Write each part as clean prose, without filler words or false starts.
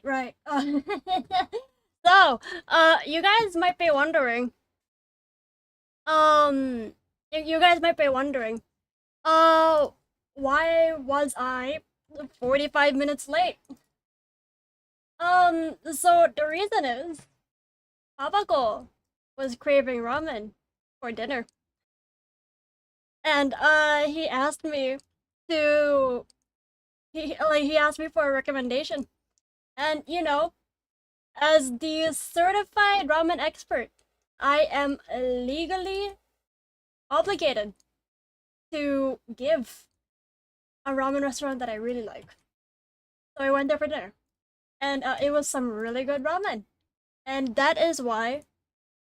right. So, you guys might be wondering. You guys might be wondering. Uh, why was I 45 minutes late? So the reason is, Papako was craving ramen for dinner, and he asked me to he asked me for a recommendation, and as the certified ramen expert, I am legally obligated to give a ramen restaurant that I really like. So I went there for dinner, and it was some really good ramen, and that is why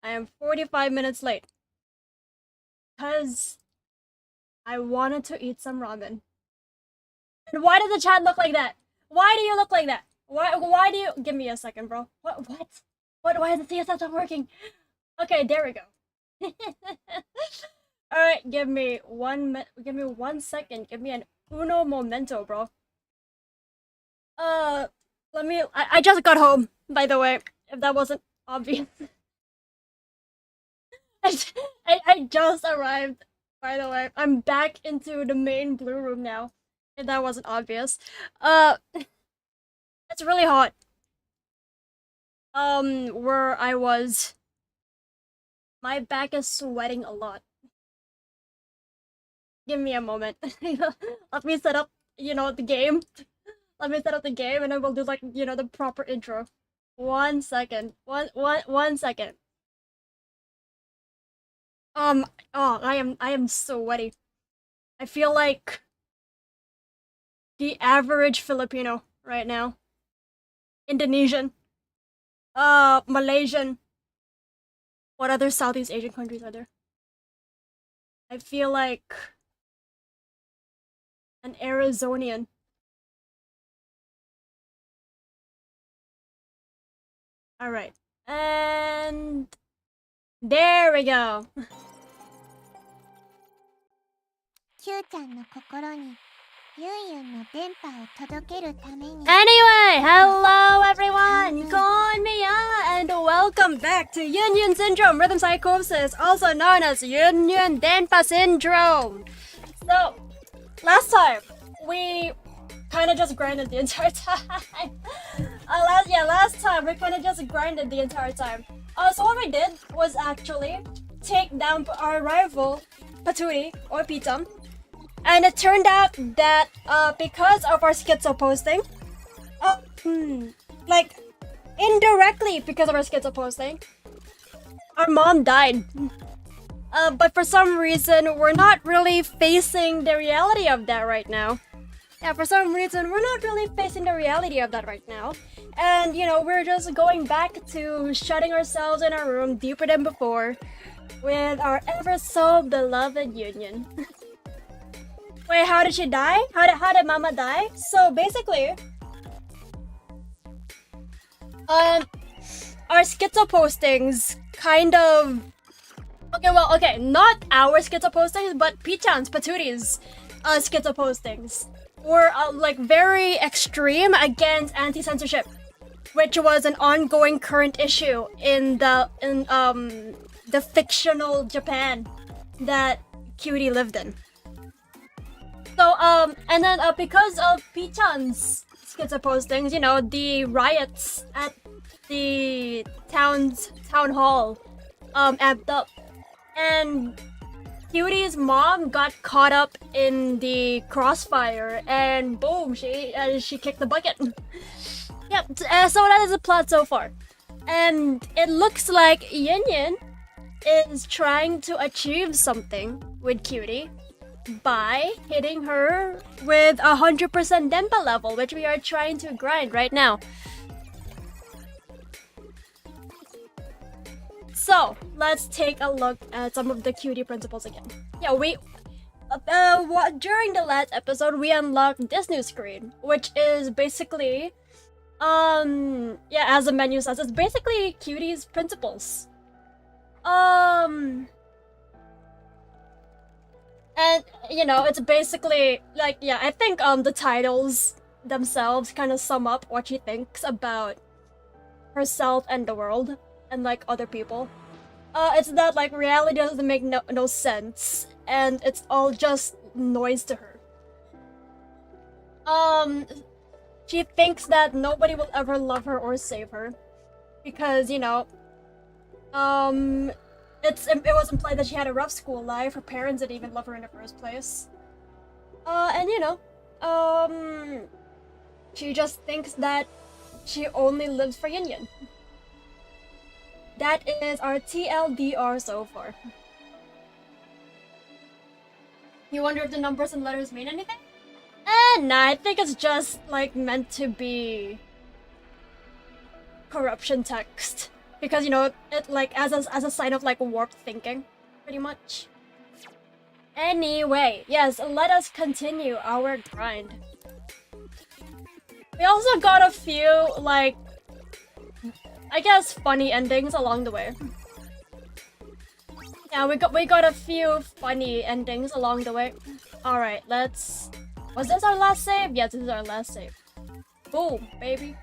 I am 45 minutes late, because I wanted to eat some ramen. And why does the chat look like that? Why do you look like that? Why do you give me a second, bro? What why is the CSS not working? Okay, there we go. Alright, give me 1 second. Give me an uno momento, bro. I just got home, by the way, if that wasn't obvious. I just arrived, by the way. I'm back into the main blue room now, if that wasn't obvious. It's really hot. Where I was, my back is sweating a lot. Give me a moment. Let me set up, the game. Let me set up the game, and then we'll do the proper intro. 1 second. One second. Oh, I am sweaty. I feel like the average Filipino right now. Indonesian. Malaysian. What other Southeast Asian countries are there? I feel like an Arizonian. Alright. And there we go. キューちゃんの心にユンユンの電波を届けるために Anyway, hello everyone! Konnichiwa and welcome back to Yunyun Syndrome Rhythm Psychosis, also known as Yunyun Denpa Syndrome. So, last time, we kind of just grinded the entire time. Last time we kind of just grinded the entire time. So what we did was actually take down our rival, Paturi, or Pitam. And it turned out that because of our schizo posting, like indirectly because of our schizo posting, our mom died. But for some reason, we're not really facing the reality of that right now. Yeah, for some reason, we're not really facing the reality of that right now. And, we're just going back to shutting ourselves in our room deeper than before with our ever so beloved Yunyun. Wait, how did she die? How did Mama die? So basically, our schizo postings kind of okay, not our schizo postings, but Pichan's Paturi's schizo postings were like very extreme against anti-censorship, which was an ongoing current issue in the fictional Japan that Cutie lived in. So, and then because of Pichan's schizo postings, the riots at the town hall, amped up. And Cutie's mom got caught up in the crossfire, and boom, she kicked the bucket. Yep, so that is the plot so far. And it looks like Yunyun is trying to achieve something with Cutie by hitting her with 100% Denpa level, which we are trying to grind right now. So, let's take a look at some of the Cutie principles again. Yeah, during the last episode, we unlocked this new screen, which is basically, as the menu says, it's basically Cutie's principles. And, it's basically, I think, the titles themselves kind of sum up what she thinks about herself and the world and like other people. It's that like reality doesn't make no sense and it's all just noise to her. She thinks that nobody will ever love her or save her because, you know, it was implied that she had a rough school life. Her parents didn't even love her in the first place. And you know, she just thinks that she only lives for Yunyun. That is our TLDR so far. You wonder if the numbers and letters mean anything? Nah, I think it's just like meant to be corruption text. Because, you know, it like as a sign of like warped thinking, pretty much. Anyway, yes, let us continue our grind. We also got a few like, I guess, funny endings along the way. Yeah, we got a few funny endings along the way. All right, let's. Was this our last save? Yes, this is our last save. Boom, baby.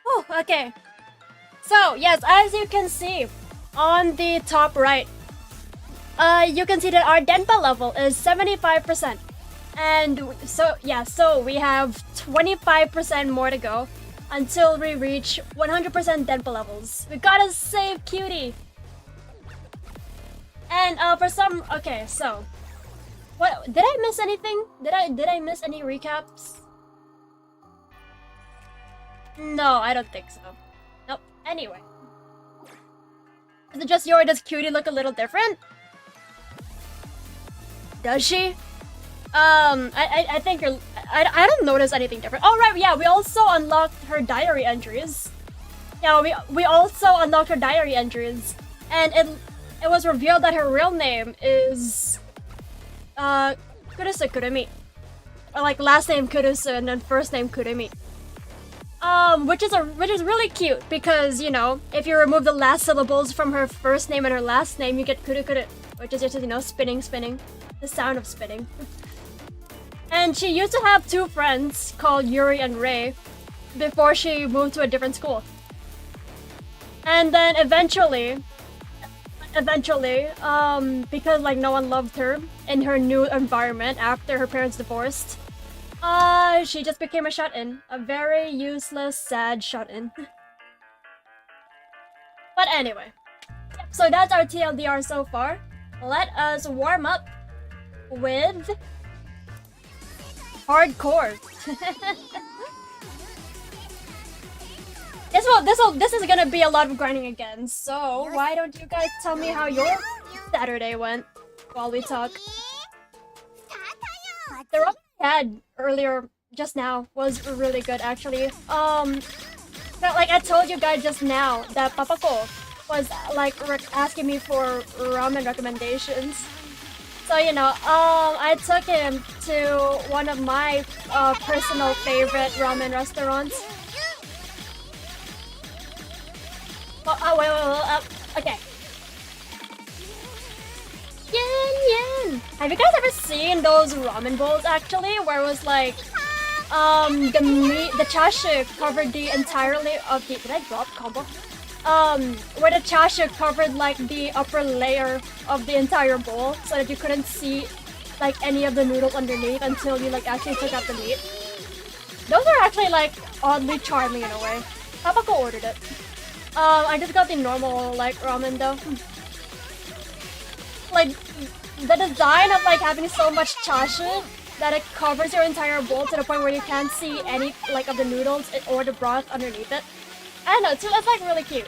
Oh, okay. So, yes, as you can see on the top right, you can see that our Denpa level is 75%. And so, yeah, so we have 25% more to go until we reach 100% Denpa levels. We gotta save Cutie! And, for some, okay, so. What, did I miss anything? Did I miss any recaps? No, I don't think so. Nope. Anyway. Is it just you or does Cutie look a little different? Does she? I think you're... I don't notice anything different. Oh, right, yeah, we also unlocked her diary entries. Yeah, we also unlocked her diary entries. And it was revealed that her real name is... Kurusu Kurumi. Or like last name Kurusu and then first name Kurumi. Which is really cute because, you know, if you remove the last syllables from her first name and her last name, you get kuru, which is just, you know, spinning, the sound of spinning. And she used to have two friends called Yuri and Rei before she moved to a different school. And then eventually, because like no one loved her in her new environment after her parents divorced, she just became a shut-in. A very useless, sad shut-in. But anyway. So that's our TLDR so far. Let us warm up with... hardcore. This is gonna be a lot of grinding again, so why don't you guys tell me how your Saturday went while we talk? The ramen I had earlier, just now, was really good actually. But like I told you guys just now that Papako was like asking me for ramen recommendations. So, you know, I took him to one of my personal favorite ramen restaurants. Oh, wait, okay. Yunyun! Have you guys ever seen those ramen bowls actually, where it was like, the chashu covered the entirely of the, did I drop combo? Where the chashu covered like the upper layer of the entire bowl so that you couldn't see like any of the noodles underneath until you like actually took out the meat. Those are actually like oddly charming in a way. Papako ordered it. I just got the normal like ramen though. Like the design of like having so much chashu that it covers your entire bowl to the point where you can't see any like of the noodles or the broth underneath it. I don't know, it's like really cute.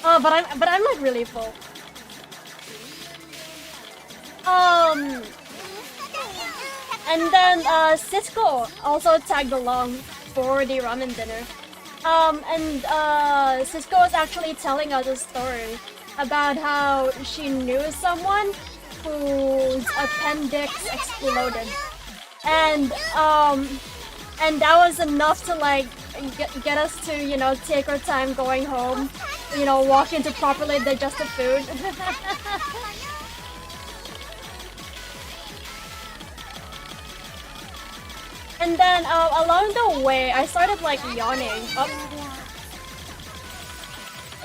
But I'm like really full. And then Cisco also tagged along for the ramen dinner. And Cisco was actually telling us a story about how she knew someone whose appendix exploded. And that was enough to like get us to, you know, take our time going home, you know, walk into properly digested food. And then along the way, I started like yawning. Oh.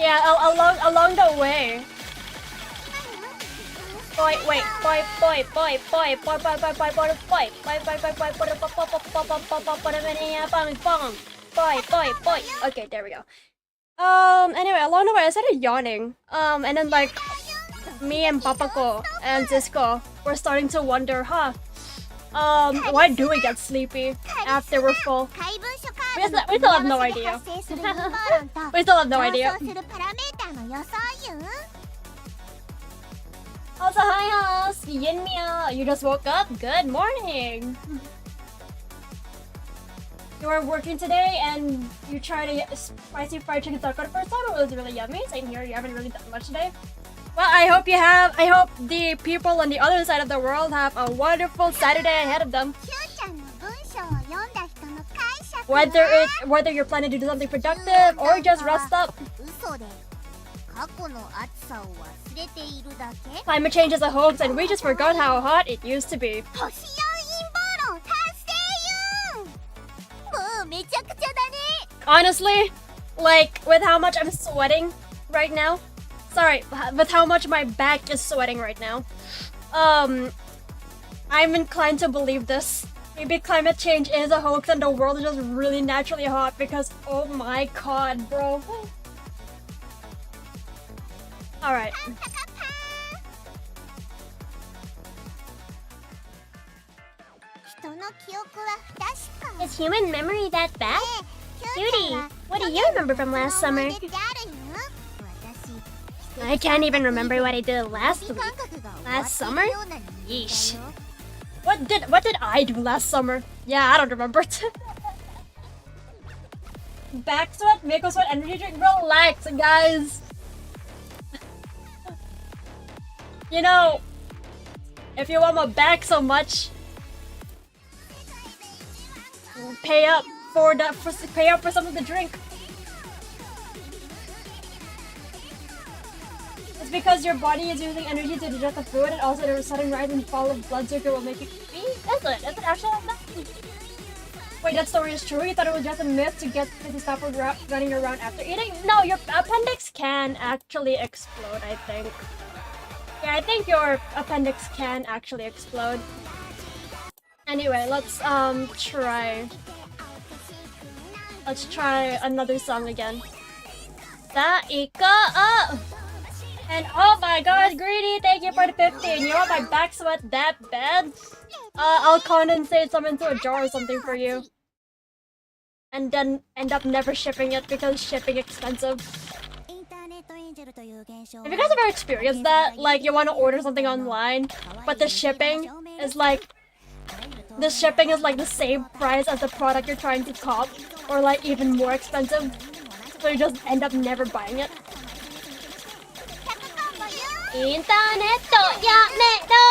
Yeah, along the way. Boy, wait, boy. Okay, there we go. Anyway, along the way I started yawning. And then like me and Papako and Zisco were starting to wonder, why do we get sleepy after we're full? We still have no idea. We still have no idea. Also, hi, Yunyun. You just woke up? Good morning. You were working today and you tried a spicy fried chicken taco the first time. It was really yummy. Same here. You haven't really done much today. Well, I hope you have. I hope the people on the other side of the world have a wonderful Saturday ahead of them. Whether you're planning to do something productive or just rest up. Climate change is a hoax and we just forgot how hot it used to be. Honestly, like with how much I'm sweating right now. Sorry, with how much my back is sweating right now. I'm inclined to believe this. Maybe climate change is a hoax and the world is just really naturally hot because oh my god, bro. Alright. Is human memory that bad? Cutie, what do you remember from last summer? I can't even remember what I did last summer? Yeesh. What did I do last summer? Yeah, I don't remember. Back sweat, Mako sweat, energy drink. Relax, guys. You know, if you want my back so much, pay up for something to drink. It's because your body is using energy to digest the food, and also the sudden rise and fall of blood sugar will make you pee. Is it actually like that? Wait, that story is true? You thought it was just a myth to get to stop running around after eating? No, your appendix can actually explode, I think. Yeah, I think your appendix can actually explode. Anyway, let's try. Let's try another song again. Saika! And oh my god, Greedy, thank you for the 15. You want my back sweat that bad? I'll condensate some into a jar or something for you. And then end up never shipping it because shipping expensive. Have you guys ever experienced that? Like, you want to order something online, but the shipping is like... The shipping is like the same price as the product you're trying to cop, or like even more expensive. So you just end up never buying it. Internet ya neto.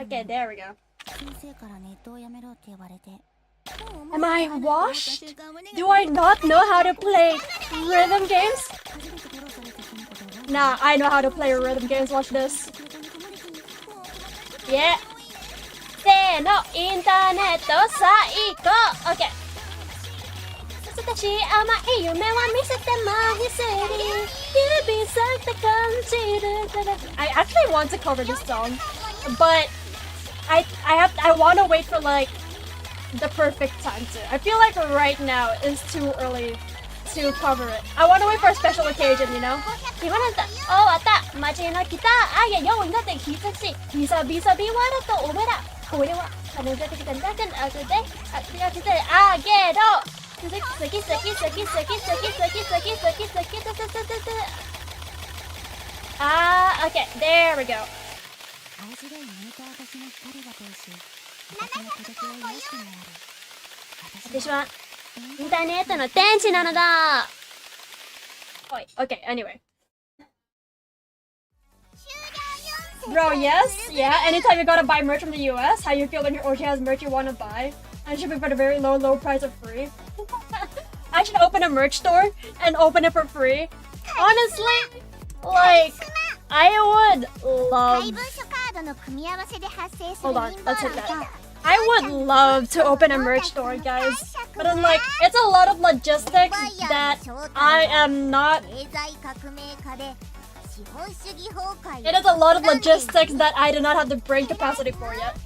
Okay, there we go. Am I washed? Do I not know how to play rhythm games? Nah, I know how to play rhythm games. Watch this. Yeah. せーの、インターネット最高。OK。私甘い夢は見せても見せる。指先で感じる。I actually want to cover this song, but I want to wait for like the perfect time to. I feel like right now is too early to cover it. I want to wait for a special occasion, you know? 言われた。終わった。街の北あげようなって日差し。ビサビサビワラとおめら。これは彼女的なだけのあげてあげてあげろ。好き好き好き好き好き好き好き好き好き好き好き。Okay, there we go. 私はインターネットの天使なのだ。Wait, okay, anyway. Bro, yes, yeah. Anytime you gotta buy merch from the US, how you feel when your OG has merch you wanna buy? And it should be for the very low price of free. I should open a merch store and open it for free. Honestly, like, I would love... Hold on, let's hit that. I would love to open a merch store, guys. But then, like, it's a lot of logistics that I am not... It is a lot of logistics that I do not have the brain capacity for yet.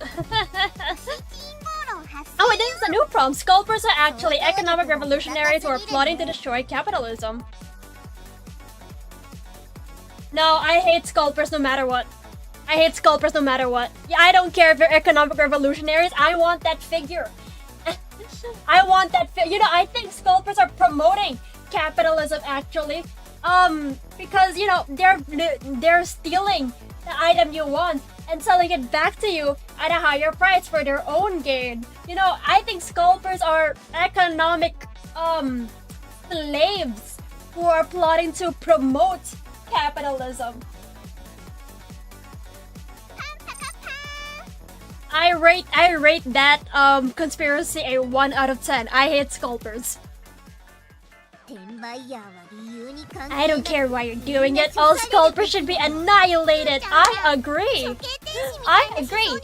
Oh, wait, this is a new problem. Sculptors are actually economic revolutionaries who are plotting to destroy capitalism. No, I hate sculptors no matter what. I hate sculptors no matter what. Yeah, I don't care if you're economic revolutionaries. I want that figure. I want that figure. You know, I think sculptors are promoting capitalism actually. Because, you know, they're stealing the item you want and selling it back to you at a higher price for their own gain. You know, I think sculptors are economic slaves who are plotting to promote capitalism. I rate that conspiracy a 1 out of 10. I hate sculptors. I don't care why you're doing it. All sculptors should be annihilated. I agree. I agree.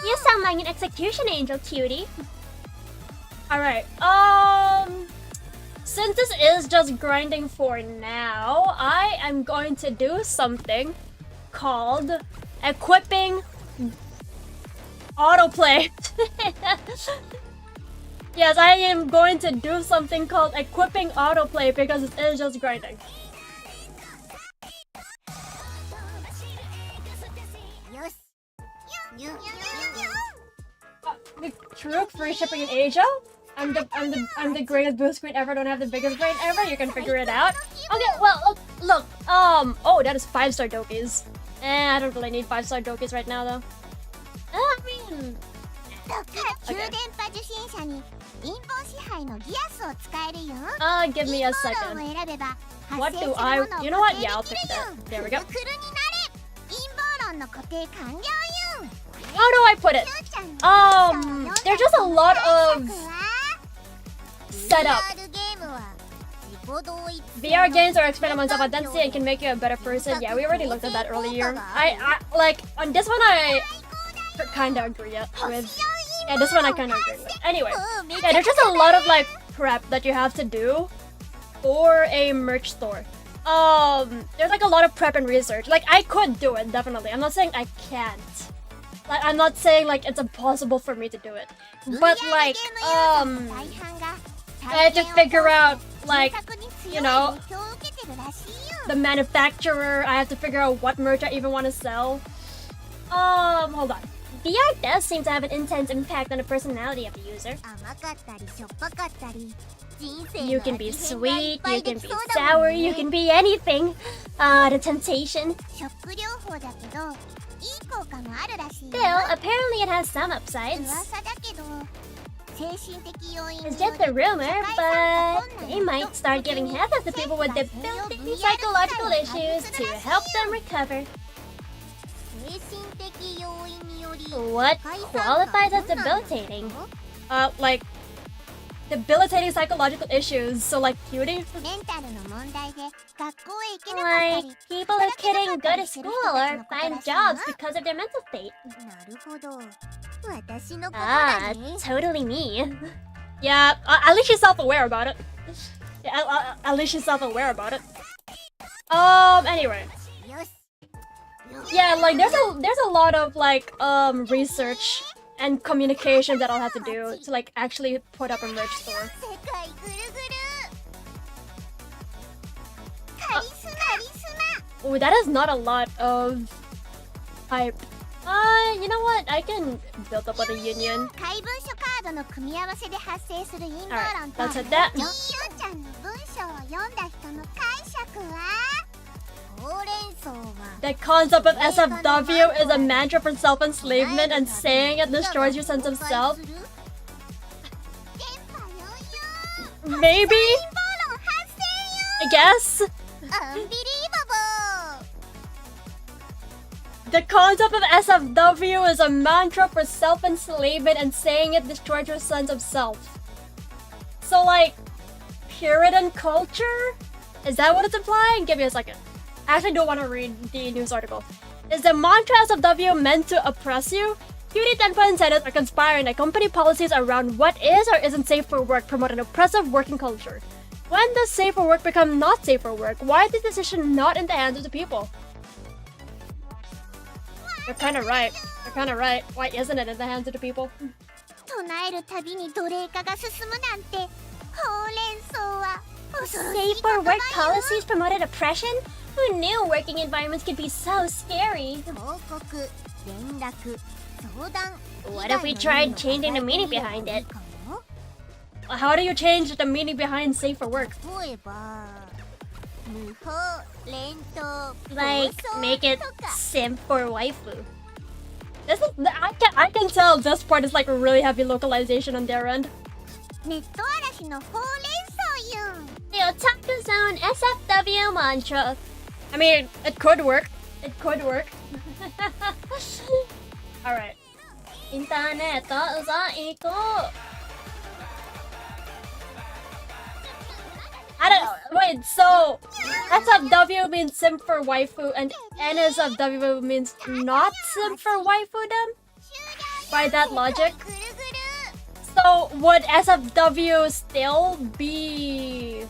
You sound like an execution angel, cutie. Alright, since this is just grinding for now, I am going to do something called equipping autoplay. Yes, I am going to do something called equipping autoplay because it is just grinding. The true free shipping in Asia? I'm the greatest boost screen ever. Don't have the biggest brain ever. You can figure it out. Okay, well look. Oh, that is 5-star dokies. I don't really need 5-star dokies right now though. I mean. Okay. Give me a second. What do I... You know what? Yeah, I'll pick that. There we go. How do I put it? There's just a lot of setup. VR games are experiments of identity and can make you a better person. Yeah, we already looked at that earlier. I like on this one I kinda agree with. Yeah, this one I kinda agree with. Anyway, yeah, there's just a lot of like prep that you have to do for a merch store. There's like a lot of prep and research. Like I could do it, definitely. I'm not saying I can't. Like I'm not saying like it's impossible for me to do it. But like I have to figure out like, you know, the manufacturer. I have to figure out what merch I even want to sell. Hold on. VR does seem to have an intense impact on the personality of the user. You can be sweet, you can be sour, you can be anything. The temptation. Still, apparently it has some upsides. It's just a rumor, but they might start giving handsets to people with debilitating psychological issues to help them recover. What qualifies as debilitating? Like debilitating psychological issues. So like cutie. メンタルの問題で学校へ行けなかったり Like, people who couldn't go to school or find jobs because of their mental state. なるほど私のこと Ah, だね totally me. Yeah, at least she's self-aware about it. Yeah, at least she's self-aware about it. Anyway. よし Yeah, like there's a lot of like research and communication that I'll have to do to like actually put up a merch store. 世界ぐるぐるカリスマカリスマ Ooh, that is not a lot of hype. You know what? I can build up with a Yunyun. 怪文書カードの組み合わせで発生する陰謀論と Alright, let's hit that. ゆうちゃんの文章を読んだ人の解釈はほうれん草は The concept of SFW is a mantra for self-enslavement, and saying it destroys your sense of self. 電波よよ Maybe? 陰謀論発生 I guess? よアンビリーバボー The concept of SFW is a mantra for self-enslavement, and saying it destroys your sense of self. So like, Puritan culture? Is that what it's implying? Give me a second. I actually don't want to read the news article. Is the mantra SFW meant to oppress you? Cutie Tenpa incentives are conspiring to company policies around what is or isn't safe for work, promote an oppressive working culture. When does safe for work become not safe for work? Why is the decision not in the hands of the people? You're kind of right. You're kind of right. Why isn't it in the hands of the people? 唱えるたびに奴隷化が進むなんてほうれん草は恐ろしい Safe 言 for 葉 work よ policies promoted oppression? Who knew working environments could be so scary? 報告連絡相談 What if we tried changing the meaning behind it? How do you change the meaning behind safe for work? 例えば無法連投 Like, make it とか simp for waifu. This is, I can tell this part is like really heavy localization on their end. ネット嵐のほうれん草ユン The Otaku Zone SFW mantra. I mean, it could work. It could work. Alright. Internet iko. I don't wait, so SFW means simp for waifu and NSFW means not simp for waifu then? By that logic? ぐるぐる So would SFW still be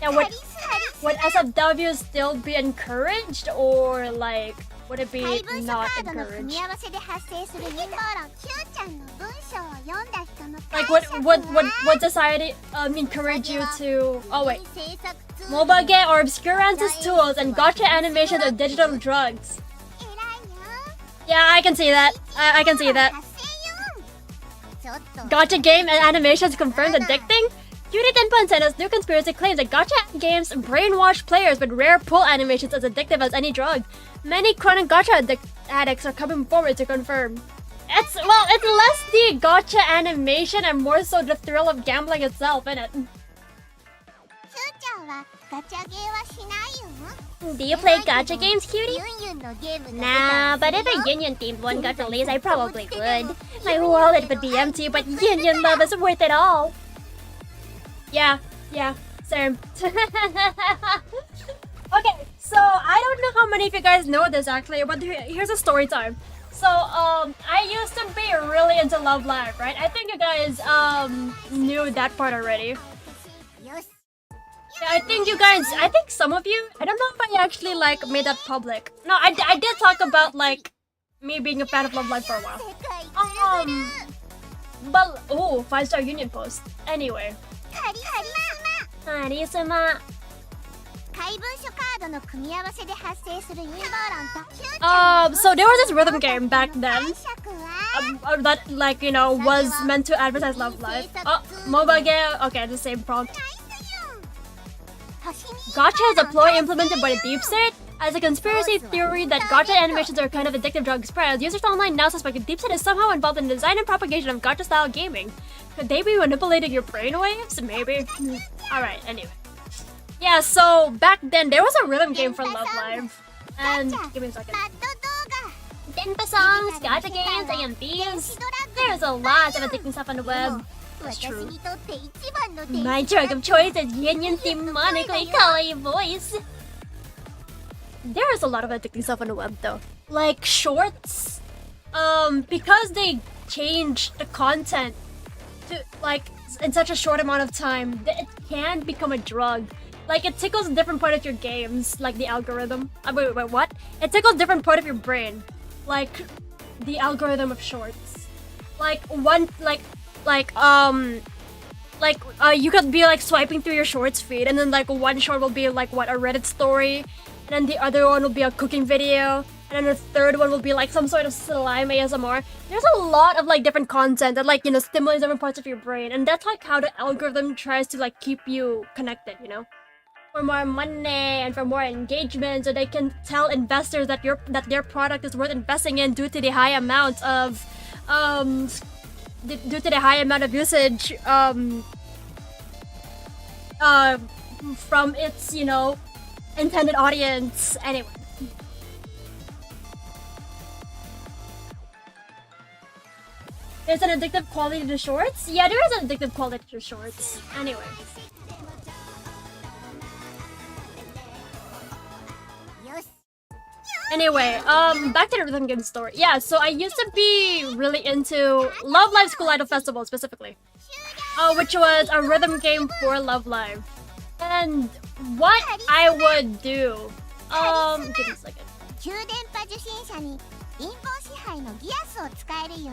yeah, カリスカリス would SFW still be encouraged, or like would it 怪 be 文書 not カードの組 encouraged? み合わせで発生する陰謀論 Q ちゃんの文章を読んだ人の Like 解釈 would society encourage you to wait, 制作ツール mobile game or obscurances tools and gotcha animations or digital drugs? 偉いよ Yeah, I can see that. I can see that. 発生よちょっと Gotcha game and animations confirmed addicting? Cutie Tenpa sent us new conspiracy claims that gotcha games brainwash players with rare pull animations as addictive as any drug. Many chronic gotcha addicts are coming forward to confirm. It's less the gotcha animation and more so the thrill of gambling itself, innit? Q ちゃんはガチャゲーはしないよ Do you play gacha games, cutie? ユンユンのゲームが出 Nah, た but り if する a よ Yunyun themed one got released, I probably would. My wallet would be empty, but Yunyun love is worth it all. Yeah, same. Okay, so I don't know how many of you guys know this actually, but here's a story time. So, I used to be really into Love Live, right? I think you guys, knew that part already. よし Yeah, I think some of you, I don't know if I actually, like, made that public. No, I did talk about, like, me being a fan of Love Live for a while. 世界ぐるぐる But, oh, 5-star Union post. Anyway. カリスマ Arisuma. 怪文書カードの組み合わせで発生する陰謀論と Q ち So there was this rhythm game back then. 解釈は That, like, you know, was meant to advertise Love Live. Oh, mobile game. Okay, the same prompt. ナイスユン星に Gotcha is a ploy implemented by the Deep State as a conspiracy theory that gotcha animations are kind of addictive drug spread. Users online now suspect the Deep State is somehow involved in the design and propagation of gotcha-style gaming. Could they be manipulating your brainwaves? Maybe. Alright, anyway. Yeah, so back then there was a rhythm game for Love Live. And give me a second. マッド動画 Denpa songs, gacha games, AMVs. There's a lot of addicting stuff on the web. That's 私 true. にとって一番の天 My 使だ drug of choice is Yunyun's demonically kawaii voice. There is a lot of addicting stuff on the web though. Like shorts. Because they changed the content to like in such a short amount of time, it can become a drug. Like it tickles a different part of your games, like the algorithm. Wait, what? It tickles a different part of your brain, like the algorithm of shorts. Like one, you could be like swiping through your shorts feed, and then like one short will be like what, a Reddit story, and then the other one will be a cooking video, and then the third one will be like some sort of slime ASMR. There's a lot of like different content that like, you know, stimulates different parts of your brain, and that's like how the algorithm tries to like keep you connected, you know, for more money and for more engagement, so they can tell investors that their product is worth investing in due to the high amount of usage from its, you know, intended audience. Anyway. There's an addictive quality to the shorts? Yeah, there is an addictive quality to shorts. Anyway. Anyway, back to the rhythm game story. Yeah, so I used to be really into Love Live School Idol Festival specifically, which was a rhythm game for Love Live. And what I would do, give me a second. 旧電波受信者に陰謀支配のギアスを使えるよ。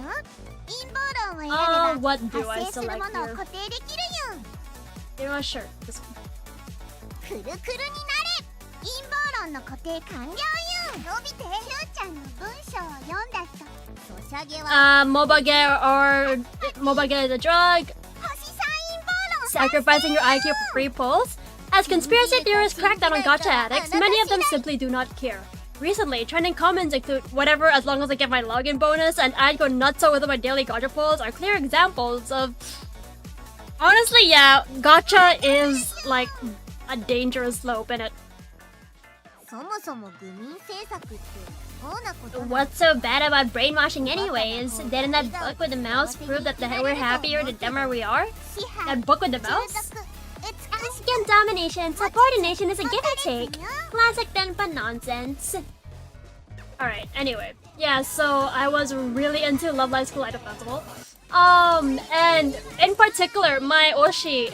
陰謀論を選べば What do I 発生する select ものを here? 固定できるよ。 You know what? Sure, this one. くるくるになれ。陰謀論の固定完了よ。伸びて。しゅうちゃんの文章を読んだ人。ソシャゲは Mobage is a drug. 星さん陰謀論。 Sacrificing your IQ for free pulls. As conspiracy theorists crack down on gacha addicts, many of them simply do not care. Recently, trending comments include whatever as long as I get my login bonus, and I'd go nuts with my daily gacha pulls are clear examples of... Honestly, yeah, gacha is like a dangerous slope in it. そもそも愚民政策ってどうなことなの What's so bad about brainwashing anyways? Didn't that book with the mouse prove that we're happier the dumber we are? 支配 That book with the 中 mouse? 毒 Skin domination, subordination is a give and take. Classic Denpa nonsense. Alright, anyway. Yeah, so I was really into Love Live School Idol Festival. And in particular, my Oshi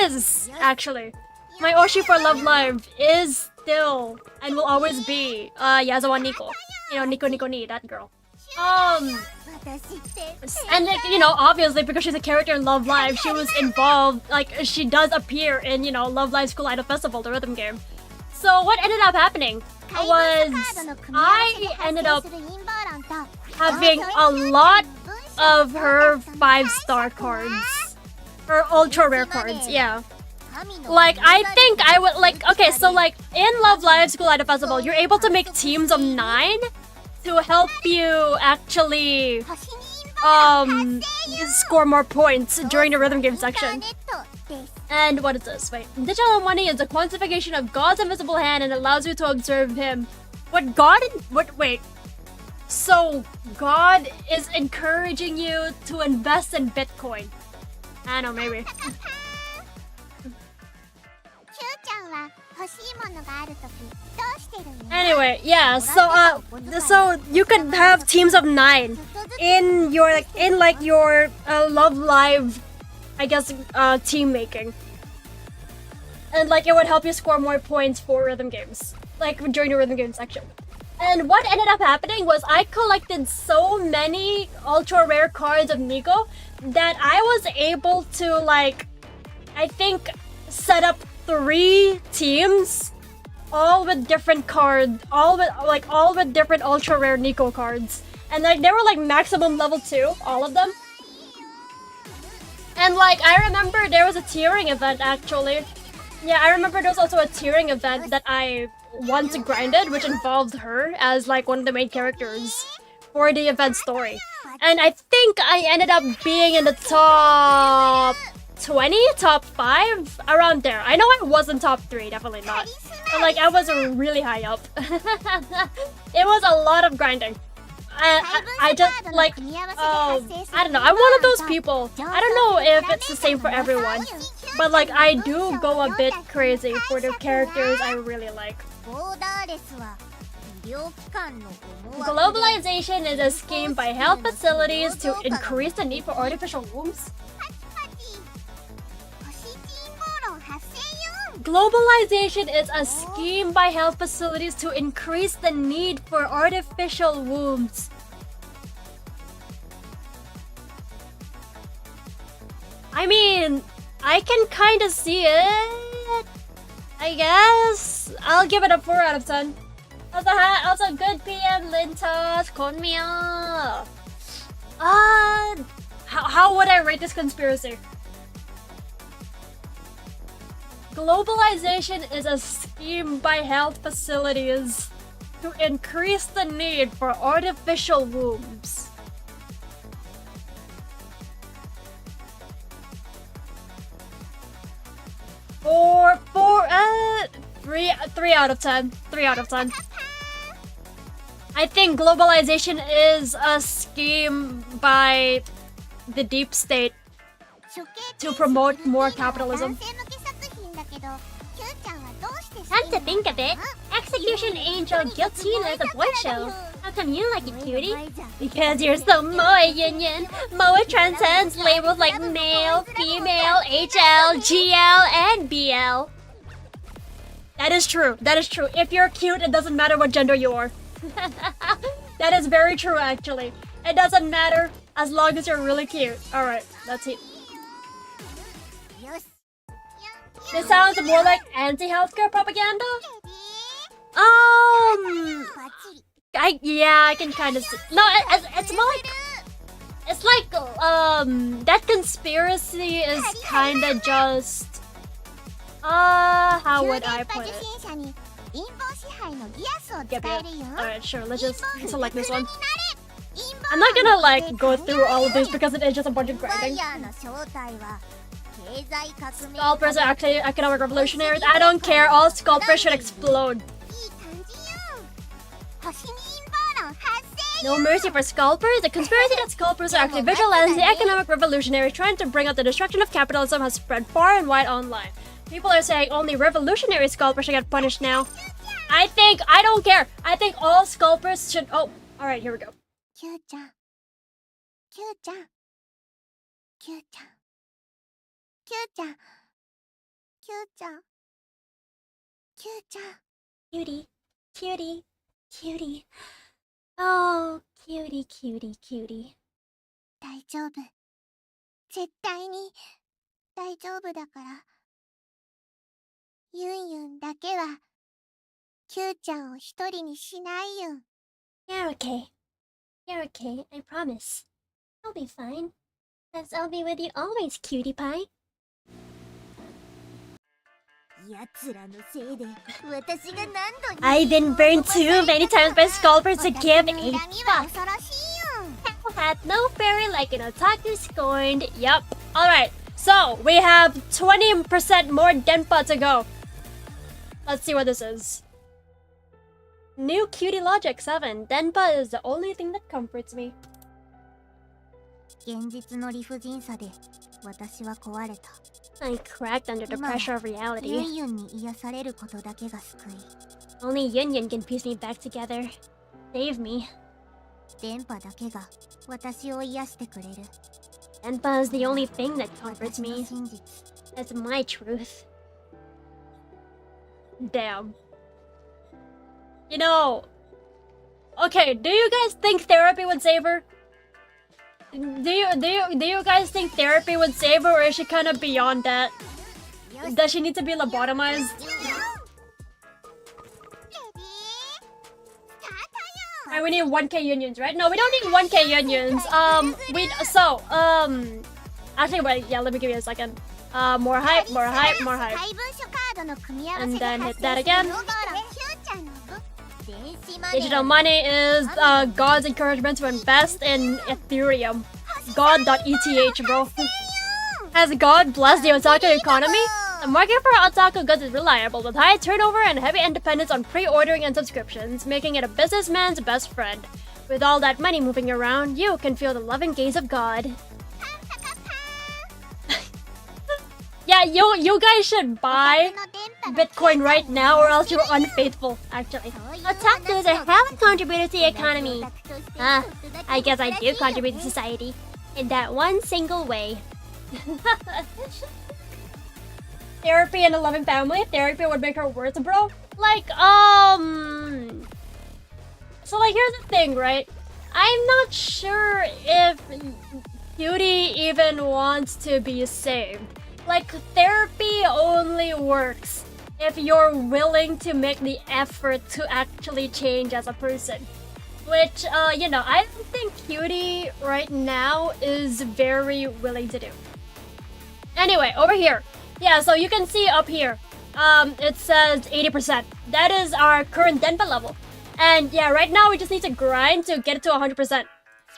is actually. My Oshi for Love Live is still and will always be Yazawa Nico. You know, Nico Nico Ni, that girl. 私って And like, you know, obviously because she's a character in Love Live, she was involved, like she does appear in, you know, Love Live School Idol Festival, the rhythm game. So what ended up happening was I ended up having a lot of her 5-star cards. Her ultra rare cards, yeah. Like, I think I would, like, okay, so like, in Love Live School Idol Festival, you're able to make teams of 9 to help you actually score more points during the rhythm game section. And what is this? Wait. Digital money is a quantification of God's invisible hand and allows you to observe him. Wait. So God is encouraging you to invest in Bitcoin. I don't know, maybe. キューちゃんは欲しいものがあるときどうしてるの Anyway, yeah, so you could have teams of 9 in your your Love Live, I guess, team making. And like it would help you score more points for rhythm games, like during the rhythm game section. And what ended up happening was I collected so many ultra rare cards of Nico that I was able to, like, I think set up 3 teams, all with different cards, all with different ultra rare Nico cards, and like they were like maximum level 2, all of them. And like I remember there was a tiering event actually. Yeah, I remember there was also a tiering event that I once grinded, which involved her as like one of the main characters for the event story. And I think I ended up being in the top 20, top 5, around there. I know I wasn't top 3, definitely not. But like I was really high up. It was a lot of grinding. I just like I don't know. I'm one of those people. I don't know if it's the same for everyone, but like I do go a bit crazy for the characters I really like. Globalization is a scheme by health facilities to increase the need for artificial wombs. Globalization is a scheme by health facilities to increase the need for artificial wombs. I mean, I can kind of see it. I guess I'll give it a 4 out of 10. Also good PM, Lintos, Konmyo. How would I rate this conspiracy? Globalization is a scheme by health facilities to increase the need for artificial wombs. Three out of 10. 3 out of 10. I think globalization is a scheme by the deep state to promote more capitalism. Come to think of it, Execution Angel Guillotine is a boy show. How come you like it, cutie? Because you're so moe, Yunyun. Moe transcends labels like male, female, HL, GL, and BL. That is true. That is true. If you're cute, it doesn't matter what gender you are. That is very true, actually. It doesn't matter as long as you're really cute. Alright, that's it. This sounds more like anti-healthcare propaganda. I can kind of see. No, it's more like. It's like that conspiracy is kind of just. How would I put it? Yep. Alright, sure. Let's just select this one. I'm not gonna like go through all of these because it is just a bunch of grinding. Scalpers are actually economic revolutionaries. I don't care. All scalpers should explode. No mercy for scalpers. The conspiracy that scalpers are actually vigilantes, the economic revolutionaries trying to bring out the destruction of capitalism has spread far and wide online. People are saying only revolutionary scalpers should get punished now. I don't care. I think all scalpers should. Oh, alright, here we go. Cutie, cutie, cutie. Oh, cutie, cutie, cutie. 大丈夫。絶対に大丈夫だから。ユンユンだけは、キューちゃんを一人にしないよ。You're okay. You're okay, I promise. I'll be fine. As I'll be with you always, cutie pie. I've been burned too many times by scalpers to give a fuck. Hell had no fairy like an otaku scorned. Yep. Alright, so we have 20% more Denpa to go. Let's see what this is. New cutie logic 7. Denpa is the only thing that comforts me. 現実の理不尽さで私は壊れた。 I cracked under the pressure of ユン reality. ユンに癒されることだけが救い。 Only Yunyun can piece me back together. Save me. 電波だけが私を癒してくれる。 Denpa is the only thing that comforts 私の me. 真実。 That's my truth. Damn. You know... Okay, do you guys think therapy would save her? Do you guys think therapy would save her, or is she kind of beyond that? Does she need to be lobotomized? Alright, we need 1k Yunyuns, right? No, we don't need 1k Yunyuns. Actually, wait, yeah, let me give you a second. More hype, more hype, more hype. And then hit that again. Digital money is God's encouragement to invest in Ethereum. God.eth, bro. Has God blessed the otaku economy? The market for otaku goods is reliable, with high turnover and heavy independence on pre-ordering and subscriptions, making it a businessman's best friend. With all that money moving around, you can feel the loving gaze of God. Yeah, you guys should buy Bitcoin right now or else you're unfaithful, actually. Otakus are haven't contributed to the economy. I guess I do contribute to society. In that one single way. Therapy and a loving family? Therapy would make her worse, bro? Like, So, like, here's the thing, right? I'm not sure if Cutie even wants to be saved. Like, therapy only works if you're willing to make the effort to actually change as a person. Which, you know, I don't think Cutie right now is very willing to do. Anyway, over here. Yeah, so you can see up here. It says 80%. That is our current Denpa level. And yeah, right now we just need to grind to get it to 100%.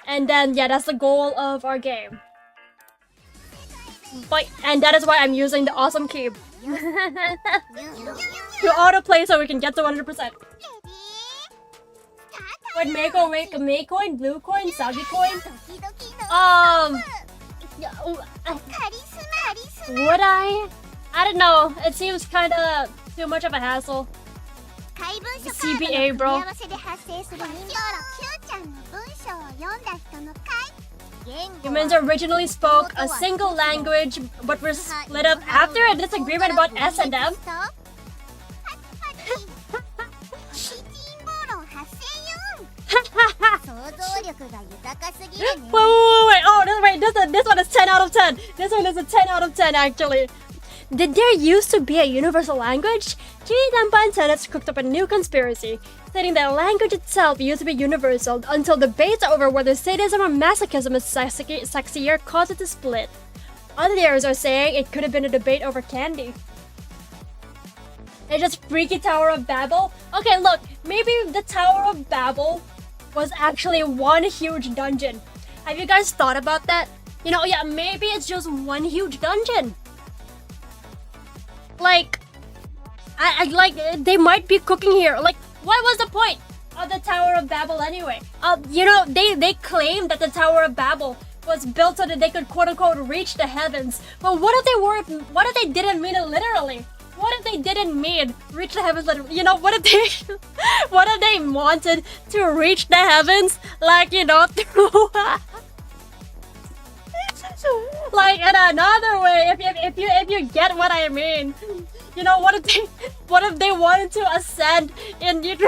And then, yeah, that's the goal of our game. And that is why I'm using the awesome cube. To autoplay so we can get to 100%. Wait, May coin, blue coin, Sagi coin? Would I? I don't know. It seems kinda too much of a hassle. CBA, bro. Humans originally spoke a single language, but were split up after a disagreement about S&M. Wait. Oh, wait. This one is 10 out of 10. This one is a 10 out of 10, actually. Did there used to be a universal language? Kidanpa and tenants cooked up a new conspiracy, stating that language itself used to be universal until debates over whether sadism or masochism is sexier caused it to split. Others are saying it could have been a debate over candy. It's just Freaky Tower of Babel? Okay, look, maybe the Tower of Babel was actually one huge dungeon. Have you guys thought about that? You know, yeah, maybe it's just one huge dungeon. Like, they might be cooking here. Like, what was the point of the Tower of Babel anyway? You know, they claimed that the Tower of Babel was built so that they could quote unquote reach the heavens. But what if they didn't mean it literally? What if they didn't mean reach the heavens literally? You know, what if they wanted to reach the heavens, like, you know, through like in another way, if you get what I mean. You know, what if they wanted to ascend in this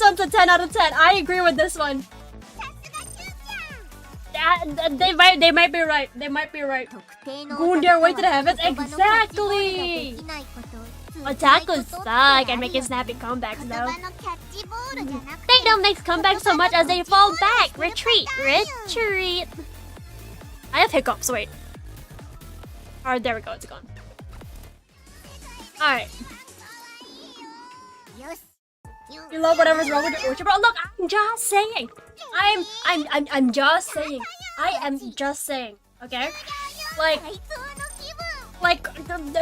one's a 10 out of 10. I agree with this one. They might be right. They might be right. Going their way to the heavens. Exactly. Otakus suck and making snappy comebacks though. They don't make comebacks so much as they fall back. Retreat. I have hiccups, wait. Alright, there we go, it's gone. Alright. You love whatever's wrong with your orchard, bro. Look, I'm just saying. I'm just saying. I am just saying, okay? Like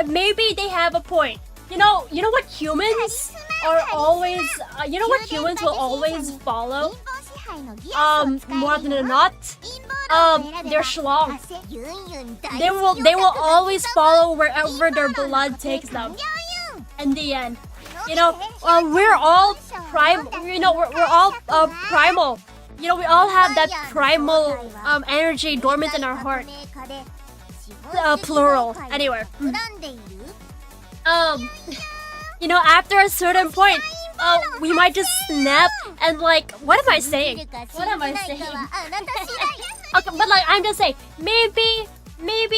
maybe they have a point. You know what humans are always, you know what humans will always follow? More than not, their schlong. They will always follow wherever their blood takes them. In the end, you know, we're all primal. You know, we're all primal. You know, we all have that primal energy dormant in our heart. Plural. Anyway. You know, after a certain point, we might just snap and like, what am I saying? What am I saying? Okay, but like, I'm just saying, maybe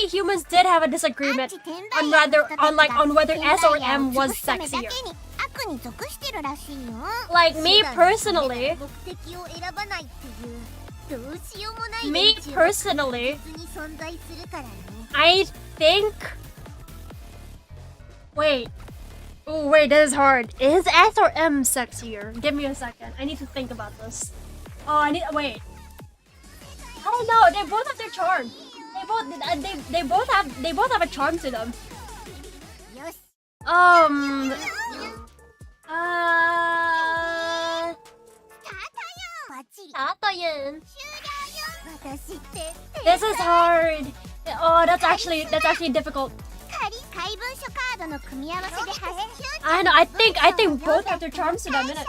humans did have a disagreement on whether S or M was sexier. Like me personally, I think. Wait. Oh wait, that is hard. Is S or M sexier? Give me a second. I need to think about this. Oh, wait. I don't know. They both have their charm. They both have a charm to them. Yunyun. This is hard. Oh, that's actually difficult. I know. I think both have their charms to that minute.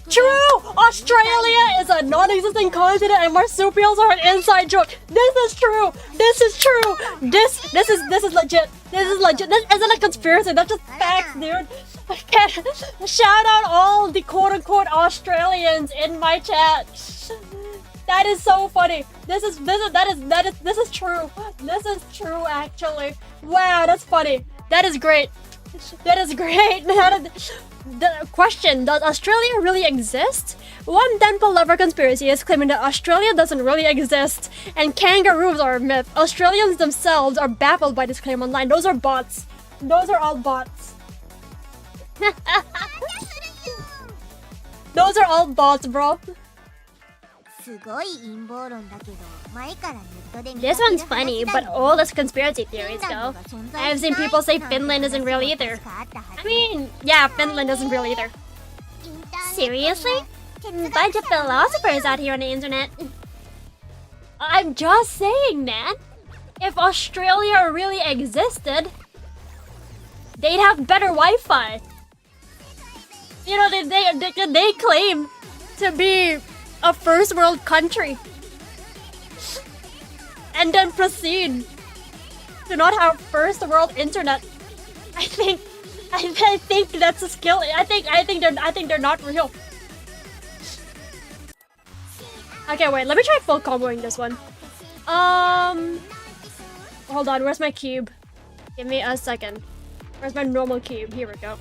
True. Australia is a non-existent continent, and marsupials are an inside joke. This is true. This is legit. This isn't a conspiracy. That's just facts, dude. Shout out all the quote-unquote Australians in my chat. That is so funny. This is true. This is true, actually. Wow, that's funny. That is great. The question: does Australia really exist? One Denpa lover conspiracy is claiming that Australia doesn't really exist, and kangaroos are a myth. Australians themselves are baffled by this claim online. Those are bots. Those are all bots. Those are all bots, bro. This one's funny, but all this conspiracy theories though. I've seen people say Finland isn't real either. I mean, yeah, Finland isn't real either. Seriously? Bunch of philosophers out here on the internet. I'm just saying, man. If Australia really existed, they'd have better Wi-Fi. You know, they claim to be a first world country, and then proceed to not have first world internet. I think that's a skill. I think they're not real. Okay, wait. Let me try full comboing this one. Hold on. Where's my cube? Give me a second. Where's my normal cube? Here we go.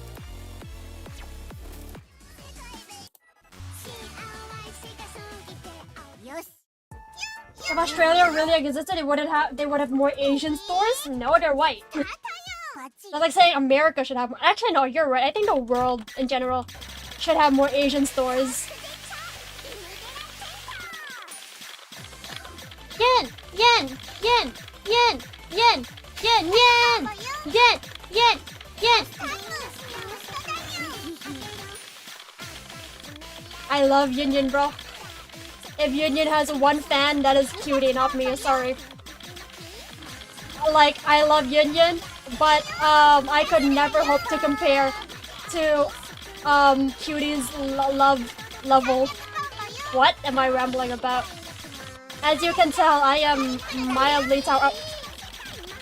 If Australia really existed, they would have more Asian stores. No, they're white. That's like saying America should have more. Actually, no, you're right. I think the world in general should have more Asian stores. Yen. I love Yunyun, bro. If Yunyun has one fan, that is Cutie, not me. Sorry. Like, I love Yunyun, but I could never hope to compare to Cutie's love level. What am I rambling about? As you can tell, I am mildly tower.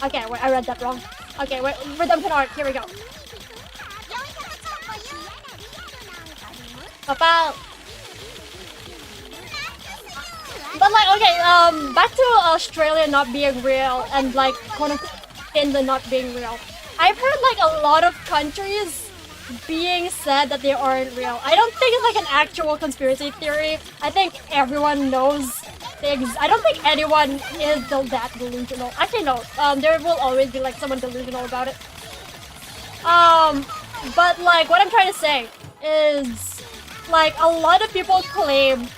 Okay, wait, I read that wrong. Okay, wait, redemption arc. Here we go. Papa. But like, okay, back to Australia not being real and like Finland not being real. I've heard like a lot of countries being said that they aren't real. I don't think it's like an actual conspiracy theory. I think everyone knows they exist. I don't think anyone is that delusional. Actually, no. There will always be like someone delusional about it. But like what I'm trying to say is like a lot of people claim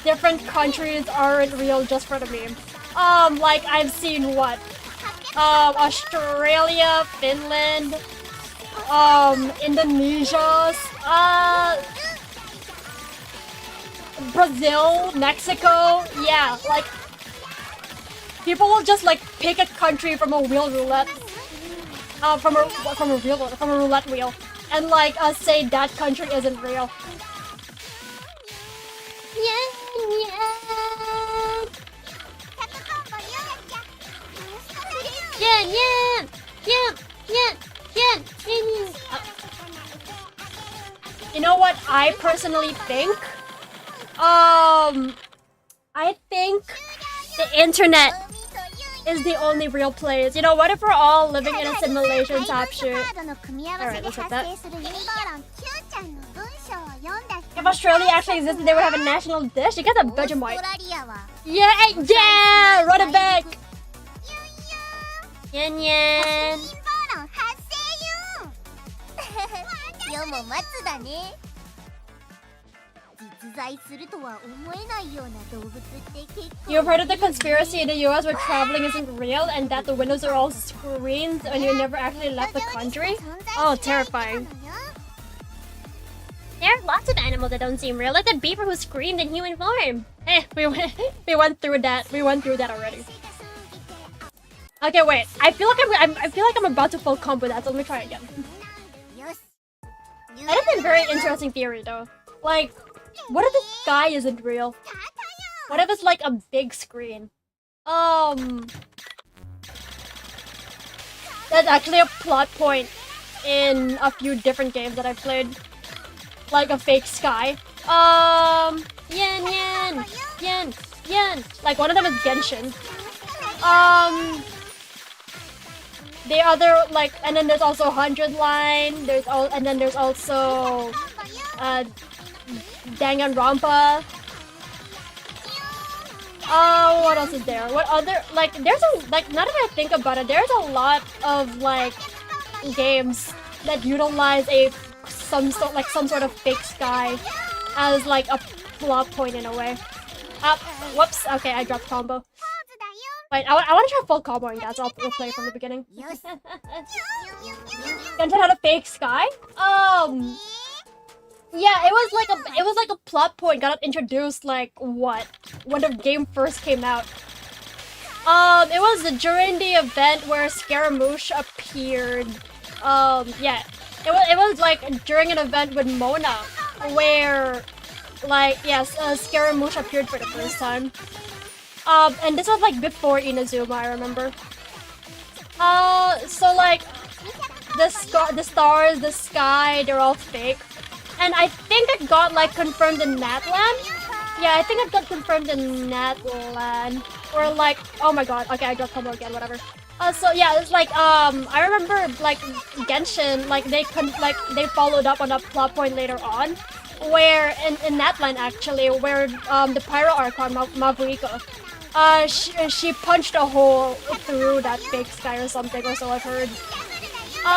different countries aren't real just for the meme. Like I've seen what? Australia, Finland, Indonesia, Brazil, Mexico. Yeah, like people will just like pick a country from a wheel roulette, from a roulette wheel, and like say that country isn't real. You know what I personally think? I think the internet is the only real place. You know, what if we're all living in a simulation type shit? Alright, let's hit that. If Australia actually existed, they would have a national dish. You get a Vegemite. Yeah! Run it back! Yunyun! 実在するとは思えないような動物って結構 You've heard of the conspiracy in the US where traveling isn't real and that the windows are all screens and you never actually left the country? Oh, terrifying. There are lots of animals that don't seem real, like the beaver who screamed in human form. We went through that. We went through that already. Okay, wait. I feel like I'm about to full combo that, so let me try again. That is a very interesting theory, though. Like, what if the sky isn't real? What if it's like a big screen? That's actually a plot point in a few different games that I've played. Like a fake sky. Yen. Like one of them is Genshin. The other, like, and then there's also 100 Line. And then there's also Danganronpa. What else is there? What other, like, there's a, like, now that I think about it, there's a lot of, like, games that utilize some sort of fake sky as, like, a plot point in a way. Whoops, okay, I dropped combo. Wait, I want to try full comboing that, so we'll play from the beginning. Genshin had a fake sky? Yeah, it was like a plot point got introduced like what? When the game first came out. It was during the event where Scaramouche appeared. Yeah. It was like during an event with Mona where like yes, Scaramouche appeared for the first time. And this was like before Inazuma, I remember. So like the stars, the sky, they're all fake. And I think it got like confirmed in Natland. Yeah, I think it got confirmed in Natland. Or like, oh my god, okay, I dropped combo again, whatever. So yeah, it's like I remember like Genshin, like they followed up on a plot point later on, where in Natland actually, where the Pyro Archon Mavuika, she punched a hole through that fake sky or something, or so I've heard. I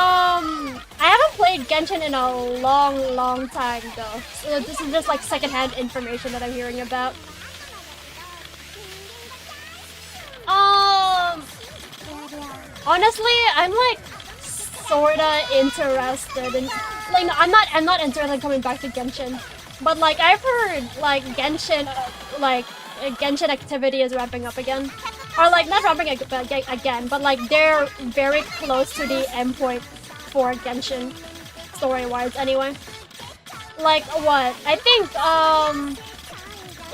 haven't played Genshin in a long time though. So this is just like secondhand information that I'm hearing about. Honestly, I'm like sorta interested in, like, no, I'm not interested in coming back to Genshin, but like I've heard like Genshin activity is ramping up again, or like not ramping up again, but like they're very close to the endpoint for Genshin, story-wise anyway. Like what? I think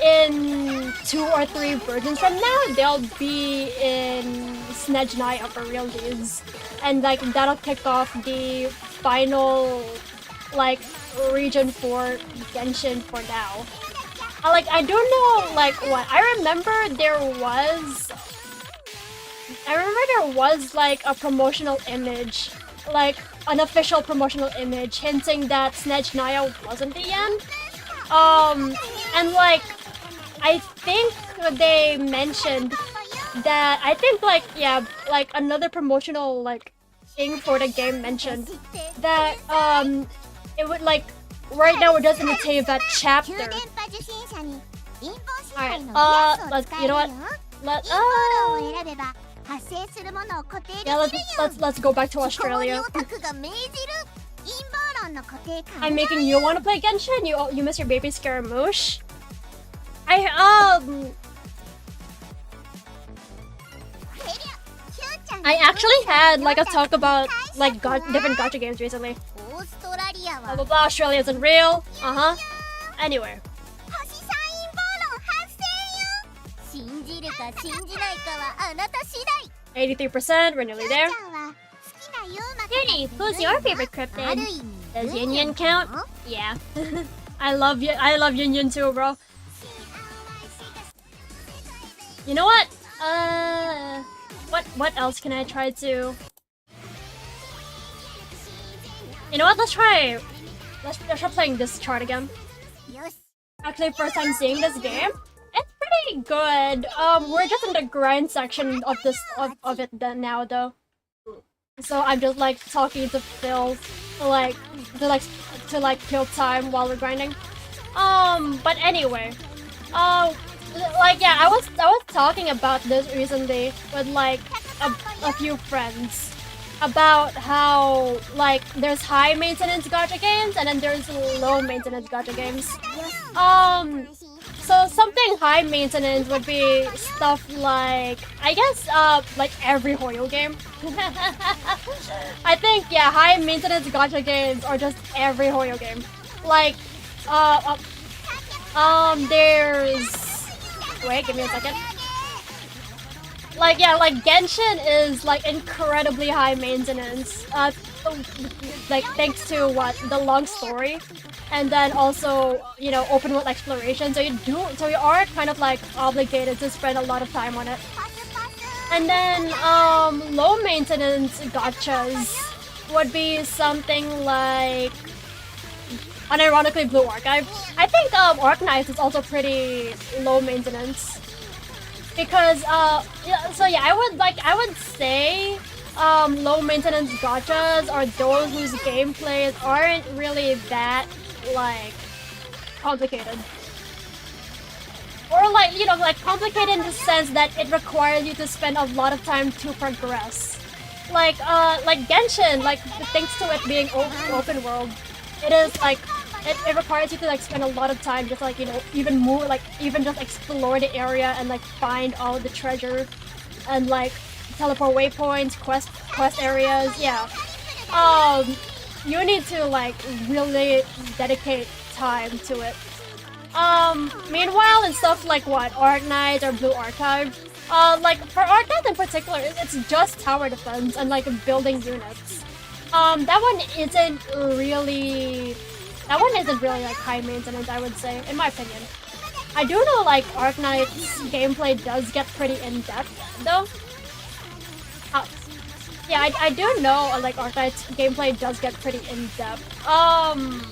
in 2 or 3 versions from now, they'll be in Snezhnaya for realsies, and like that'll kick off the final like region for Genshin for now. I don't know like what. I remember there was like a promotional image, like an official promotional image hinting that Snezhnaya wasn't the end. And like I think they mentioned that, I think like, yeah, like another promotional like thing for the game mentioned that it would like right now we're just in the tail of that chapter. Alright, you know what? Let's go back to Australia. I'm making you want to play Genshin? You miss your baby Scaramouche? I actually had like a talk about like different gacha games recently. Blah blah blah, Australia isn't real. Anyway. 83%, we're nearly there. Kitty, who's your favorite cryptid? Does Yunyun count? Yeah. I love Yunyun too, bro. You know what? What else can I try to? You know what? Let's try playing this chart again. Actually, first time seeing this game. It's pretty good. We're just in the grind section of it now though. So I'm just like talking to Phil to kill time while we're grinding. But anyway, like yeah, I was talking about this recently with like a few friends about how like there's high maintenance gacha games and then there's low maintenance gacha games. So something high maintenance would be stuff like, I guess, like every Hoyo game. I think, yeah, high maintenance gacha games are just every Hoyo game. Like, there's... Wait, give me a second. Like, yeah, like Genshin is like incredibly high maintenance. Like thanks to the long story, and then also open world exploration. So you are kind of like obligated to spend a lot of time on it. And then low maintenance gachas would be something like, unironically, Blue Archive. I think Arknights is also pretty low maintenance. Because I would say low maintenance gachas are those whose gameplays aren't really that like complicated, or like like complicated in the sense that it requires you to spend a lot of time to progress. Like Genshin, like thanks to it being open world, it is like. It requires you to like spend a lot of time just like even more like even just explore the area and like find all the treasure and like teleport waypoints, quest areas. Yeah, you need to like really dedicate time to it. Meanwhile, in stuff like Arknight or Blue Archive, like for Arknight in particular, it's just tower defense and like building units. That one isn't really like high maintenance, I would say, in my opinion. I do know like Arknight's gameplay does get pretty in-depth though. Yeah, I do know like Arknight's gameplay does get pretty in-depth. I'm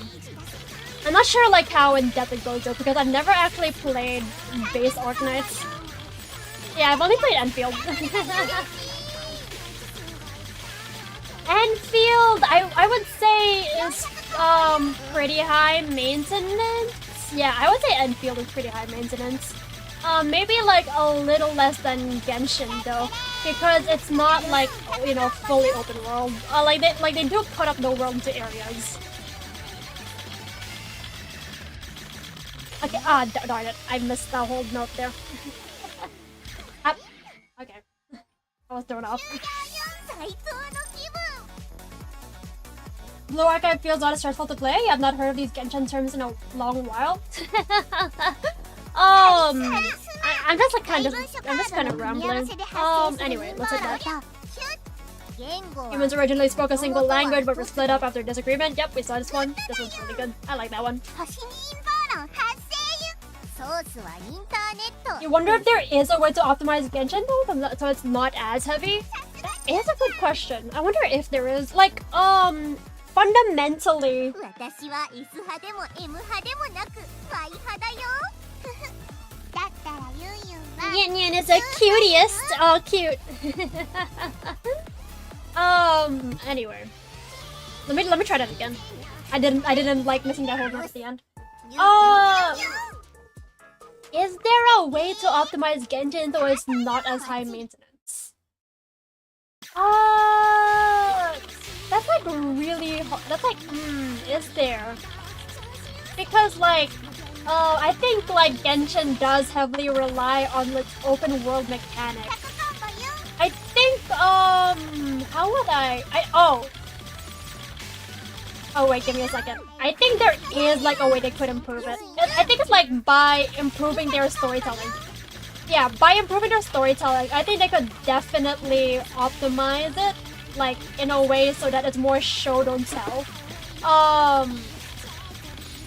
not sure like how in-depth it goes though, because I've never actually played base Arknights. Yeah, I've only played Enfield. Enfield, I would say is pretty high maintenance. Yeah, I would say Enfield is pretty high maintenance. Maybe like a little less than Genshin though, because it's not like fully open world. Like they do cut up the world into areas. Okay, darn it, I missed that whole note there. Okay, I was thrown off. Blue Archive feels not as stressful to play. I've not heard of these Genshin terms in a long while. I'm just kind of rambling. Anyway, let's hit that. Humans originally spoke a single language but were split up after disagreement. Yep, we saw this one. This one's really good. I like that one. You wonder if there is a way to optimize Genshin though, so it's not as heavy? That is a good question. I wonder if there is. Like, fundamentally... Yunyun is the cutest. Oh, cute. Anyway. Let me try that again. I didn't like missing that whole note at the end. Is there a way to optimize Genshin so it's not as high maintenance? That's like really hard. That's like, is there? Because like, I think like Genshin does heavily rely on like open world mechanics. I think, how would oh wait, give me a second. I think there is like a way they could improve it. I think it's like by improving their storytelling. Yeah, by improving their storytelling, I think they could definitely optimize it, like in a way so that it's more show don't tell.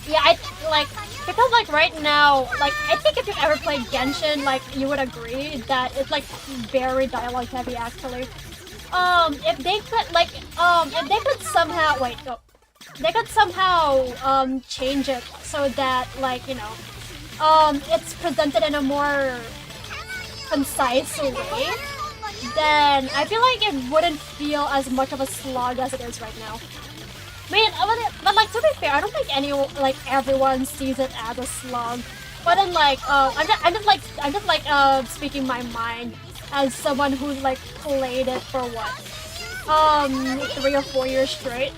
Yeah, because like right now, like I think if you've ever played Genshin, like you would agree that it's like very dialogue heavy actually. If they could like, if they could somehow they could somehow change it so that like it's presented in a more concise way, then I feel like it wouldn't feel as much of a slog as it is right now. but like to be fair, I don't think everyone sees it as a slug. But then I'm just speaking my mind as someone who's like played it for what 3 or 4 years straight.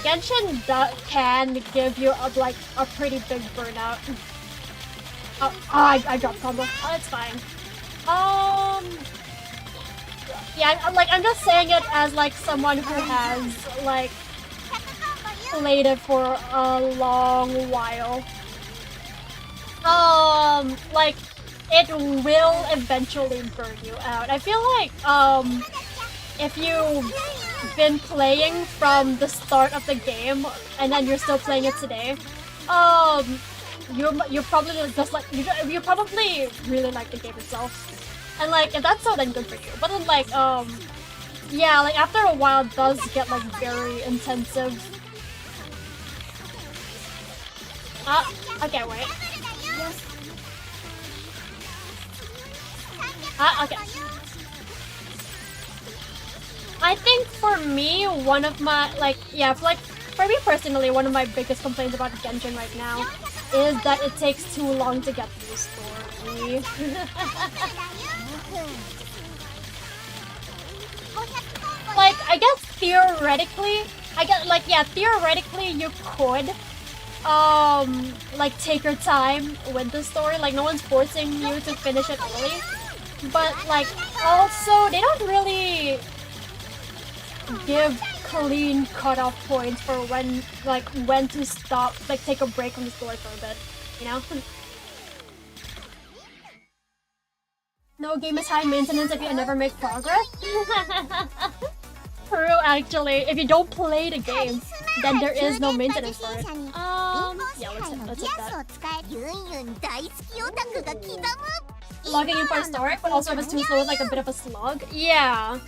Genshin can give you a pretty big burnout. I dropped combo. Oh, it's fine. Yeah, I'm just saying it as like someone who has like played it for a long while. Like it will eventually burn you out. I feel like if you've been playing from the start of the game and then you're still playing it today, you're probably just like you probably really like the game itself, and like if that's so, then good for you. But then like yeah, like after a while it does get like very intensive. Okay, wait. Okay. I think for me, one of my for me personally, one of my biggest complaints about Genshin right now is that it takes too long to get through the story. Like, I guess theoretically, theoretically you could like take your time with the story. Like no one's forcing you to finish it early, but like also they don't really give clean cutoff points for when to stop, like take a break from the story for a bit, you know? No game is high maintenance if you never make progress. True, actually. If you don't play the game, then there is no maintenance for it. Yeah, let's hit that. Logging in for a start, but also if it's too slow, it's like a bit of a slog. Yeah.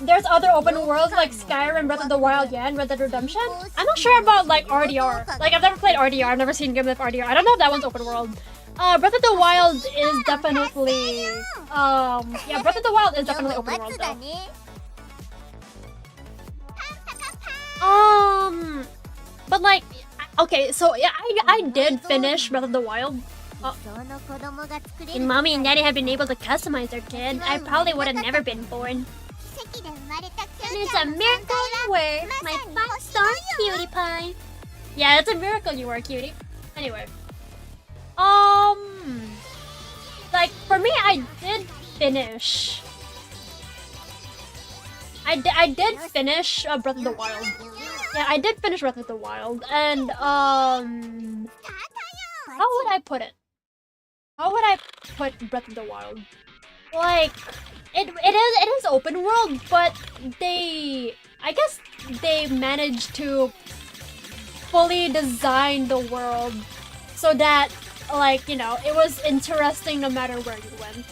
There's other open worlds like Skyrim, Breath of the Wild, yeah, and Red Dead Redemption. I'm not sure about like RDR. Like I've never played RDR. I've never seen gameplay of RDR. I don't know if that one's open world. Breath of the Wild is definitely yeah, Breath of the Wild is definitely open world though. But like, okay, so yeah, I did finish Breath of the Wild. If mommy and daddy had been able to customize their kid, I probably would have never been born. And it's a miracle you were, my 5-star cutie pie. Yeah, it's a miracle you were, cutie. Anyway. Like, for me, I did finish. I did finish Breath of the Wild. Yeah, I did finish Breath of the Wild, and how would I put it? How would I put Breath of the Wild? Like, it is open world, but I guess they managed to fully design the world so that, like, you know, it was interesting no matter where you went.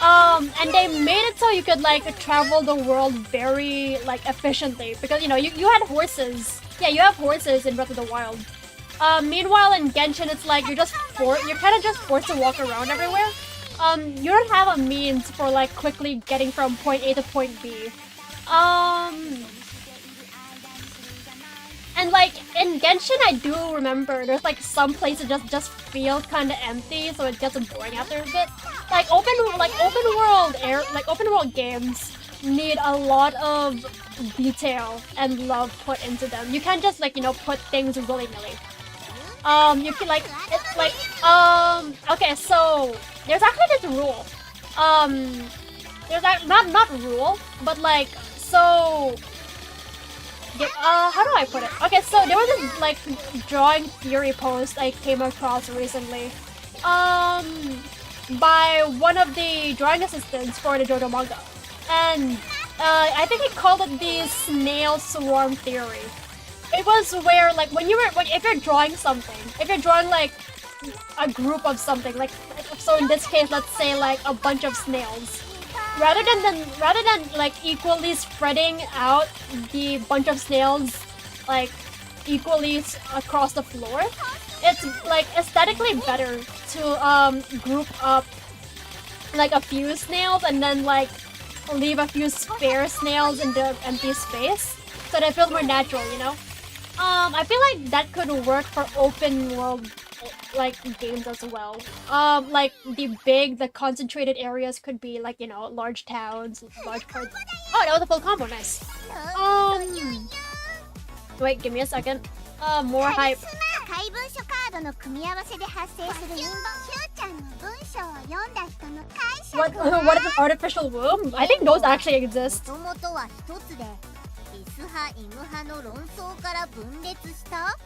And they made it so you could like travel the world very like efficiently because you know you had horses. Yeah, you have horses in Breath of the Wild. Meanwhile in Genshin it's like you're kind of just forced to walk around everywhere. You don't have a means for like quickly getting from point A to point B. And like in Genshin, I do remember there's like some places just feel kind of empty, so it gets boring after a bit. Like open world games need a lot of detail and love put into them. You can't just like, you know, put things willy-nilly. You can like it's like okay, so there's actually this rule. There's not rule, but like so. How do I put it? Okay, so there was this like drawing theory post I came across recently, by one of the drawing assistants for the JoJo manga, and I think he called it the snail swarm theory. It was where like if you're drawing something, if you're drawing like a group of something, like so in this case, let's say like a bunch of snails. Rather than like equally spreading out the bunch of snails like equally across the floor, it's like aesthetically better to group up like a few snails and then like leave a few spare snails in the empty space so that it feels more natural, you know? I feel like that could work for open world like games as well. Like the concentrated areas could be like, you know, large towns, large parts. Oh, that was a full combo, nice. Wait, give me a second. More hype. 怪文書カードの組み合わせで発生する陰謀。Q ちゃんの文章を読んだ人の解釈 What is an artificial womb? I think those actually exist. もともとは一つで S 派 M 派の論争から分裂した。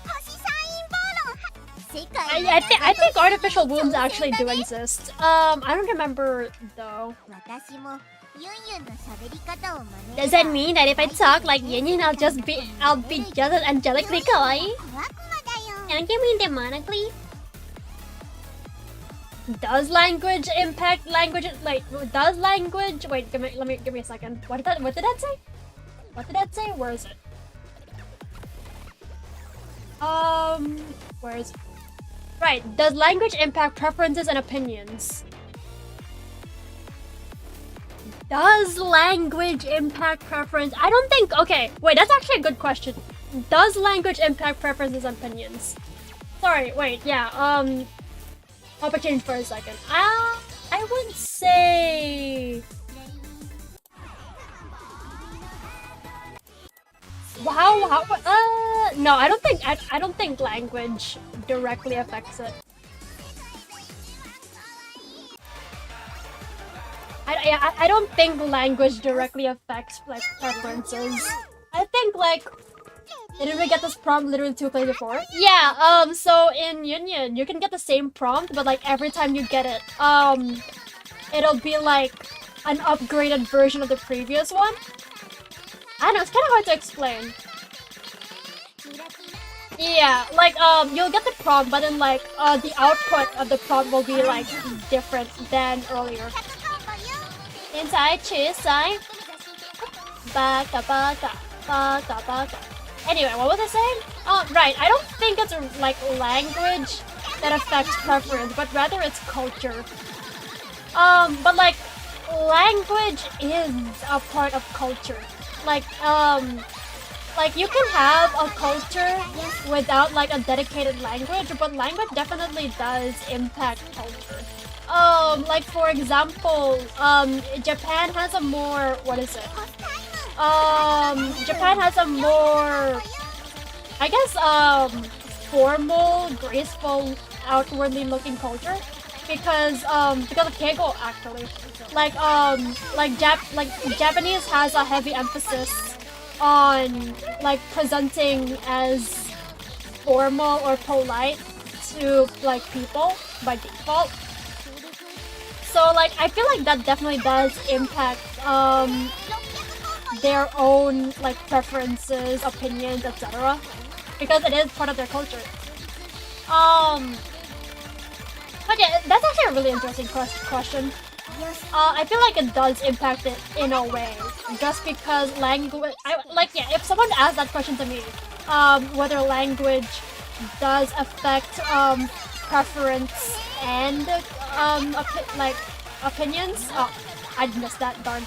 星さん陰謀論。世界 I think artificial wombs actually do exist. I don't remember though. 私もユンユンの喋り方を真似 Does that mean that if I talk like Yunyun, I'll be just as angelically kawaii? 小悪魔だよ。 Don't you mean demonically? Does language impact language? Like, does language? Wait, give me a second. What did that say? What did that say? Where is it? Where is it? Right. Does language impact preferences and opinions? Does language impact preference? I don't think. Okay, wait. That's actually a good question. Does language impact preferences and opinions? Sorry. Wait. Yeah. I'll change for a second. I would say. Wow. No, I don't think. I don't think language directly affects it. I don't think language directly affects like preferences. I think like didn't we get this prompt literally 2 plays before? Yeah, so in Yunyun you can get the same prompt but like every time you get it, it'll be like an upgraded version of the previous one. I don't know, it's kinda hard to explain. Yeah, like you'll get the prompt but then like the output of the prompt will be like different than earlier. Inside, cheese, side. Baka, baka, baka, baka. Anyway, what was I saying? Oh, right. I don't think it's like language that affects preference, but rather it's culture. But like language is a part of culture. Like you can have a culture without like a dedicated language, but language definitely does impact culture. Like for example, Japan has a more, what is it? Japan has a more, I guess, formal, graceful, outwardly looking culture because of Keigo actually. Like Japanese has a heavy emphasis on like presenting as formal or polite to like people by default. So like I feel like that definitely does impact their own like preferences, opinions, etc. Because it is part of their culture. But yeah, that's actually a really interesting question. I feel like it does impact it in a way, just because language. If someone asked that question to me, whether language does affect preference and opinions. Oh, I missed that, darn.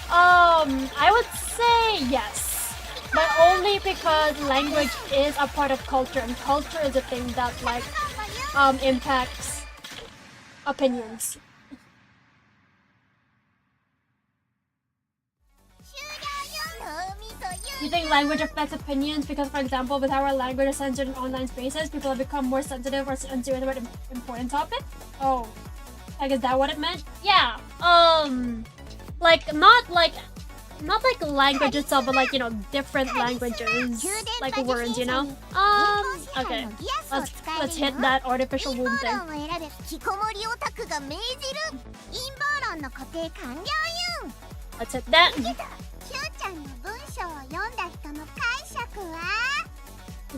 I would say yes, but only because language is a part of culture, and culture is a thing that like impacts opinions. You think language affects opinions because, for example, with how our language is censored in online spaces, people have become more sensitive or unserious about important topics? Oh, like is that what it meant? Yeah. Like not like language itself, but like, you know, different languages, like words, you know. Okay. Let's hit that artificial womb thing. Let's hit that.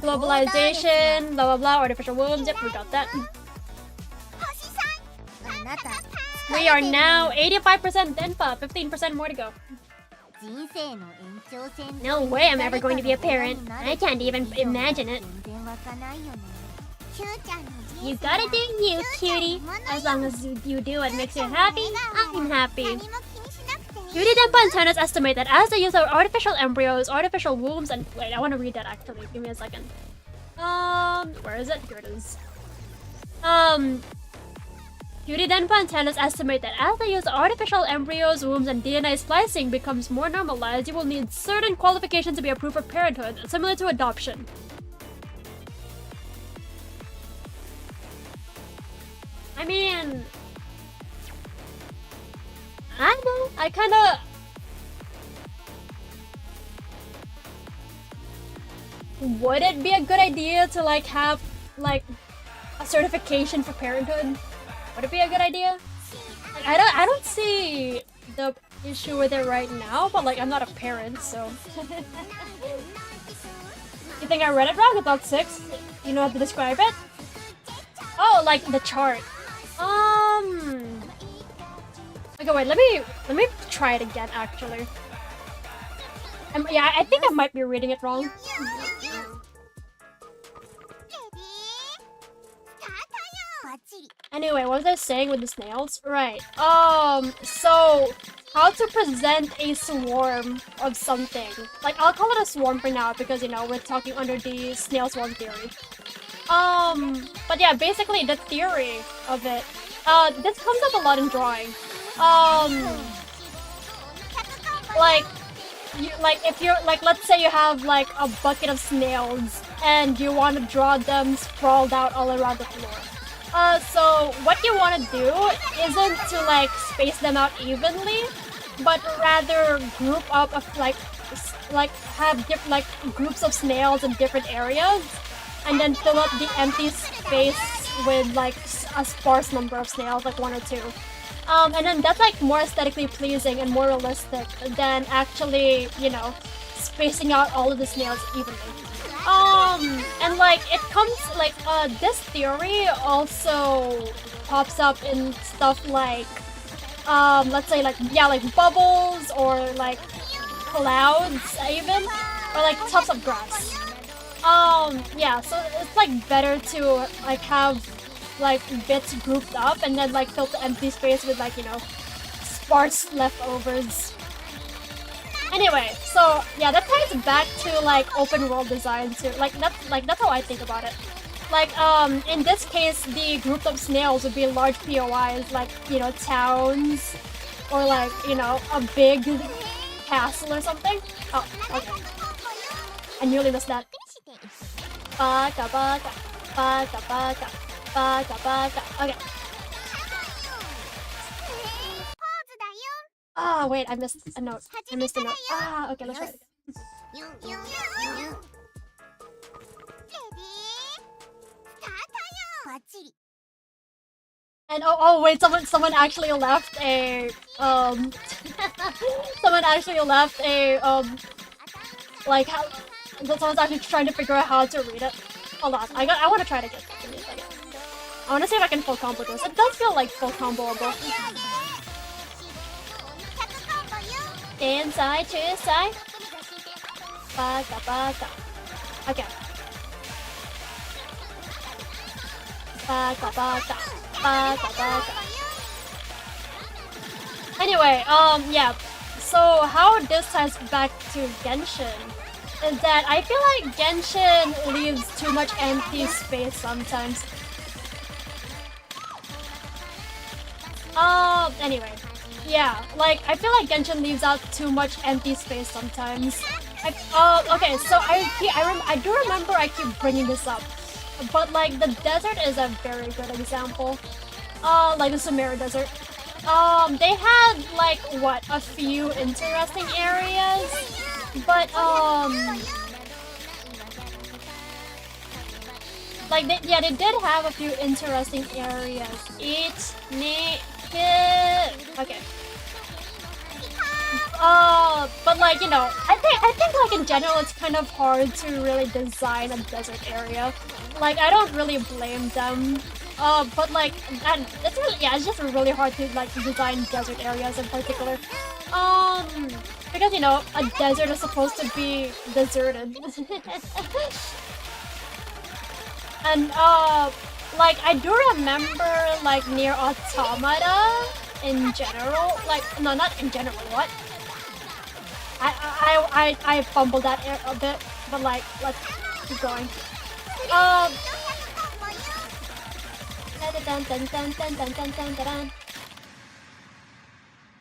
Globalization, blah blah blah, artificial wombs, yep, we got that. We are now 85% Denpa, 15% more to go. No way I'm ever going to be a parent. I can't even imagine it. You gotta do you, cutie. As long as you do what makes you happy, I'm happy. Cutie Denpa and Tennis estimate that as the use of artificial embryos, artificial wombs, and wait, I want to read that actually. Give me a second. Where is it? Here it is. Cutie Denpa and Tennis estimate that as the use of artificial embryos, wombs, and DNA splicing becomes more normalized, you will need certain qualifications to be approved for parenthood, similar to adoption. I mean, I don't know. I kinda... Would it be a good idea to like have like a certification for parenthood? Would it be a good idea? Like, I don't see the issue with it right now, but like I'm not a parent, so. You think I read it wrong about 6? You know how to describe it? Oh, like the chart. Okay, wait. Let me try it again. Actually, yeah, I think I might be reading it wrong. Anyway, what was I saying with the snails? Right. So how to present a swarm of something? Like I'll call it a swarm for now because you know we're talking under the snail swarm theory. But yeah, basically the theory of it. This comes up a lot in drawing. Like if you're like, let's say you have like a bucket of snails and you want to draw them sprawled out all around the floor. So what you want to do isn't to like space them out evenly, but rather group up of like have like groups of snails in different areas, and then fill up the empty space with like a sparse number of snails, like 1 or 2. And then that's like more aesthetically pleasing and more realistic than actually, you know, spacing out all of the snails evenly. And like it comes like this theory also pops up in stuff like let's say like like bubbles or like clouds even, or like tufts of grass. Yeah, so it's like better to like have like bits grouped up and then like fill the empty space with like, you know, sparse leftovers. Anyway, so yeah, that ties back to like open world design too. Like that's how I think about it. Like in this case, the grouped up snails would be large POIs, like, you know, towns or like, you know, a big castle or something. Oh, okay. I nearly missed that. Baka baka, baka baka, baka baka. Okay. Ah, wait, I missed a note. I missed a note. Ah, okay, let's try it again. And oh wait, someone actually left a someone actually left a like how someone's actually trying to figure out how to read it. Hold on, I want to try it again. Give me a second. I want to see if I can full combo this. It does feel like full comboable. Inside to side. Baka baka. Okay. Baka baka. Baka baka. Anyway, yeah. So how this ties back to Genshin is that I feel like Genshin leaves too much empty space sometimes. Anyway. Yeah, like, I feel like Genshin leaves out too much empty space sometimes. Okay, so I do remember I keep bringing this up. But, like, the desert is a very good example. Like the Sumeru Desert. They had, like, what, a few interesting areas? But, like, they did have a few interesting areas. Okay. But like, you know, I think like in general it's kind of hard to really design a desert area. Like, I don't really blame them. But like, it's really, yeah, it's just really hard to like design desert areas in particular. Because, you know, a desert is supposed to be deserted. And like I do remember like Near Automata in general. Like no, not in general. What? I fumbled that a bit, but like let's keep going.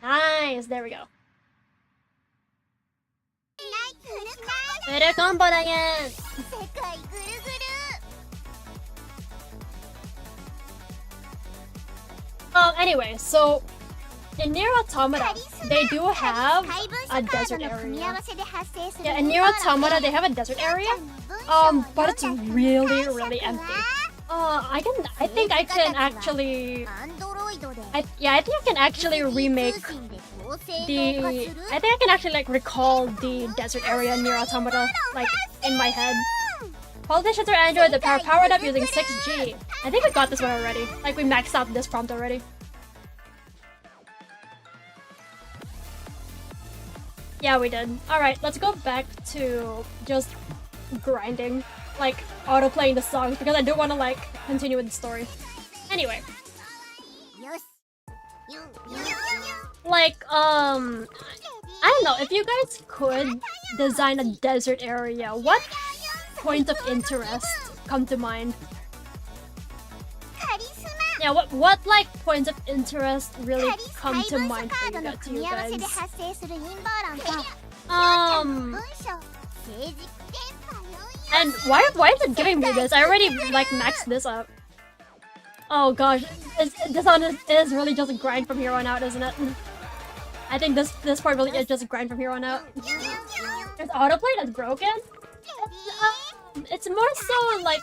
Nice. There we go. Better combo again. Anyway, so in Nier Automata, they do have a desert area. Yeah, in Nier Automata, they have a desert area. But it's really, really empty. I think I can actually. I think I can actually remake the. I think I can actually like recall the desert area in Nier Automata like in my head. Politicians are Android that are powered up using 6G. I think we got this one already. Like we maxed out this prompt already. Yeah, we did. Alright, let's go back to just grinding. Like, auto-playing the songs because I do want to like continue with the story. Anyway. Like, I don't know, if you guys could design a desert area, what points of interest come to mind? Yeah, what like points of interest really come to mind for you guys? And why is it giving me this? I already like maxed this up. Oh gosh, this one is really just a grind from here on out, isn't it? I think this part really is just a grind from here on out. There's autoplay that's broken. It's more so like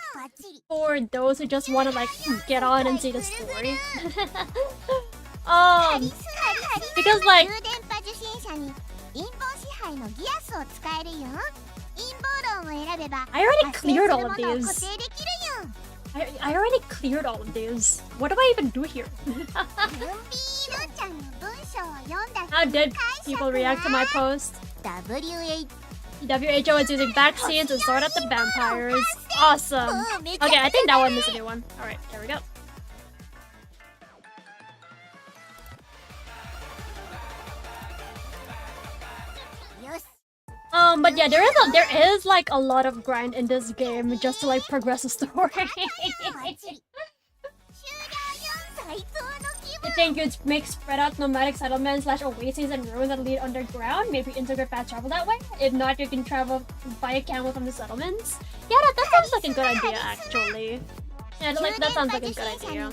for those who just want to like get on and see the story. Because like I already cleared all of these. I already cleared all of these. What do I even do here? How did people react to my post? WHO is using vaccines to sort out the vampires. Awesome. Okay, I think that one is a new one. Alright, there we go. But yeah, there is like a lot of grind in this game just to like progress the story. I think you'd make spread out nomadic settlements / oases and ruins that lead underground. Maybe integrate fast travel that way. If not, you can travel by a camel from the settlements. Yeah, that sounds like a good idea actually. Yeah, like that sounds like a good idea.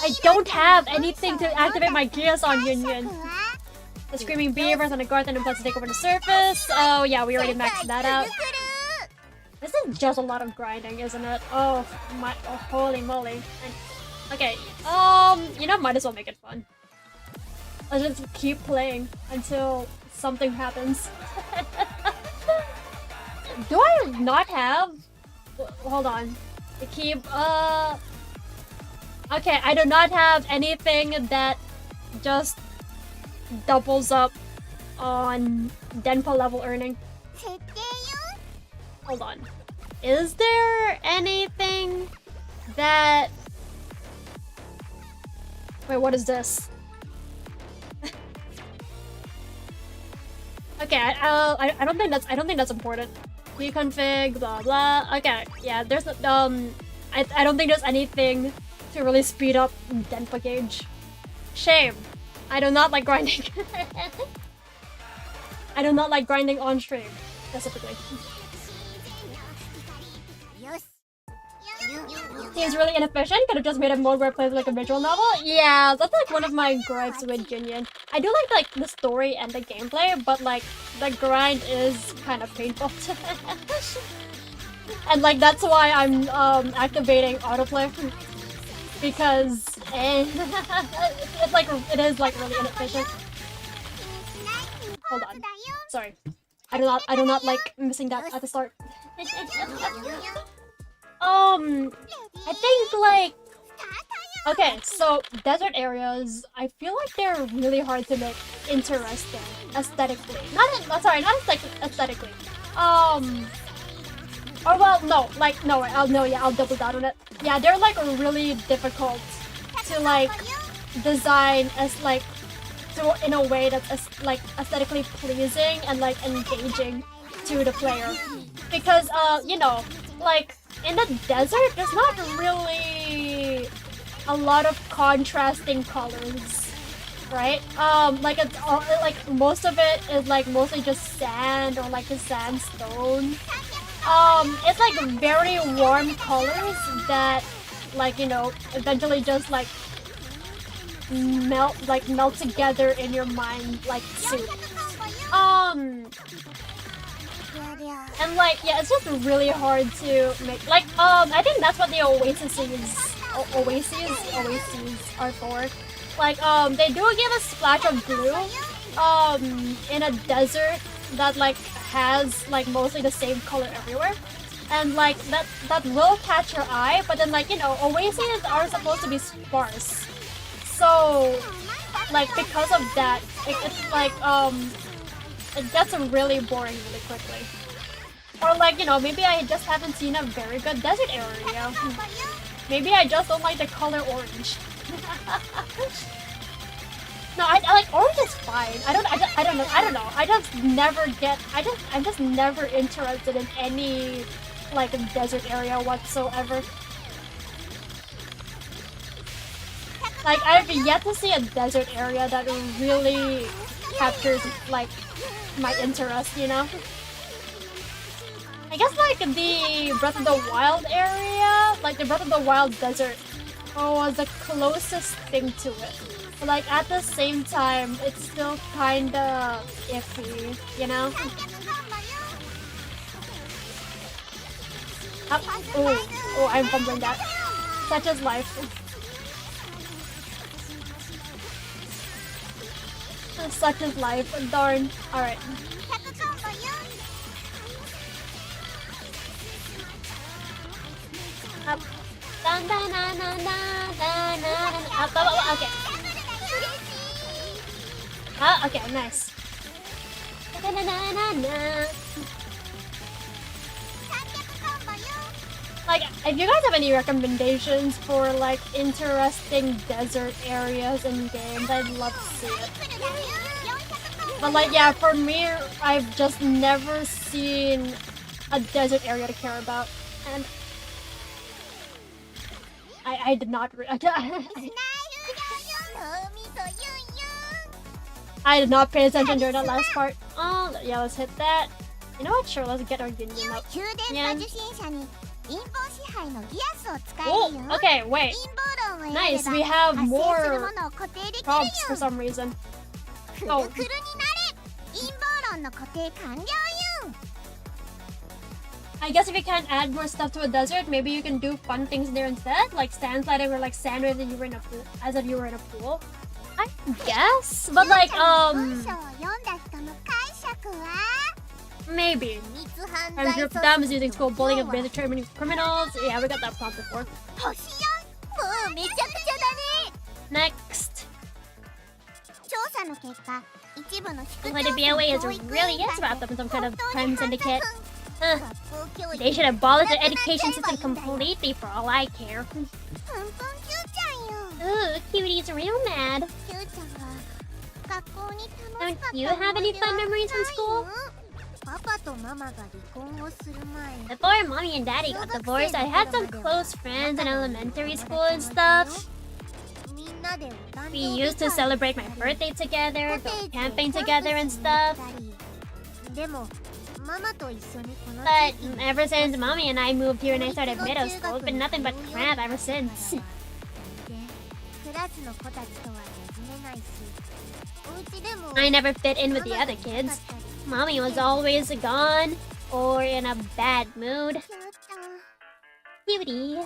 I don't have anything to activate my gears on Yunyun. The screaming beavers on the garden and plus to take over the surface. Oh yeah, we already maxed that out. This is just a lot of grinding, isn't it? Oh my, oh, holy moly. Okay, you know, might as well make it fun. Let's just keep playing until something happens. Do I not have? Hold on. To keep, okay, I do not have anything that just doubles up on Denpa level earning. Hold on. Is there anything that... Wait, what is this? Okay, I don't think that's important. Reconfig, blah blah. Okay, yeah, there's I don't think there's anything to really speed up Denpa gauge. Shame. I do not like grinding. I do not like grinding on stream, specifically. Seems really inefficient. Could have just made a mode where it plays like a visual novel. Yeah, that's like one of my gripes with Yunyun. I do like the story and the gameplay, but like the grind is kind of painful. And like that's why I'm activating autoplay because it's like it is like really inefficient. Hold on, sorry. I do not like missing that at the start. I think like okay, so desert areas, I feel like they're really hard to make interesting aesthetically. Not aesthetically. Or well, no, like no, I'll double down on it. Yeah, they're like really difficult to like design as like in a way that's like aesthetically pleasing and like engaging to the player, because you know, like in the desert there's not really a lot of contrasting colors, right? Like it's all, like most of it is like mostly just sand or like a sandstone. It's like very warm colors that, like, you know, eventually just like melt together in your mind like soup. And like, yeah, it's just really hard to make. Like, I think that's what the oases are for. Like, they do give a splash of blue, in a desert that like has like mostly the same color everywhere, and like that will catch your eye. But then, like, you know, oases are supposed to be sparse, so like because of that, it's like it gets really boring really quickly. Or like, you know, maybe I just haven't seen a very good desert area. Maybe I just don't like the color orange. No, I like orange is fine. I don't know. I'm just never interested in any like desert area whatsoever. Like, I've yet to see a desert area that really captures like my interest, you know? I guess like the Breath of the Wild area, like the Breath of the Wild desert, was the closest thing to it. But like at the same time, it's still kinda iffy, you know? Oh, I'm fumbling that. Such is life. Such is life. Darn. Alright. Up. Dun, dun, dun, dun, dun, dun, dun. Up, okay. Okay, nice. Dun, dun, dun, dun, dun. Like, if you guys have any recommendations for like interesting desert areas in games, I'd love to see it. But like, yeah, for me, I've just never seen a desert area to care about, and I did not. I did not pay attention during that last part. Oh, yeah, let's hit that. You know what? Sure, let's get our Yunyun up. Yeah. Oh, okay, wait. Nice, we have more prompts for some reason. Oh. I guess if you can't add more stuff to a desert, maybe you can do fun things there instead, like sand sliding or like sand as if you were in a pool. As if you were in a pool. I guess, but like maybe. And group dams using school bullying of basic criminals. Yeah, we got that prompt before. Next. Let it be away is really is wrapped up in some kind of crime syndicate. They should abolish the education system completely for all I care. Ooh, Cutie's real mad. Don't you have any fun memories from school? Before Mommy and Daddy got divorced, I had some close friends in elementary school and stuff. We used to celebrate my birthday together, go camping together and stuff. But ever since Mommy and I moved here and I started middle school, it's been nothing but crap ever since. I never fit in with the other kids. Mommy was always gone or in a bad mood. Cutie.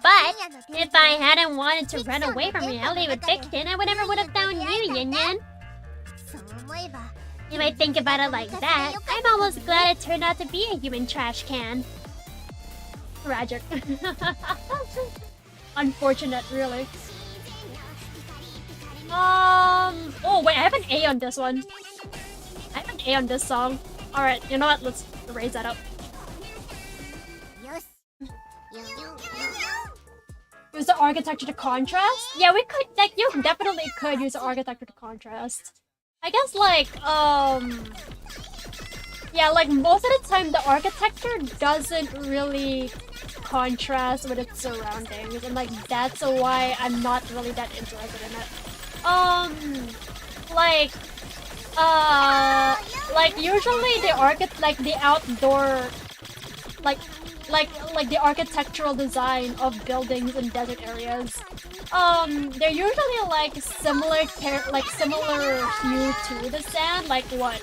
But if I hadn't wanted to run away from reality with fiction, I never would have found you, Yunyun. If I think about it like that, I'm almost glad it turned out to be a human trash can. Tragic. Unfortunate, really. Oh wait, I have an A on this one. I have an A on this song. Alright, you know what? Let's raise that up. Use the architecture to contrast? Yeah, we could, like, you definitely could use the architecture to contrast. I guess, like, yeah, like, most of the time the architecture doesn't really contrast with its surroundings, and, like, that's why I'm not really that interested in it. Like, usually the outdoor, like the architectural design of buildings in desert areas, they're usually like similar hue to the sand, like what,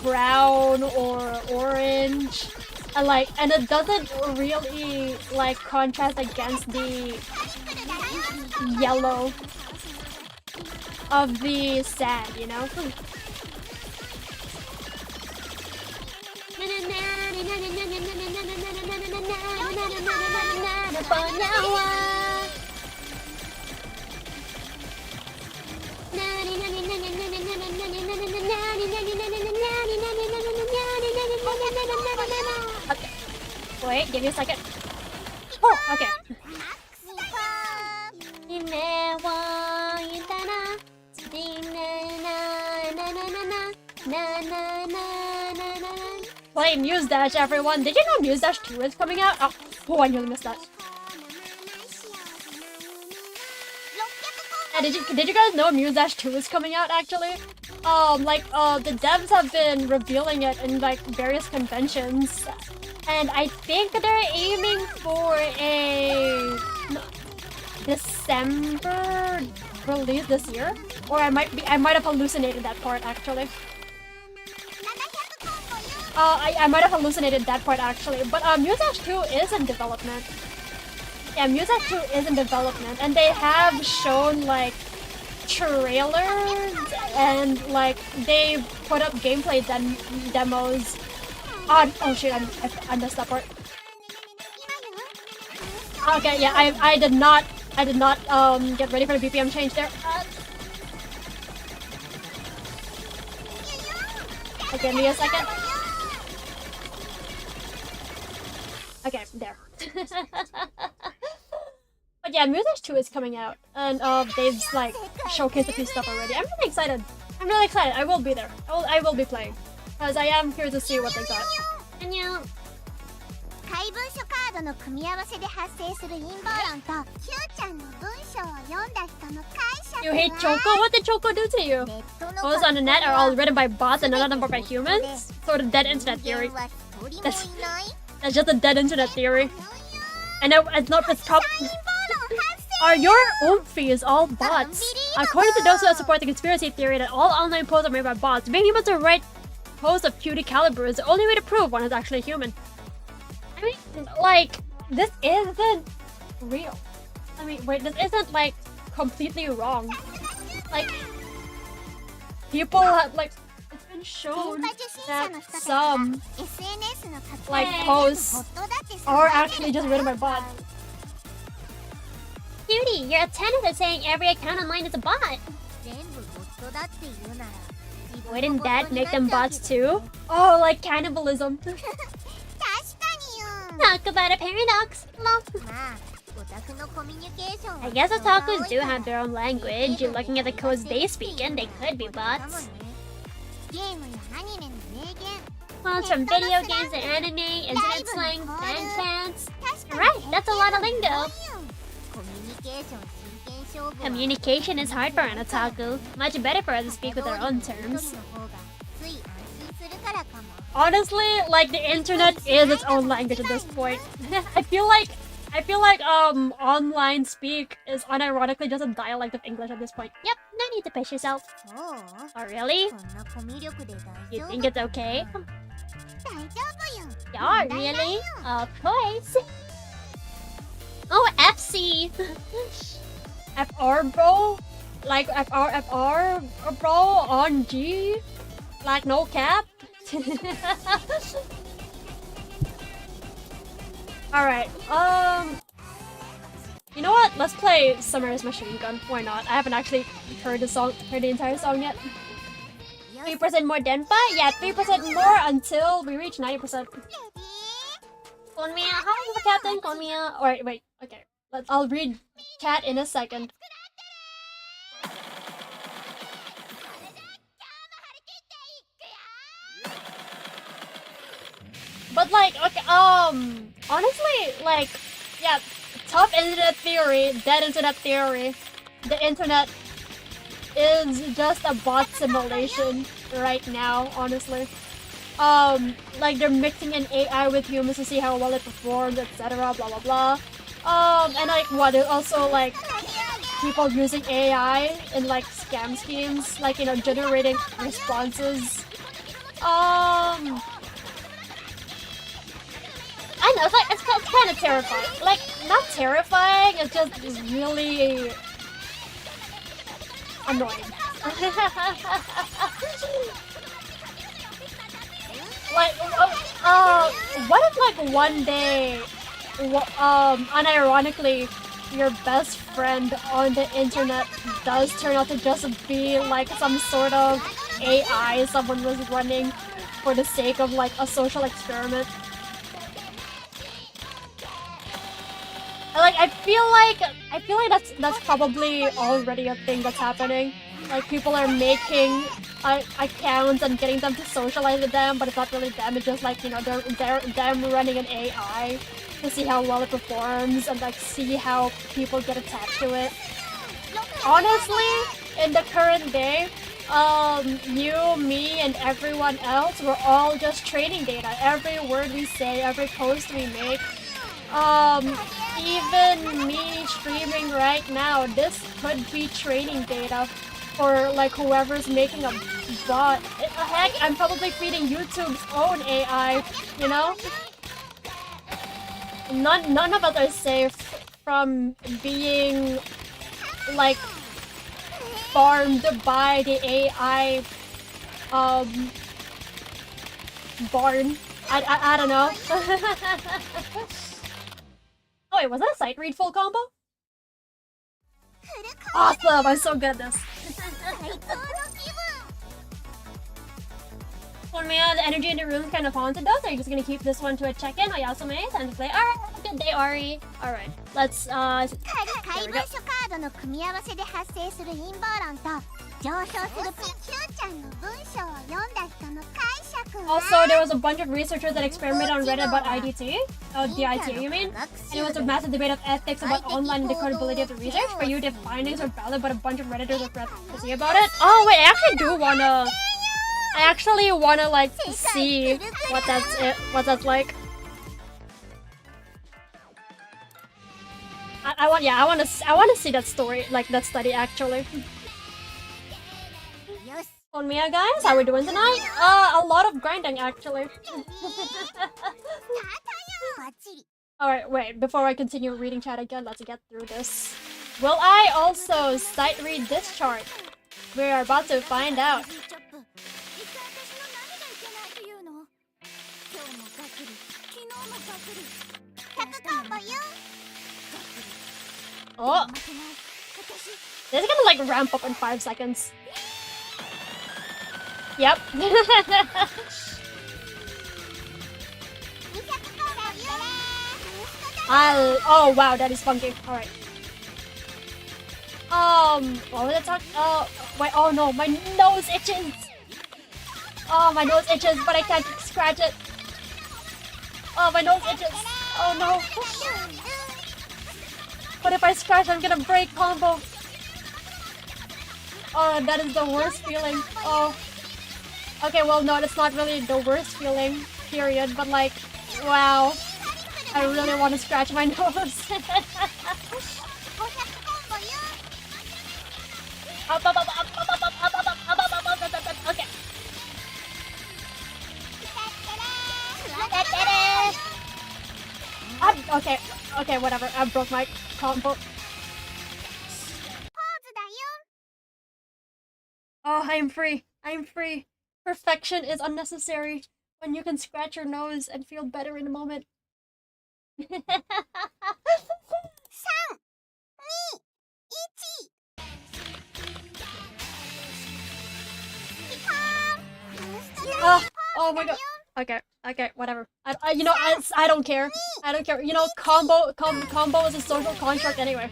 brown or orange, and it doesn't really like contrast against the yellow of the sand, you know? Okay. Wait, give me a second. Oh, okay. Play Muse Dash, everyone. Did you know Muse Dash 2 is coming out? Oh, I nearly missed that. Did you guys know Muse Dash 2 is coming out actually? The devs have been revealing it in like various conventions, and I think they're aiming for a December release this year, or I might have hallucinated that part actually. I might have hallucinated that part actually, but Muse Dash 2 is in development. Yeah, Muse Dash 2 is in development, and they have shown like trailers and like they put up gameplay demos on. Oh shit! I missed that part. Okay, yeah, I did not get ready for the BPM change there. Okay, give me a second. Okay, there. But yeah, Muse Dash 2 is coming out, and they've like showcased a few stuff already. I'm really excited. I will be there. I will be playing, because I am curious to see what they got. And yeah. 怪文書カードの組み合わせで発生する陰謀論と Q ちゃんの文章を読んだ人の解釈 You hate Choco? What did Choco do to you? Posts on the net are all written by bots and none of them by humans? Sort of dead internet theory. That's just a dead internet theory. I know it's not this top. Are your oomphies all bots? According to those who support the conspiracy theory that all online posts are made by bots, being able to write posts of cutie caliber is the only way to prove one is actually human. I mean, like, this isn't real. I mean, wait, this isn't, like, completely wrong. Like, people have, like, it's been shown that some, like, posts are actually just written by bots. Cutie, you're a 10 at saying every account online is a bot. Wouldn't that make them bots too? Oh, like cannibalism. Talk about a paradox. I guess otakus do have their own language. Looking at the codes they speak in, they could be bots. Quotes from video games and anime, internet slang, fan chants. Right, that's a lot of lingo. Communication is hard for an otaku. Much better for us to speak with our own terms. Honestly, like, the internet is its own language at this point. I feel like online speak is unironically just a dialect of English at this point. Yep, no need to push yourself. Oh, really? You think it's okay? Yeah, really? Of course. Oh, FC! FR bro? Like FR bro on G? Like no cap? Alright, you know what? Let's play Summer's Machine Gun. Why not? I haven't actually heard the entire song yet. 3% more Denpa? Yeah, 3% more until we reach 90%. Konmiya, how is the captain? Konmiya. Alright, wait. Okay. I'll read chat in a second. But like, okay, honestly, like, yeah, tough internet theory, dead internet theory. The internet is just a bot simulation right now, honestly. Like they're mixing in AI with humans to see how well it performs, etc. Blah blah blah. And like what? There's also like people using AI in like scam schemes, like generating responses. I know, it's kind of terrifying. Like, not terrifying, it's just really annoying. Like, what if like one day, unironically, your best friend on the internet does turn out to just be like some sort of AI someone was running for the sake of like a social experiment? Like I feel like that's probably already a thing that's happening. Like people are making accounts and getting them to socialize with them, but it's not really them. It's just like they're them running an AI to see how well it performs and like see how people get attached to it. Honestly, in the current day, you, me, and everyone else, we're all just training data. Every word we say, every post we make. Even me streaming right now, this could be training data for like whoever's making a bot. Heck, I'm probably feeding YouTube's own AI, you know? None of us are safe from being like farmed by the AI barn. I don't know. Oh wait, was that a sight read full combo? Awesome! I'm so good at this. Oh man, the energy in the room is kind of haunted though, so you're just gonna keep this one to a check-in. Oyasume, time to play. Alright, have a good day, Ari. Alright, let's, there we go. Also, there was a bunch of researchers that experimented on Reddit about IDT. The ITA, you mean? And it was a massive debate of ethics about online and the credibility of the research. For you, the findings are valid, but a bunch of Redditors are crazy about it. Oh wait, I actually wanna like see what that's like. I wanna see that story, like that study actually. On Mia guys, how are we doing tonight? A lot of grinding actually. Alright, wait, before I continue reading chat again, let's get through this. Will I also sight read this chart? We're about to find out. Oh! This is gonna like ramp up in 5 seconds. Yep. Oh wow, that is funky. Alright. What was I talking? Wait, oh no, my nose itches! Oh, my nose itches, but I can't scratch it. Oh, my nose itches. Oh no. What if I scratch? I'm gonna break combo. Oh, that is the worst feeling. Oh. Okay, well, no, that's not really the worst feeling, period, but like, wow. I really want to scratch my nose. Okay. Okay, whatever. I broke my combo. Oh, I am free. I am free. Perfection is unnecessary when you can scratch your nose and feel better in a moment. 3、2、1。Oh my god. Okay, whatever. I don't care. I don't care. You know, combo is a social construct anyway.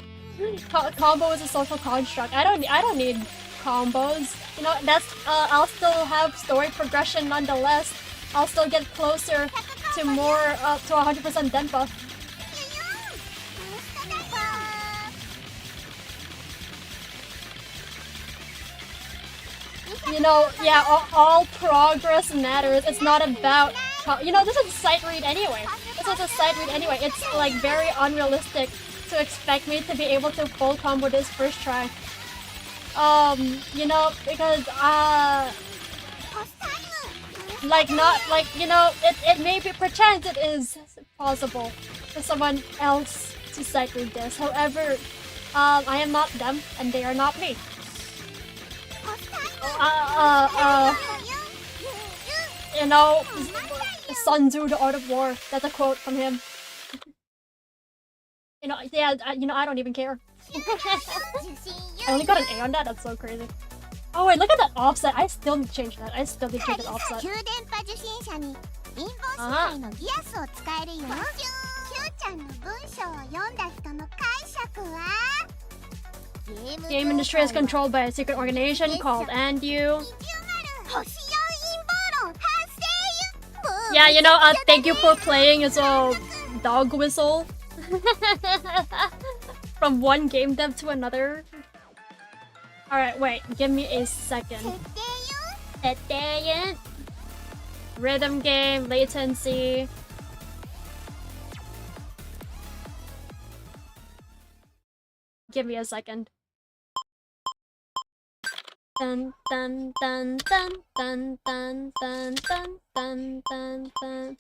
Combo is a social construct. I don't need combos. You know, that's I'll still have story progression nonetheless. I'll still get closer to more to 100% Denpa. You know, yeah, all progress matters. It's not about, you know, this is a sight read anyway. This is a sight read anyway. It's like very unrealistic to expect me to be able to full combo this first try. You know, because like not like, you know, it may be, perchance it is possible for someone else to sight read this. However, I am not them and they are not me. You know, Sun Tzu, the Art of War. That's a quote from him. You know, yeah, you know, I don't even care. I only got an A on that. That's so crazy. Oh wait, look at that offset. I still need to change that. I still need to change that offset. Game industry is controlled by a secret organization called And You. Yeah, you know, thank you for playing as a dog whistle. From one game dev to another. Alright, wait, give me a second. Rhythm game, latency. Give me a second. Dun dun dun dun dun dun dun dun dun dun dun.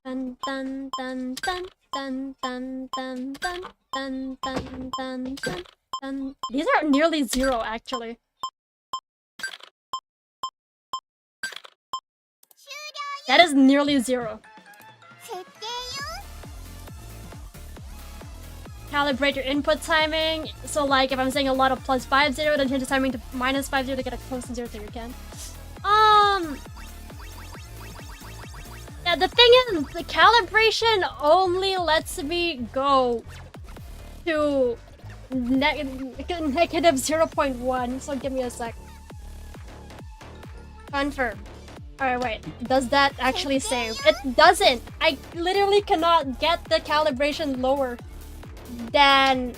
Dun dun dun dun dun dun dun dun dun dun dun dun dun. These are nearly zero actually. That is nearly zero. Calibrate your input timing. So like if I'm saying a lot of +50, then change the timing to -50 to get a close to 0 so you can. Yeah, the thing is, the calibration only lets me go to negative 0.1, so give me a sec. Confirm. Alright, wait. Does that actually save? It doesn't! I literally cannot get the calibration lower than,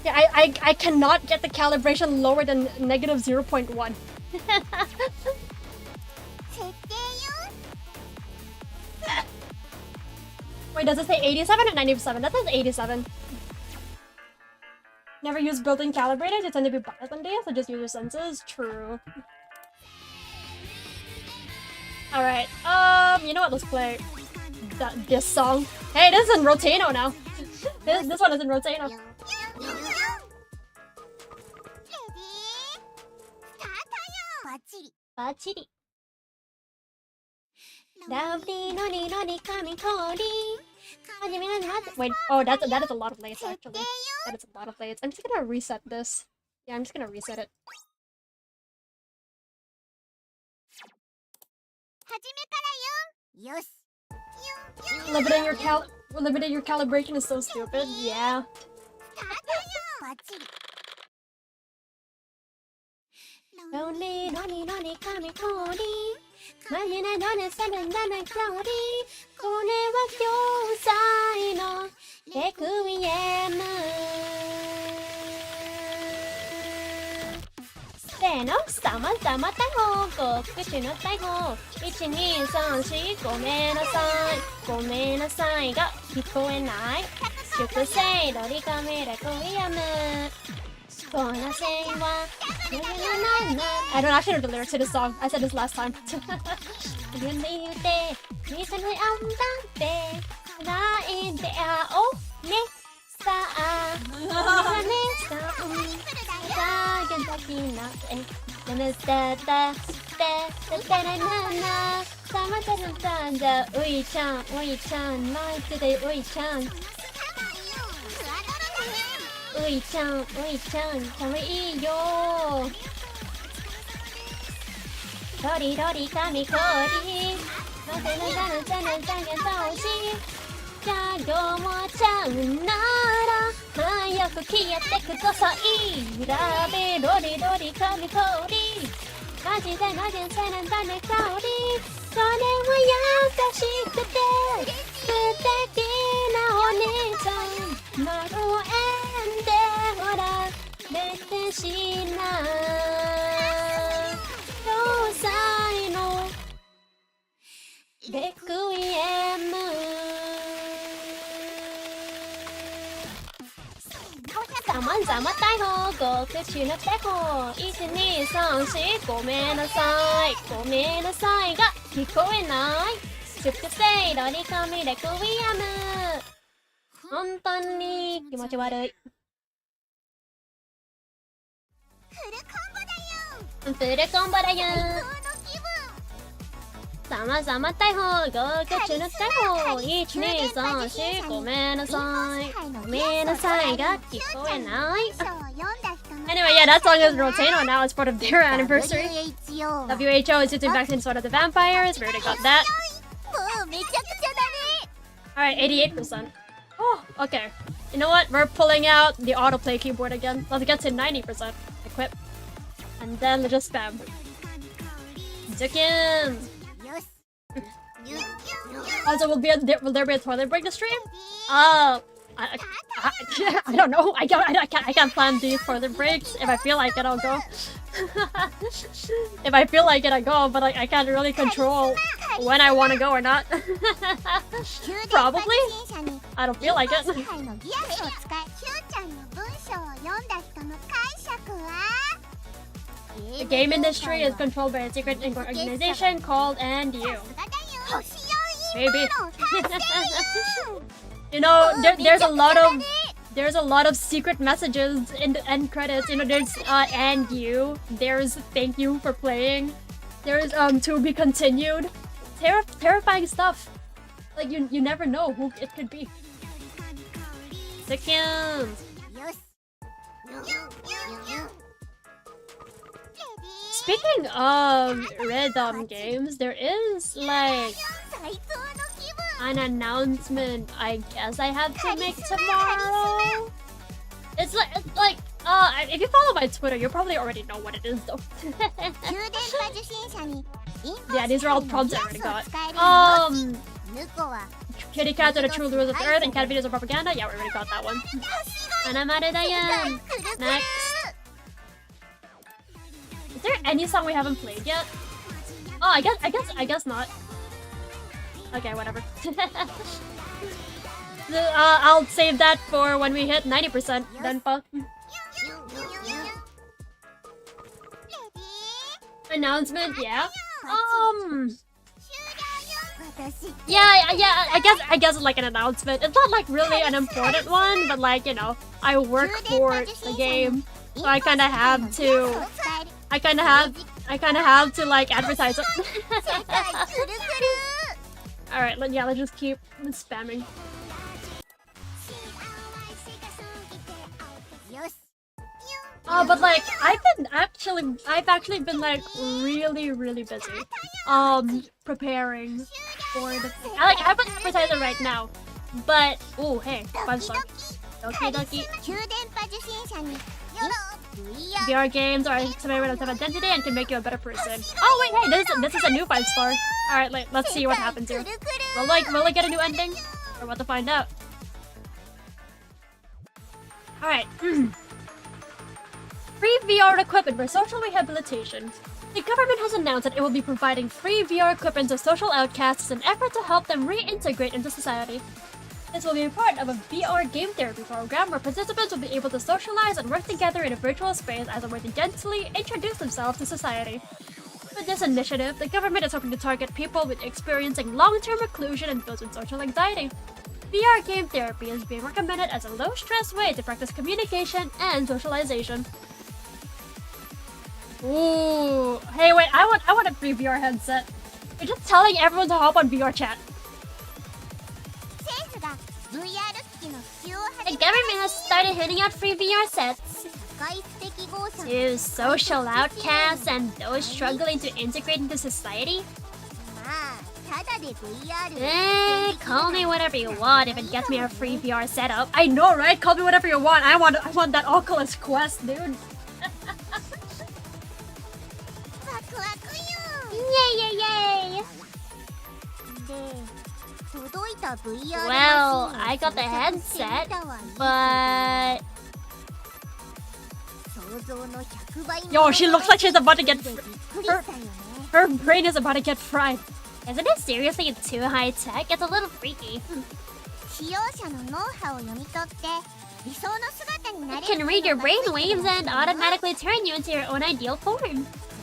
yeah, I cannot get the calibration lower than negative 0.1. Wait, does it say 87 or 97? That says 87. Never use built-in calibrators, they tend to be biased on data, so just use your senses. True. Alright, you know what, let's play this song. Hey, this is in Rotano now. this one is in Rotano. Bachiri. Wait, oh, that is a lot of lates actually. That is a lot of lates. I'm just gonna reset this. Yeah, I'm just gonna reset it. Limiting your calibration is so stupid. Yeah. I don't actually know the lyrics to this song. I said this last time. Ui-chan, kawaii-yo. Dori, dori, kami, kori. Hayaku kiete kudasai. Rabe, dori, dori, kami, kori. Maji de nanda ne kaori. Sore wa yasashikute. Suteki na one-chan. Maru ende hora. Dete shinai. Dosai no Requiem. ざまざま逮捕ご口の逮捕1234ごめんなさいごめんなさいが聞こえない出世ロリコミレクイアム本当に気持ち悪いフルコンボだよざまざま逮捕ご口の逮捕1234ごめんなさいごめんなさいが聞こえない Anyway, yeah, that song is Rotano now. It's part of their anniversary. WHO is using vaccines for the vampires. We already got that. Alright, 88%. Oh, okay. You know what? We're pulling out the autoplay keyboard again. Let's get to 90%. Equip. And then let's just spam. Zukin! Also, will there be a toilet break to stream? I don't know. I can't plan these toilet breaks. If I feel like it, I'll go. If I feel like it, I go. But I can't really control when I want to go or not. Probably. I don't feel like it. The game industry is controlled by a secret organization called And You. Maybe. You know, there's a lot of secret messages in the end credits. You know, there's And You. There's Thank You for playing. There's To Be Continued. Terrifying stuff. Like you never know who it could be. Seconds. Speaking of rhythm games, there is like an announcement I guess I have to make tomorrow. It's like if you follow my Twitter, you probably already know what it is though. Yeah, these are all prompts I already got. Kitty cats are the true rulers of the earth and cat videos are propaganda. Yeah, we already got that one. Next. Is there any song we haven't played yet? Oh, I guess not. Okay, whatever. I'll save that for when we hit 90%. Then pa. Announcement, yeah. Yeah, I guess it's like an announcement. It's not like really an important one, but like, you know, I work for the game, so I kind of have to. I kind of have to like advertise it. All right, let's just keep spamming. But like I've actually been like really busy, preparing for the thing. I haven't advertised it right now, but oh hey, 5-star. Doki doki. VR games are a of identity and can make you a better person. Oh wait, hey, this is a new 5-star. All right, let's see what happens here. Will I get a new ending? We're about to find out. All right. Free VR equipment for social rehabilitation. The government has announced that it will be providing free VR equipment to social outcasts in an effort to help them reintegrate into society. This will be a part of a VR game therapy program where participants will be able to socialize and work together in a virtual space as a way to gently introduce themselves to society. With this initiative, the government is hoping to target people with experiencing long-term reclusion and those with social anxiety. VR game therapy is being recommended as a low-stress way to practice communication and socialization. Ooh, hey, wait! I want a free VR headset. You're just telling everyone to hop on VR chat. Like, government has started handing out free VR sets 使い捨て記号車 to social outcasts and those struggling to integrate into society. まあただで VR Call me whatever you want if it gets me a free VR setup. I know, right? Call me whatever you want. I want that Oculus Quest, dude. ワクワクよ Yay, yay, yay! で届いた VR Well, マシンを I got the 装着してみ headset, たはいいけど but 想像の100倍 Yo, she looks like she's about to get. でびっくりしたよね Her brain is about to get fried. isn't it seriously too high tech? It's a little freaky. 使用者のノウハウを読み取って理想の姿にな It れ can る read your 機能がついてる brainwaves らしい and よ automatically turn you into your own ideal form. と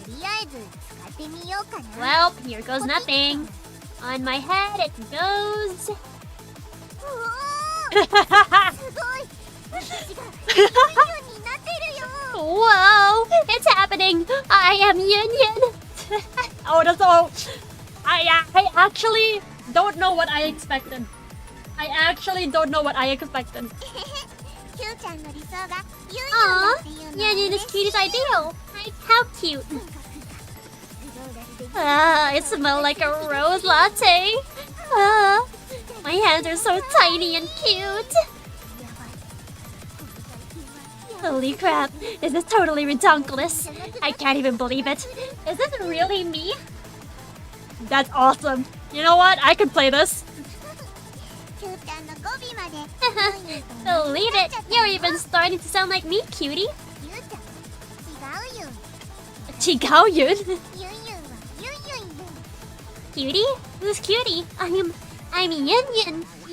りあえず使ってみようかな Well, here goes nothing. On my head it goes. うおーすごい私がユンユンになってるよ Whoa! It's happening! I am Yunyun! Oh, that's all. I actually don't know what I expected. I actually don't know what I expected. キューちゃんの理想がユンユン Aw, だっていうのは Yunyun 嬉 is し cute い as ideal. How cute. どうだって It smells like a rose latte. My hands are so tiny and cute. やばい Holy crap, this is totally ridiculous. I can't even believe it. Is this really me? That's awesome. You know what? I could play this. キューちゃんの語尾までユンユンと Believe it, you're even starting to sound like me, cutie. ユウちゃん違うよ Chigao Yun. ユンユンはユンユンユン Cutie? Who's cutie? I'm Yunyun. Yun. え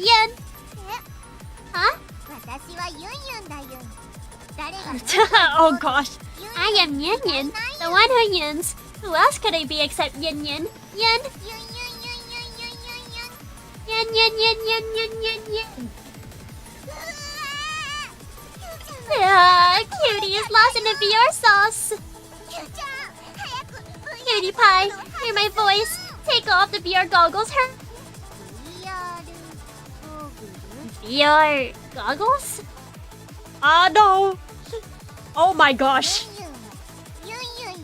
Huh? 私はユンユンだユン誰が Oh gosh. I am Yunyun, the one who yuns. Who else could I be except Yunyun? Yun. ユンユンユンユンユンユンユン Yun, yun, yun, yun, yun, yun, yun. うわーキューちゃん Cutie is lost in the VR sauce. キューちゃん早く Cutie pie, hear my voice. Take off the VR goggles. VR ゴーグル VR goggles? Ah no. Oh my gosh. ユンユンはユンユンユン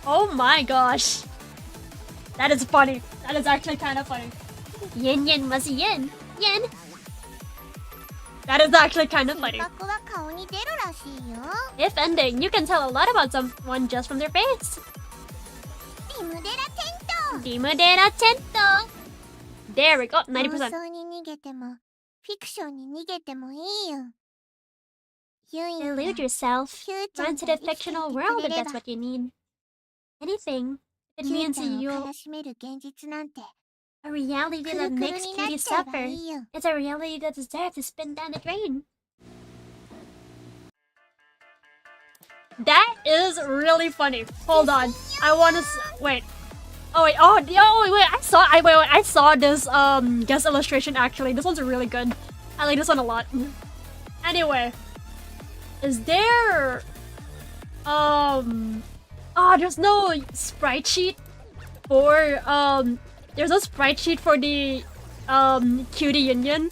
Oh my gosh. That is funny. That is actually kind of funny. Yin yin was yin. Yin. That is actually kind of funny. 金箔は顔に出るらしいよ If ending, you can tell a lot about someone just from their face. リムデラテント Dimudera tento. There we go. 妄 90%. 想に逃げてもフィクションに逃げてもいいよユンユンは Delude yourself. キューちゃ Run ん to が the 生きていて fictional く world れ if れ that's ば what you need. Anything. It キュー means ちゃんを you'll 悲しめる現実なんて a reality く that るくる makes になっ cutie ちゃえば suffer. いいよ It's a reality that deserves to spin down the drain. That is really funny. Hold on. I want to wait. Oh wait. Oh, wait. I saw this guest illustration actually. This one's really good. I like this one a lot. Anyway, is there there's no sprite sheet for there's no sprite sheet for the cutie Yunyun.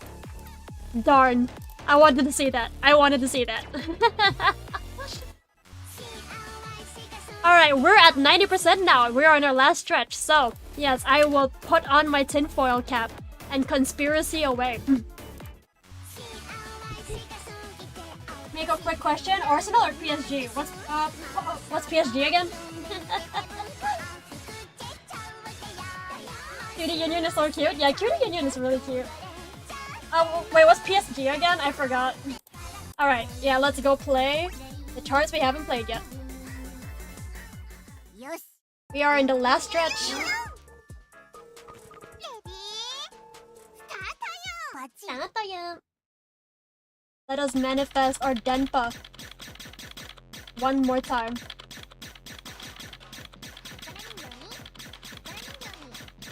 Darn. I wanted to say that. Alright, we're at 90% now. We're on our last stretch. So, yes, I will put on my tinfoil cap and conspiracy away. Make a quick question. Arsenal or PSG? What's PSG again? Cutie Yunyun is so cute. Yeah, Cutie Yunyun is really cute. Wait, what's PSG again? I forgot. Alright, yeah, let's go play the charts we haven't played yet. よし We are in the last stretch. レディースタートよバチ Let us manifest our Denpa one more time.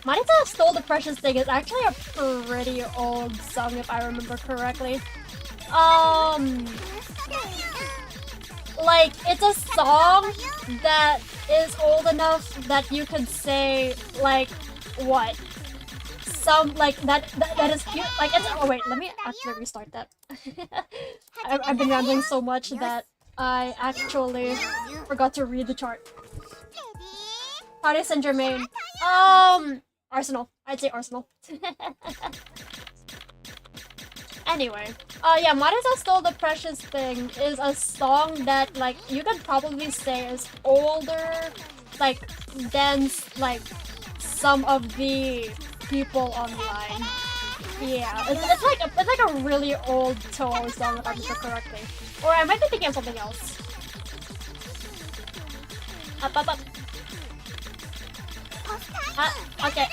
Marita Stole the Precious Thing is actually a pretty old song if I remember correctly. Like, it's a song that is old enough that you could say, like, what? some like that is cute. Like it's oh wait, let me actually restart that. I've been rambling so much that I actually forgot to read the chart. Paris Saint Germain. Arsenal. I'd say Arsenal. Anyway, yeah, Marisa Stole the Precious Thing is a song that, like, you could probably say is older, like, than, like, some of the people online. Yeah, it's like a really old Toho song, if I remember correctly. Or I might be thinking of something else. Up, up, up. Okay.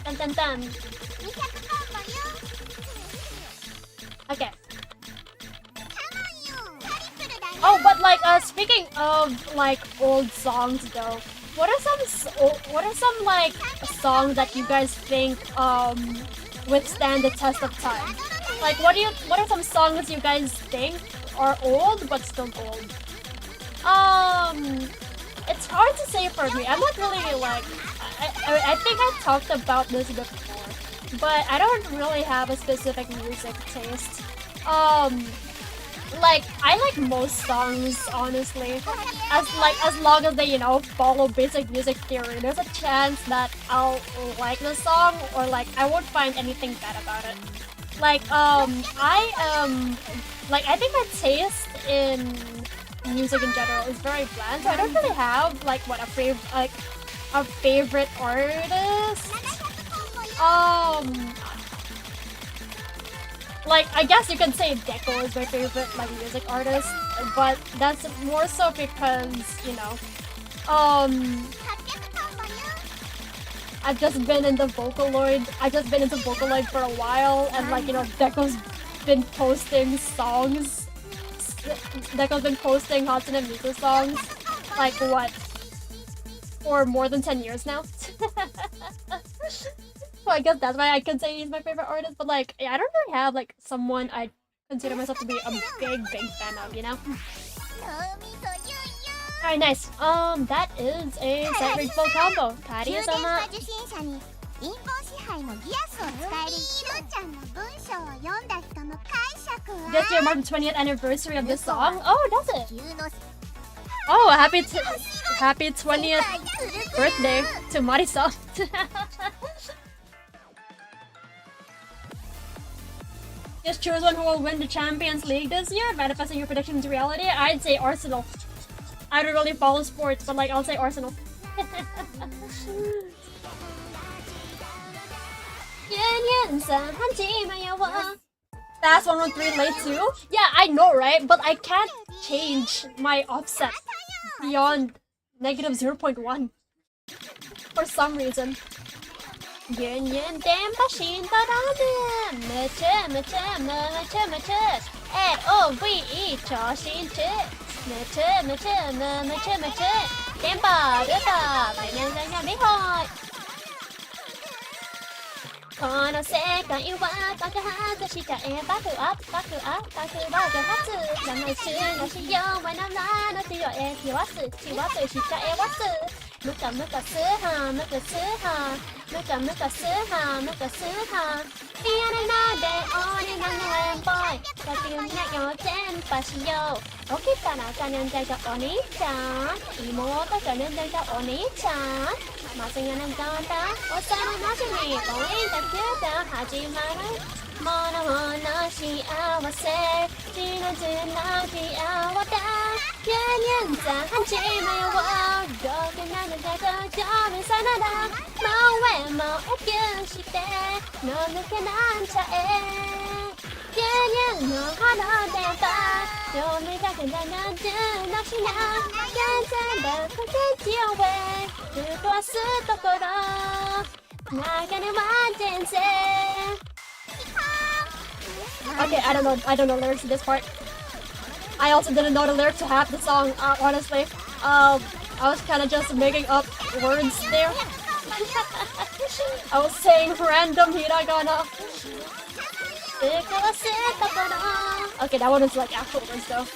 Dun, dun, dun. Okay. Oh, but like, speaking of like old songs though, what are some like songs that you guys think withstand the test of time? Like, what are some songs you guys think are old but still gold? It's hard to say for me. I'm not really like I think I talked about this before, but I don't really have a specific music taste. Like I like most songs honestly, as long as they, you know, follow basic music theory. There's a chance that I'll like the song or like I won't find anything bad about it. Like I think my taste in music in general is very bland, so I don't really have like a favorite artist. Like I guess you could say Deco is my favorite like music artist, but that's more so because, you know, I've just been into Vocaloid. I've just been into Vocaloid for a while, and like, you know, Deco's been posting songs. Deco's been posting Hatsune Miku songs, like what, for more than 10 years now. So I guess that's why I can say he's my favorite artist, but like, I don't really have like someone I consider myself to be a big fan of, you know? Alright, nice. That is a set read full combo. Kariya-sama. This year marked the 20th anniversary of this song. Oh, does it? Oh, happy 20th birthday to Marisa. Just choose one who will win the Champions League this year. Manifesting your prediction into reality. I'd say Arsenal. I don't really follow sports, but like I'll say Arsenal. Fast 113 late too? Yeah, I know, right? But I can't change my offset beyond negative 0.1 for some reason. Yunyun đem bác xin tao đó nè. Mơ chơ L-O-V-E cho xin chơ. Mơ chơ đem bà đứa bà phải nhanh ra nhà biết thôi. Còn nó sẽ càng yêu quá, ta cứ hát cho chị cả em bác thử áp, ta cứ bao giờ hát sự. Là ngày xưa nó chỉ yêu vài năm lá, nó chỉ gọi em chỉ quá sự chị cả em quá sự. Nước cả sữa hà. Tia này na để on in năng em boy. Ta tiếng nhạc nhỏ trên bà chị yo. Ok ta nào ta nên chơi cho oni chan. Imo ta trở nên chơi cho oni chan. Mà sinh nhân em ta. Ô sao nó chỉ nghĩ có in ta kia ta hạ chị mà đấy. Mono shi awase. Chỉ nó trên nào thì awada. Nhân ra hắn chỉ mày wow. Đó cái nào nên chơi cho mình sao nó đang. Mau em mau ép chân chị tê. Nó nước cái nan cha em. Nhân nó hát nó đẹp ta. Rồi mình ta cần ra nó chứ nó chỉ nào. Nhân ra đời không thể chiều về. Từ qua sức tao cơ đó. Ngài cái nước mắt trên xe. Okay, I don't know lyrics to this part. I also didn't know the lyrics to half the song, honestly. I was kind of just making up words there. I was saying random hiragana. Okay, that one was like actual words though.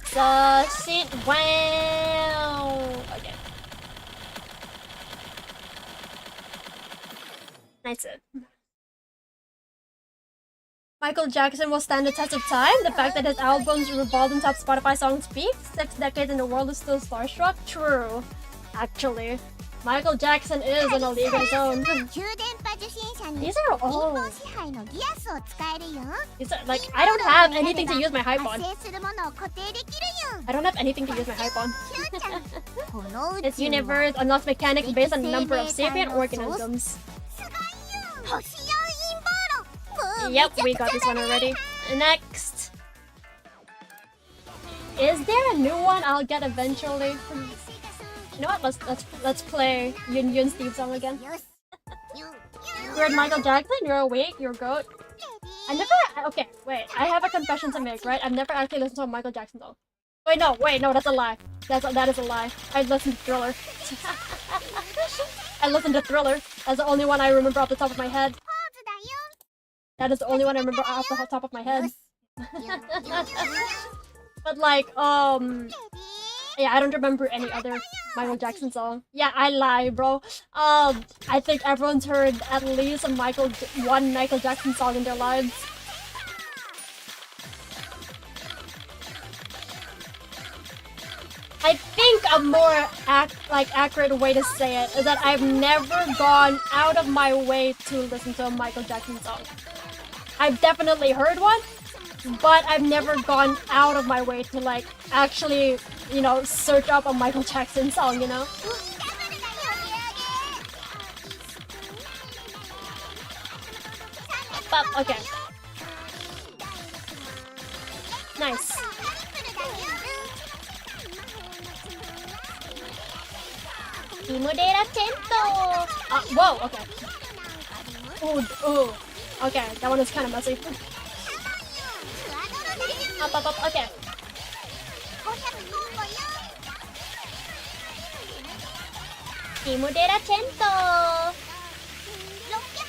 So shit, wow. Okay. Nice. Michael Jackson will stand the test of time. The fact that his albums revolved on top Spotify songs peak. 6 decades and the world is still starstruck. True. Actually. Michael Jackson is in a league of his own. 急電波受信者に These are イン all. ポ支配のギアスを使えるよ These are, like, I don't have anything to use my hype on. 発生するものを固定できるよ I don't have anything to use my hype on. キューちゃんこの宇 This 宙は universe unlocks mechanics based on the number of sapient organisms. すごいよ星や陰謀論もうめちゃ Yep, くちゃ we got this だ one ね already. Next. Is there a new one I'll get eventually? You know what? Let's play Yunyun's theme song again. よしゆ You're at Michael Jackson. You're awake. You're a goat. I never. Okay, wait. I have a confession to make. Right? I've never actually listened to a Michael Jackson song. Wait, no. That's a lie. That is a lie. I listened to Thriller. I listened to Thriller. That's the only one I remember off the top of my head. ポーズだよ That is the only one I remember off the top of my よ head. しゆゆ But like, yeah, I don't remember any other Michael Jackson song. Yeah, I lie, bro. I think everyone's heard at least one Michael Jackson song in their lives. I think a more accurate way to say it is that I've never gone out of my way to listen to a Michael Jackson song. I've definitely heard one, but I've never gone out of my way to like actually, you know, search up a Michael Jackson song, you know? But, okay. Nice. Timodera Tento! Whoa, okay. Ooh. Okay, that one is kind of messy. Up, okay. Timodera Tento!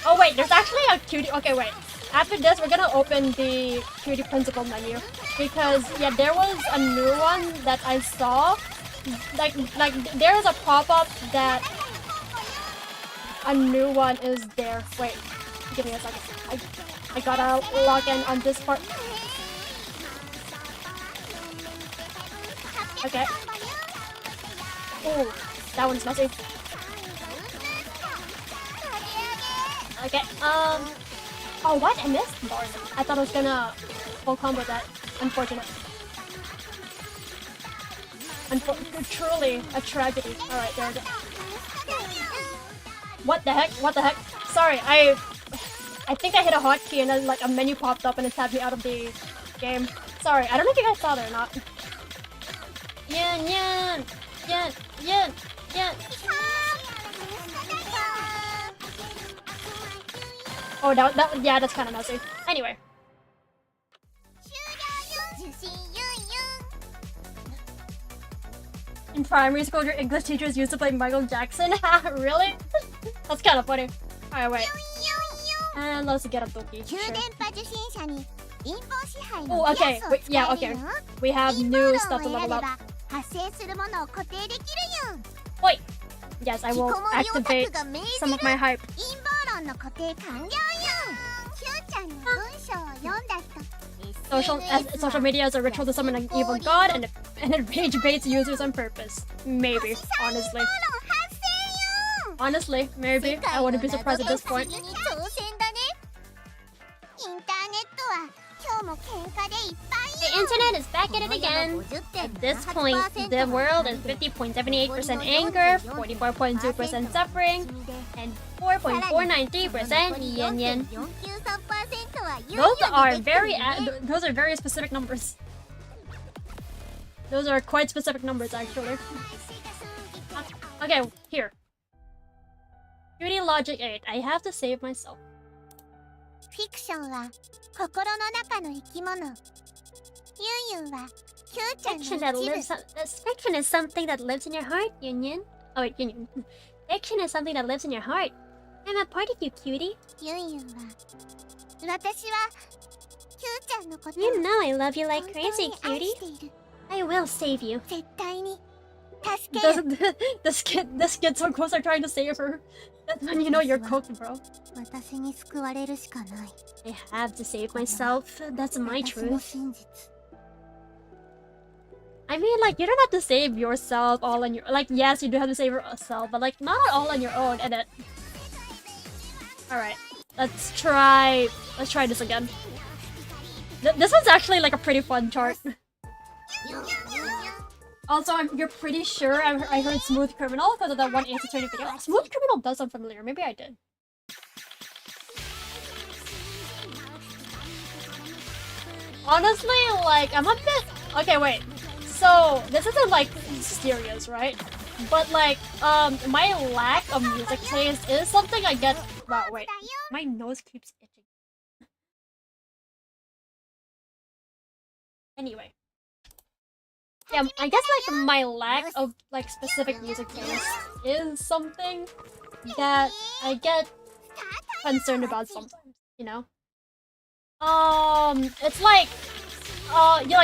Oh wait, there's actually a cutie. Okay, wait. After this, we're gonna open the cutie principal menu because yeah, there was a new one that I saw. Like there is a pop-up that a new one is there. Wait, give me a second. I gotta log in on this part. Okay. Ooh, that one's messy. Okay, oh what? I missed bars. I thought I was gonna full combo that. Unfortunate. Truly a tragedy. Alright, there we go. What the heck? Sorry, I think I hit a hotkey and then like a menu popped up and it tabbed me out of the game. Sorry, I don't know if you guys saw that or not. Yunyun! Yun! Oh, yeah, that's kind of messy. Anyway. In primary school, your English teachers used to play Michael Jackson? Really? That's kind of funny. Alright, wait. And let's get a Doki. 急 Sure. 電波受信者に陰謀支配 Oh, のギ okay. アスを Wait, 使 yeah, え okay. るよ We have 陰 new 謀 stuff to 論を選 level べ up. ば発生するものを固定できるよ Wait. Yes, I 引き will こもりオタ activate クが命じ some る of my hype. 陰謀論の固定完了よ Q ちゃんの文章を読んだ人 Social media is a ritual to summon an evil god, and it rage baits users on purpose. Maybe, honestly. 論発生よ Honestly, maybe. I wouldn't be surprised at this point. 世界の謎と不思議に挑戦だねインターネットは今日も喧嘩でいっぱい The internet is back at it again. At this point, the world is 50.78% anger, 44.2% suffering, and 4.493% yin. Those are very specific numbers. Those are quite specific numbers, actually. Okay, here. Beauty Logic 8. I have to save myself. フィクションは心の中の生き物ユンユンは Q ちゃんの Fiction 一 that 部 lives. Fiction is something that lives in your heart, Yunyun. Oh wait, Yunyun. Fiction is something that lives in your heart. I'm a part of you, cutie. ユンユンは私は Q ちゃんのことを You know I love you like 本当 crazy, に愛 cutie. している I will save you. 絶対に助ける。 This kid so close are trying to save her. That's when you know you're cooked, bro. 私に救われるしかない。 I have to save myself. That's my 私の truth. 真実。 I mean, like, you don't have to save yourself all on your... Like, yes, you do have to save yourself, but, like, not all on your own, and it... Alright, let's try this again. This one's actually, like, a pretty fun chart. Also, you're pretty sure I heard Smooth Criminal because of that one Ace Attorney video. Smooth Criminal does sound familiar. Maybe I did. Honestly, like, I'm a bit... Okay, wait. So, this isn't, like, serious, right? But, like, my lack of music taste is something I get... Wow, wait. My nose keeps itching. Anyway. Yeah, I guess, like, my lack of, like, specific music taste is something that I get concerned about sometimes, you know? It's like,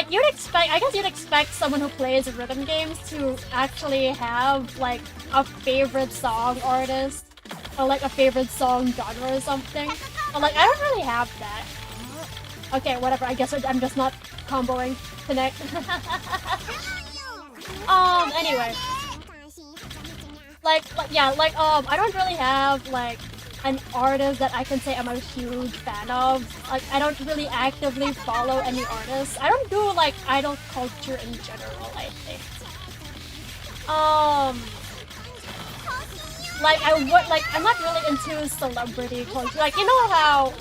you'd expect, I guess you'd expect someone who plays rhythm games to actually have, like, a favorite song artist, or, like, a favorite song genre or something. But, like, I don't really have that. Okay, whatever, I guess I'm just not comboing Connect. Anyway. I don't really have, like, an artist that I can say I'm a huge fan of. Like, I don't really actively follow any artists. I don't do, like, idol culture in general, I think. Like, I'm not really into celebrity culture. Like, you know how,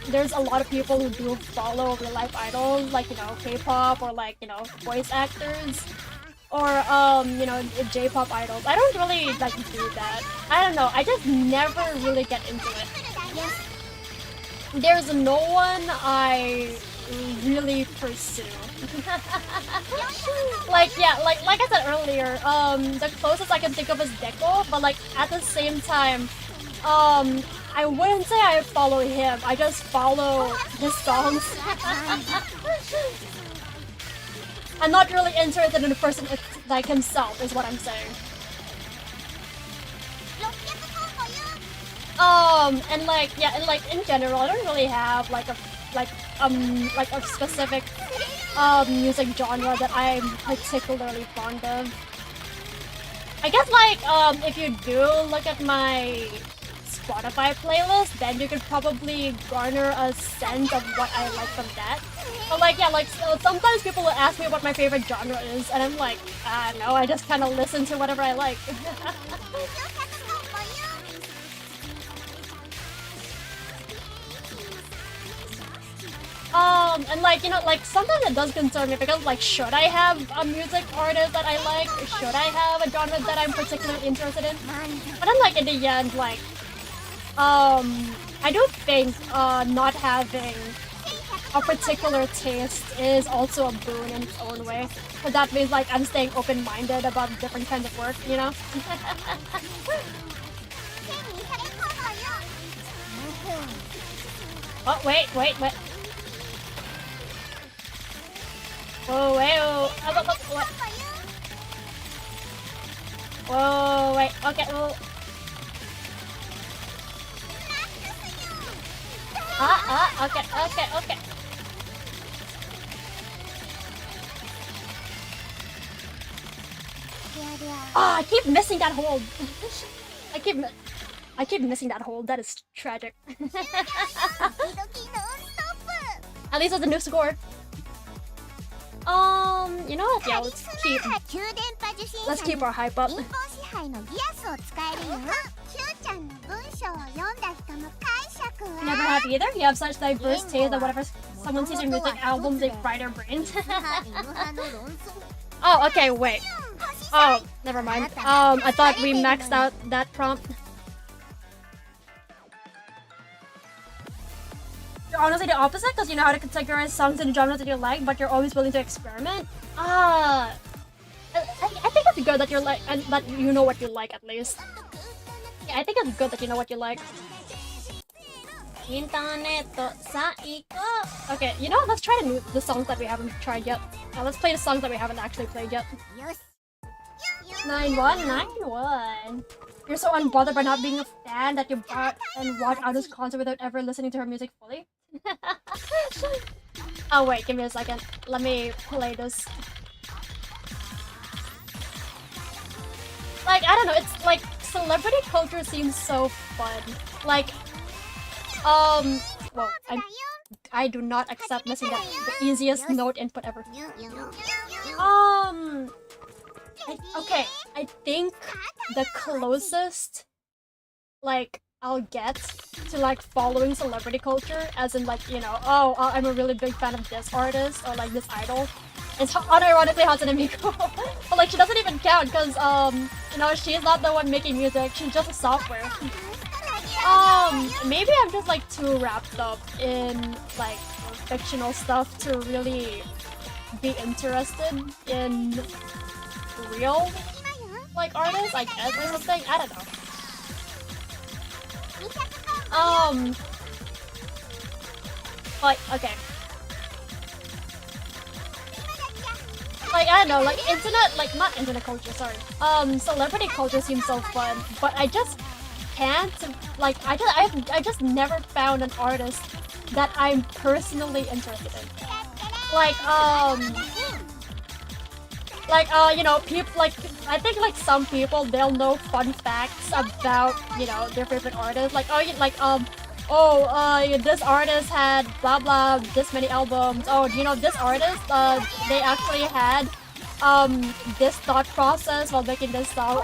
there's a lot of people who do follow real-life idols, like, you know, K-pop, or, like, you know, voice actors. Or, you know, J-pop idols. I don't really, like, do that. I don't know, I just never really get into it. There's no one I really pursue. Like I said earlier, the closest I can think of is Deco, but, like, at the same time, I wouldn't say I follow him, I just follow his songs. I'm not really interested in the person like himself, is what I'm saying. And like, yeah, and like in general, I don't really have like a specific music genre that I'm particularly fond of. I guess, like, if you do look at my Spotify playlist, then you could probably garner a sense of what I like from that. But, like, yeah, like, sometimes people will ask me what my favorite genre is, and I'm like, no, I just kind of listen to whatever I like. And, like, you know, like, sometimes it does concern me because, like, should I have a music artist that I like? Should I have a genre that I'm particularly interested in? But then, like, in the end, like, I do think, not having a particular taste is also a boon in its own way. But that means, like, I'm staying open-minded about different kinds of work, you know? Oh, wait. Whoa, wait, whoa, wait, okay, well... okay. I keep missing that hold. I keep missing that hold. That is tragic. At least it's a new score. You know what? Yeah, let's keep our hype up. Never have either. You have such diverse taste that whatever someone sees your music album, they fry their brains. Oh, okay, wait. Oh, never mind. I thought we maxed out that prompt. You're honestly the opposite, because you know how to categorize songs in genres that you like, but you're always willing to experiment. I think it's good that you're like, and that you know what you like at least. Yeah, I think it's good that you know what you like. Okay, you know what? Let's try the songs that we haven't tried yet. Let's play the songs that we haven't actually played yet. 9191. You're so unbothered by not being a fan that you bought and watch Ado's concert without ever listening to her music fully? Oh wait, give me a second. Let me play this. Like, I don't know, it's like celebrity culture seems so fun. Like, well, I do not accept missing that the easiest note input ever. Okay, I think the closest like I'll get to like following celebrity culture, as in like, you know, I'm a really big fan of this artist or like this idol. It's unironically Hatsune Miku. But like she doesn't even count because you know, she's not the one making music, she's just a software. Maybe I'm just like too wrapped up in like fictional stuff to really be interested in real like artists, I guess, or something. I don't know. Like, okay. Like, I don't know, like internet, like not internet culture, sorry. Celebrity culture seems so fun, but I just can't, like, I just never found an artist that I'm personally interested in. Like, you know, people, like, I think, like, some people, they'll know fun facts about, you know, their favorite artists. Like, this artist had blah blah this many albums. Oh, do you know this artist? They actually had, this thought process while making this song.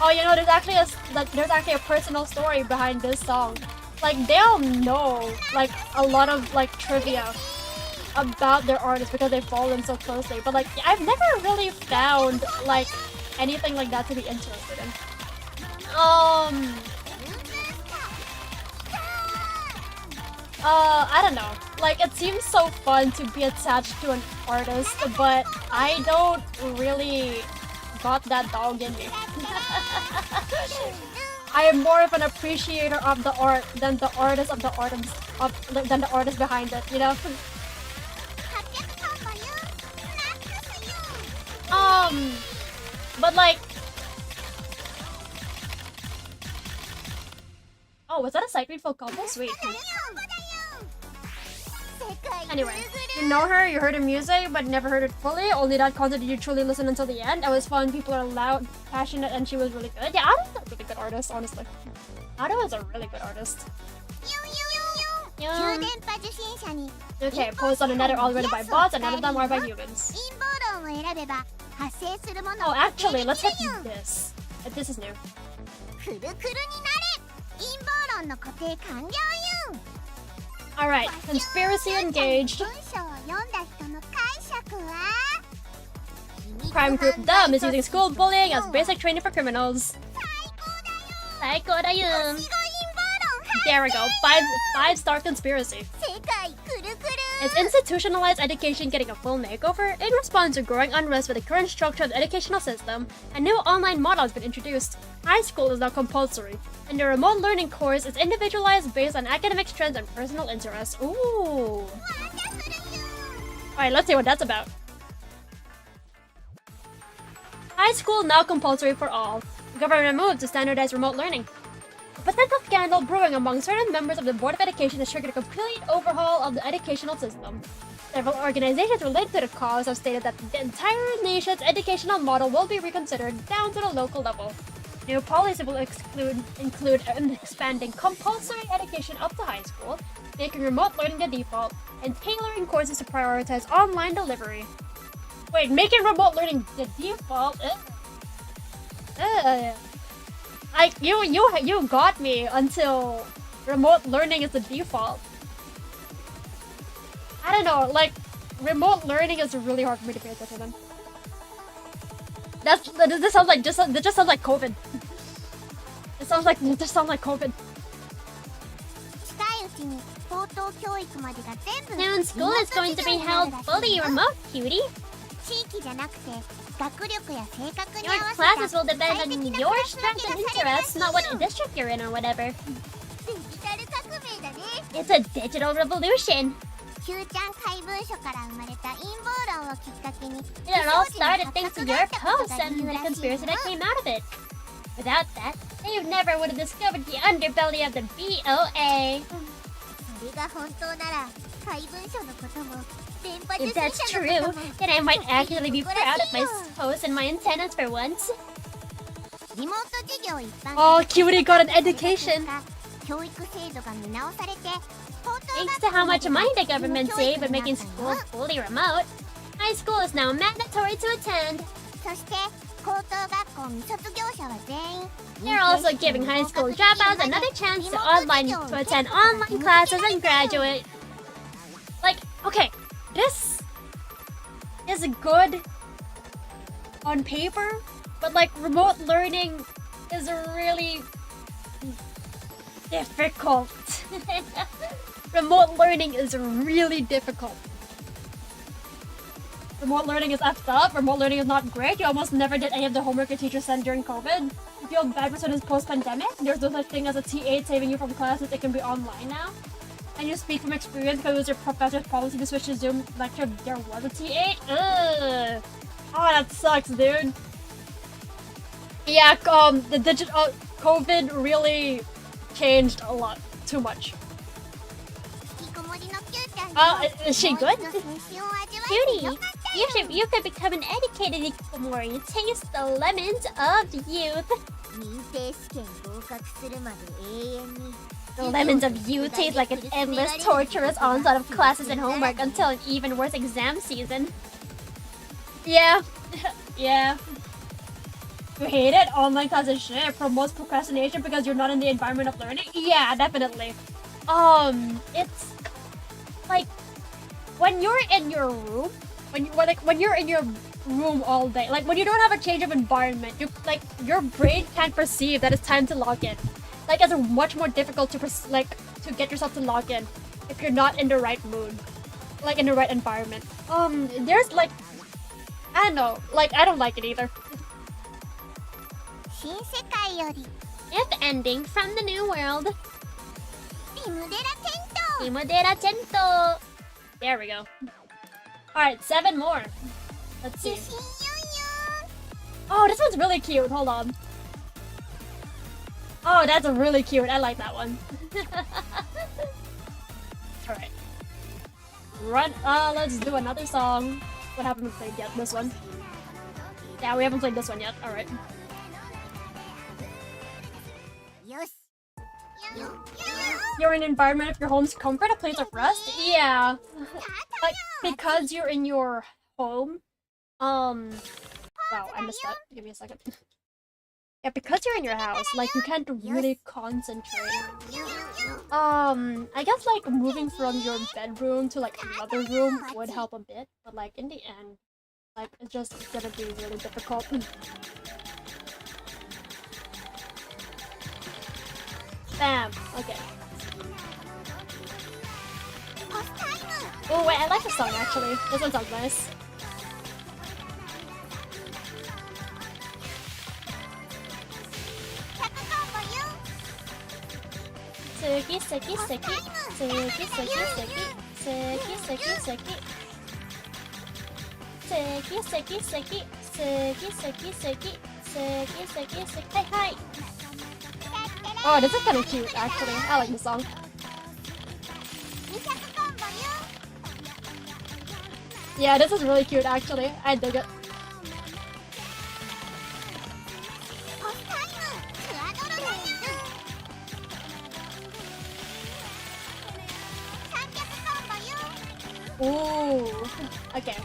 Oh, you know, there's actually a personal story behind this song. Like, they'll know, like, a lot of, like, trivia about their artists because they follow them so closely, but like I've never really found like anything like that to be interested in. I don't know. Like, it seems so fun to be attached to an artist, but I don't really got that dog in me. I am more of an appreciator of the art than the artist of the than the artist behind it, you know? But like, oh, was that a sight read for couple? Sweet. Anyway, you know her, you heard her music, but never heard it fully. Only that concert did you truly listen until the end. It was fun, people are loud, passionate, and she was really good. Yeah, Ada's a really good artist, honestly. Ada was a really good artist. Okay, posts on the net are all written by bots, and none of them are by humans. Oh, actually, let's hit this. This is new. Alright, conspiracy engaged. Crime group Dumb is using school bullying as basic training for criminals. There we go. Five-star conspiracy. Is institutionalized education getting a full makeover? In response to growing unrest with the current structure of the educational system, a new online model has been introduced. High school is now compulsory, and the remote learning course is individualized based on academic strengths and personal interests. Ooh. Alright, let's see what that's about. High school now compulsory for all. Government moves to standardize remote learning. A potential scandal brewing among certain members of the Board of Education has triggered a complete overhaul of the educational system. Several organizations related to the cause have stated that the entire nation's educational model will be reconsidered down to the local level. New policies will include expanding compulsory education up to high school, making remote learning the default, and tailoring courses to prioritize online delivery. Wait, making remote learning the default? Like, you got me until remote learning is the default. I don't know, like, remote learning is really hard for me to pay attention to. This sounds like COVID. It sounds like COVID. Soon school is going to be held fully remote, cutie. Your classes will depend on your strengths and interests, not what district you're in or whatever. It's a digital revolution. It all started thanks to your post and the conspiracy that came out of it. Without that, they never would have discovered the underbelly of the BOA. If that's true, then I might actually be proud of my post and my antennas for once. Oh, Cutie got an education. Thanks to how much money the government saved by making school fully remote, high school is now mandatory to attend. They're also giving high school dropouts another chance to attend online classes and graduate. Like, okay, this is good on paper, but like remote learning is really difficult. Remote learning is really difficult. Remote learning is effed up. Remote learning is not great. You almost never did any of the homework your teacher sent during COVID. You feel bad for students post-pandemic. There's no such thing as a TA saving you from classes. It can be online now. And you speak from experience because it was your professor's policy to switch to Zoom lecture. There was a TA. Ugh. Oh, that sucks, dude. Yeah, the digital COVID really changed a lot. Too much. Is she good? Cutie, you could become an educated hikikomori. Taste the lemons of youth. The lemons of youth taste like an endless, torturous onslaught of classes and homework until an even worse exam season. Yeah. Yeah. You hate it? Online classes shit. It promotes procrastination because you're not in the environment of learning? Yeah, definitely. It's like when you're in your room, when you're in your room all day, like when you don't have a change of environment, your brain can't perceive that it's time to log in. Like it's much more difficult to get yourself to log in if you're not in the right mood, like in the right environment. There's like, I don't know, like I don't like it either. If ending from the new world. Himudera Tento. There we go. Alright, 7 more. Let's see. Oh, this one's really cute. Hold on. Oh, that's really cute. I like that one. Alright. Let's do another song. What haven't we played yet? This one. Yeah, we haven't played this one yet. Alright. You're in an environment of your home's comfort, a place of rest? Yeah. Like, because you're in your home. Wow, I missed that. Give me a second. Yeah, because you're in your house, like, you can't really concentrate. I guess, like, moving from your bedroom to, like, another room would help a bit. But, like, in the end, like, it's just gonna be really difficult. Bam! Okay. Oh wait, I like the song actually. This one sounds nice. Suki, suki, suki. Suki, suki, suki. Suki, suki, suki. Suki, suki, suki. Suki, suki, suki. Suki, suki, suki. Hi, hi. Oh, this is kind of cute actually. I like the song. Yeah, this is really cute actually. I dig it. Ooh. Okay.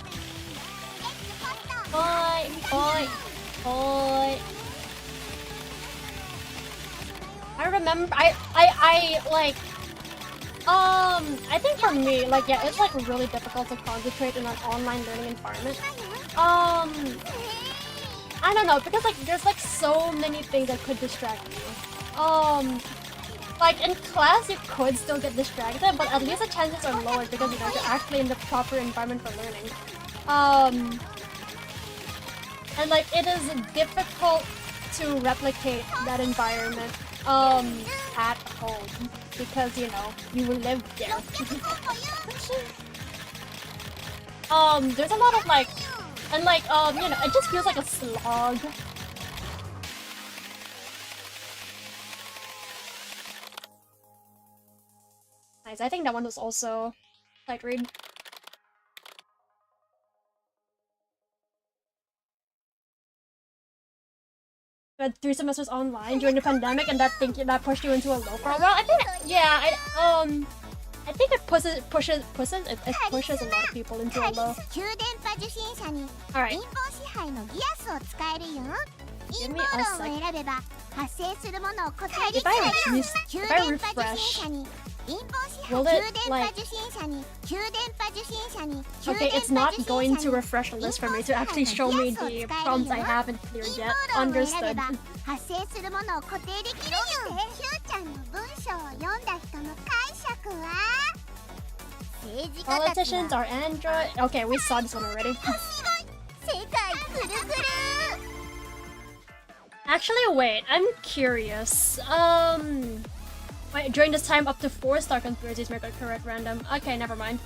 Oi, oi, oi. I remember I like I think for me, like yeah, it's like really difficult to concentrate in an online learning environment. I don't know, because like there's like so many things that could distract you. Like in class you could still get distracted, but at least the chances are lower because you know you're actually in the proper environment for learning. And like it is difficult to replicate that environment at home because you know you will live there. There's a lot of like And like, you know, it just feels like a slog. Nice, I think that one was also sight read. You had 3 semesters online during the pandemic, and that pushed you into a low for a while. I think, yeah, I think it pushes a lot of people into a low. Alright. Give me a second. If I refresh, will it like... Okay, it's not going to refresh a list for me to actually show me the prompts I haven't cleared yet. Understood. Politicians are android. Okay, we saw this one already. Actually, wait, I'm curious. Wait, during this time, up to 4-star conspiracies make a correct random. Okay, never mind.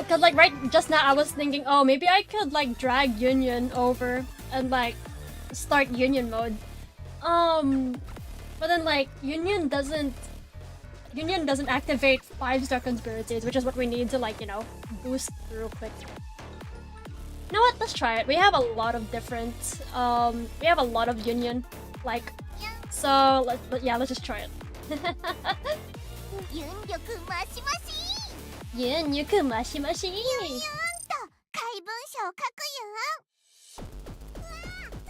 Cause like right just now, I was thinking, oh, maybe I could like drag Yunyun over and like start Yunyun mode. But then like Yunyun doesn't activate 5-star conspiracies, which is what we need to like, you know, boost through quick. You know what? Let's try it. We have a lot of different, we have a lot of Yunyun, like, so let's just try it. Yunyun mashi.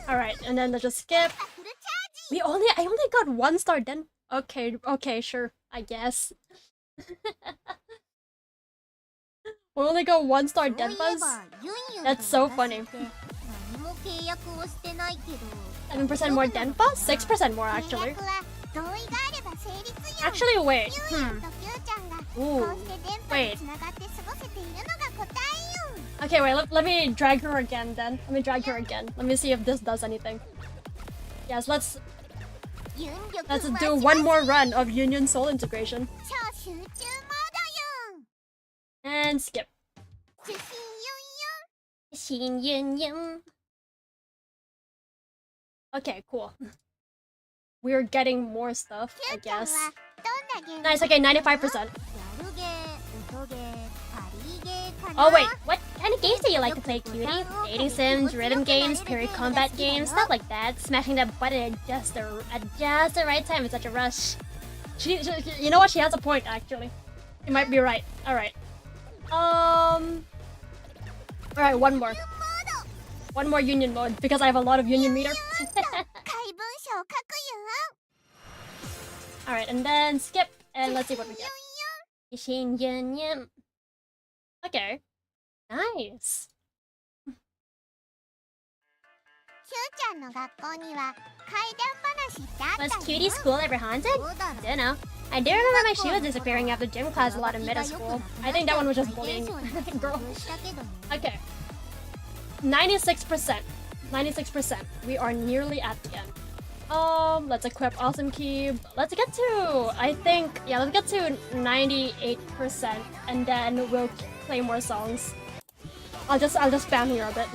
Alright, and then let's just skip. I only got 1-star then. Okay, sure, I guess. We only got 1-star Denpas? That's so funny. 7% more Denpa? 6% more actually. Actually, wait. Ooh. Wait. Okay, wait, let me drag her again then. Let me drag her again. Let me see if this does anything. Yes, let's do one more run of Yunyun Soul integration. And skip. Okay, cool. We're getting more stuff, I guess. Nice, okay, 95%. Oh wait, what kind of games do you like to play, cutie? Dating sims, rhythm games, period combat games, stuff like that. Smashing that button at just the right time is such a rush. She, you know what? She has a point, actually. You might be right. Alright. Alright, one more. One more Yunyun mode, because I have a lot of Yunyun meter. Alright, and then skip, and let's see what we get. Yunyun. Okay. Nice. Was Cutie school ever haunted? Don't know. I do remember my shoe was disappearing after gym class a lot in middle school. I think that one was just bullying girl. Okay. 96%. 96%. We are nearly at the end. Let's equip Awesome Cube. Let's get to, I think, yeah, let's get to 98%, and then we'll play more songs. I'll just spam here a bit.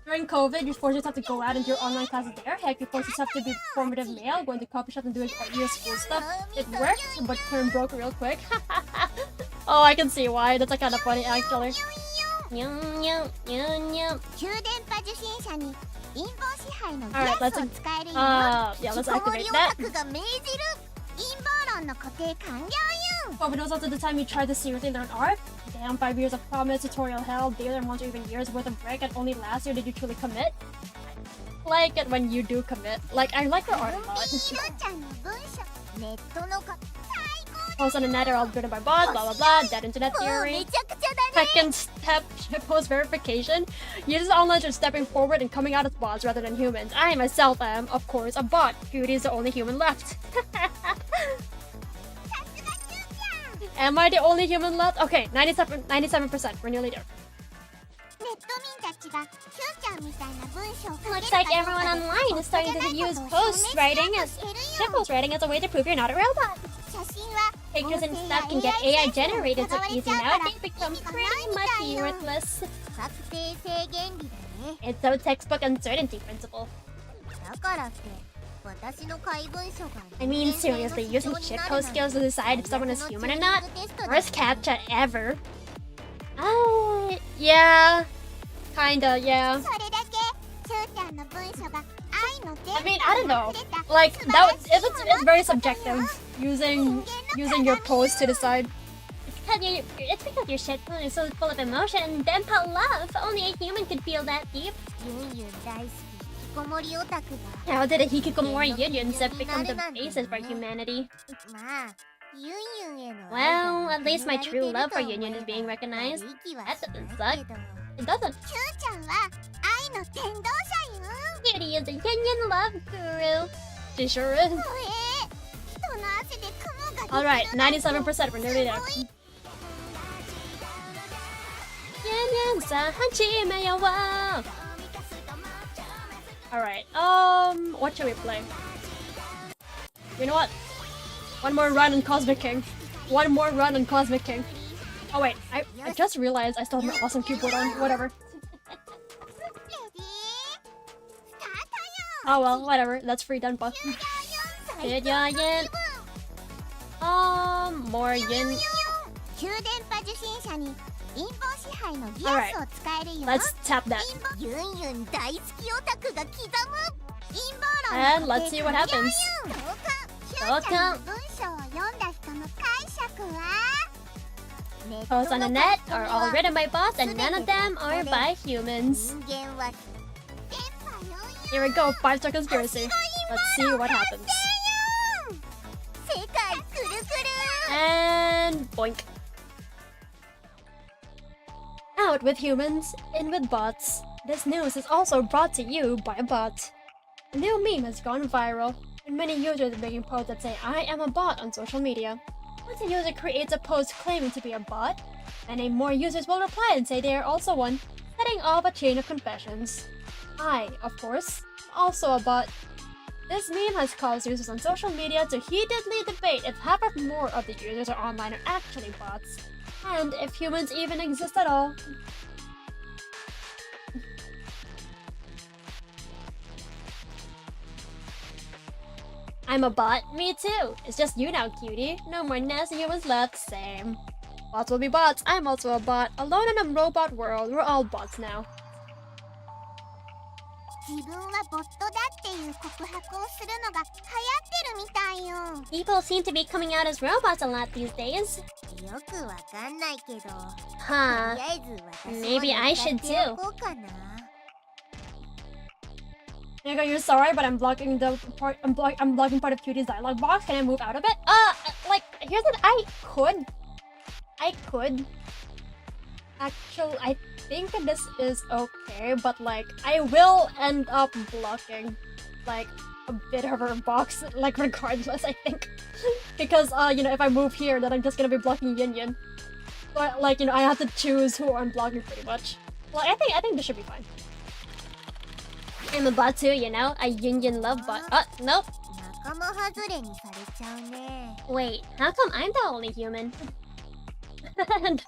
During COVID, you forced yourself to go out and do your online classes there. Heck, you forced yourself to be formative male, going to coffee shop and doing your school stuff. It worked, but turned broke real quick. Oh, I can see why. That's kind of funny, actually. Alright, let's activate that. COVID was also the time you tried to seriously learn art. Damn, 5 years of promise, tutorial hell, daily and once or even years worth of break, and only last year did you truly commit? Like it when you do commit. Like, I like your art a lot. Post on the net are all driven by bots, blah blah blah, dead internet theory. Second step, post verification. Users online are stepping forward and coming out as bots rather than humans. I myself am, of course, a bot. Cutie is the only human left. Am I the only human left? Okay, 97%. We're nearly there. ちが Q ちゃんみたいな文章を書ける Looks か like どう everyone かで online is starting to use post writing as post writing as a way to prove you're not a robot. 写真は Pictures and stuff can get AI generated so easy now they become pretty much worthless. 不確定性原理だね It's so textbook uncertainty principle. だからって私の怪文書が I mean, seriously, using shitpost skills to decide if someone is human or not? Worst captcha ever. Oh, yeah. Kinda, yeah. それだけ Q ちゃんの文書が愛の I mean, I don't know. Like, it's very subjective, using your pose to decide. It's because your shit is so full of emotion and then put love. Only a human could feel that deep. ユンユン大好き引きこもりオタクが How did a hikikomori unions have become the basis for humanity? まあユンユンへの Well, at least my true love for Yunyun is being recognized. That doesn't suck. It doesn't. Q ちゃんは愛の伝道者よ Cutie is a Yunyun love guru. She sure is. 人の汗で雲が Alright, 97%. We're nearly there. Yunyun sa hanchi yo wa. Alright, what should we play? You know what? One more run on Cosmic King. One more run on Cosmic King. Oh wait, I just realized I still have my awesome keyboard on. Whatever. レディースタートよ Oh well, whatever. That's free done, buff. ユン Yunyun. More Yin. 旧電波受信者に陰謀支配のギ Alright, アスを使えるよ let's tap that. ユンユン大好きオタクが刻む陰謀 And 論 let's see what happens. 同感 Q ちゃんの文章を読んだ人の解釈は Posts on the net are all written by bots and none of them are by humans. 人間は電波よ Here we go, 5-star conspiracy. Let's see what happens. 世界くるくる And boink. Out with humans, in with bots. This news is also brought to you by a bot. A new meme has gone viral, and many users are making posts that say, I am a bot on social media. Once a user creates a post claiming to be a bot, many more users will reply and say they are also one, setting off a chain of confessions. I, of course, am also a bot. This meme has caused users on social media to heatedly debate if half or more of the users are online are actually bots, and if humans even exist at all. I'm a bot? Me too! It's just you now, cutie. No more nasty humans left, same. Bots will be bots, I'm also a bot. Alone in a robot world, we're all bots now. 自分はボットだっていう告白をするのが流行ってるみたいよ People seem to be coming out as robots a lot these days. よくわかんないけど Huh. とりあえず私も Maybe I や should っておこうかな Nigga, you're sorry, but I'm blocking the part. I'm blocking part of Cutie's dialogue box. Can I move out of it? Like here's the. I could. Actually, I think this is okay, but like I will end up blocking like a bit of her box, like regardless. I think because you know if I move here, then I'm just gonna be blocking Yunyun. But like you know I have to choose who I'm blocking pretty much. Well, I think this should be fine. I'm a bot too, you know? A Yunyun love bot. Nope. 仲間外れにされちゃうね Wait, how come I'm the only human? And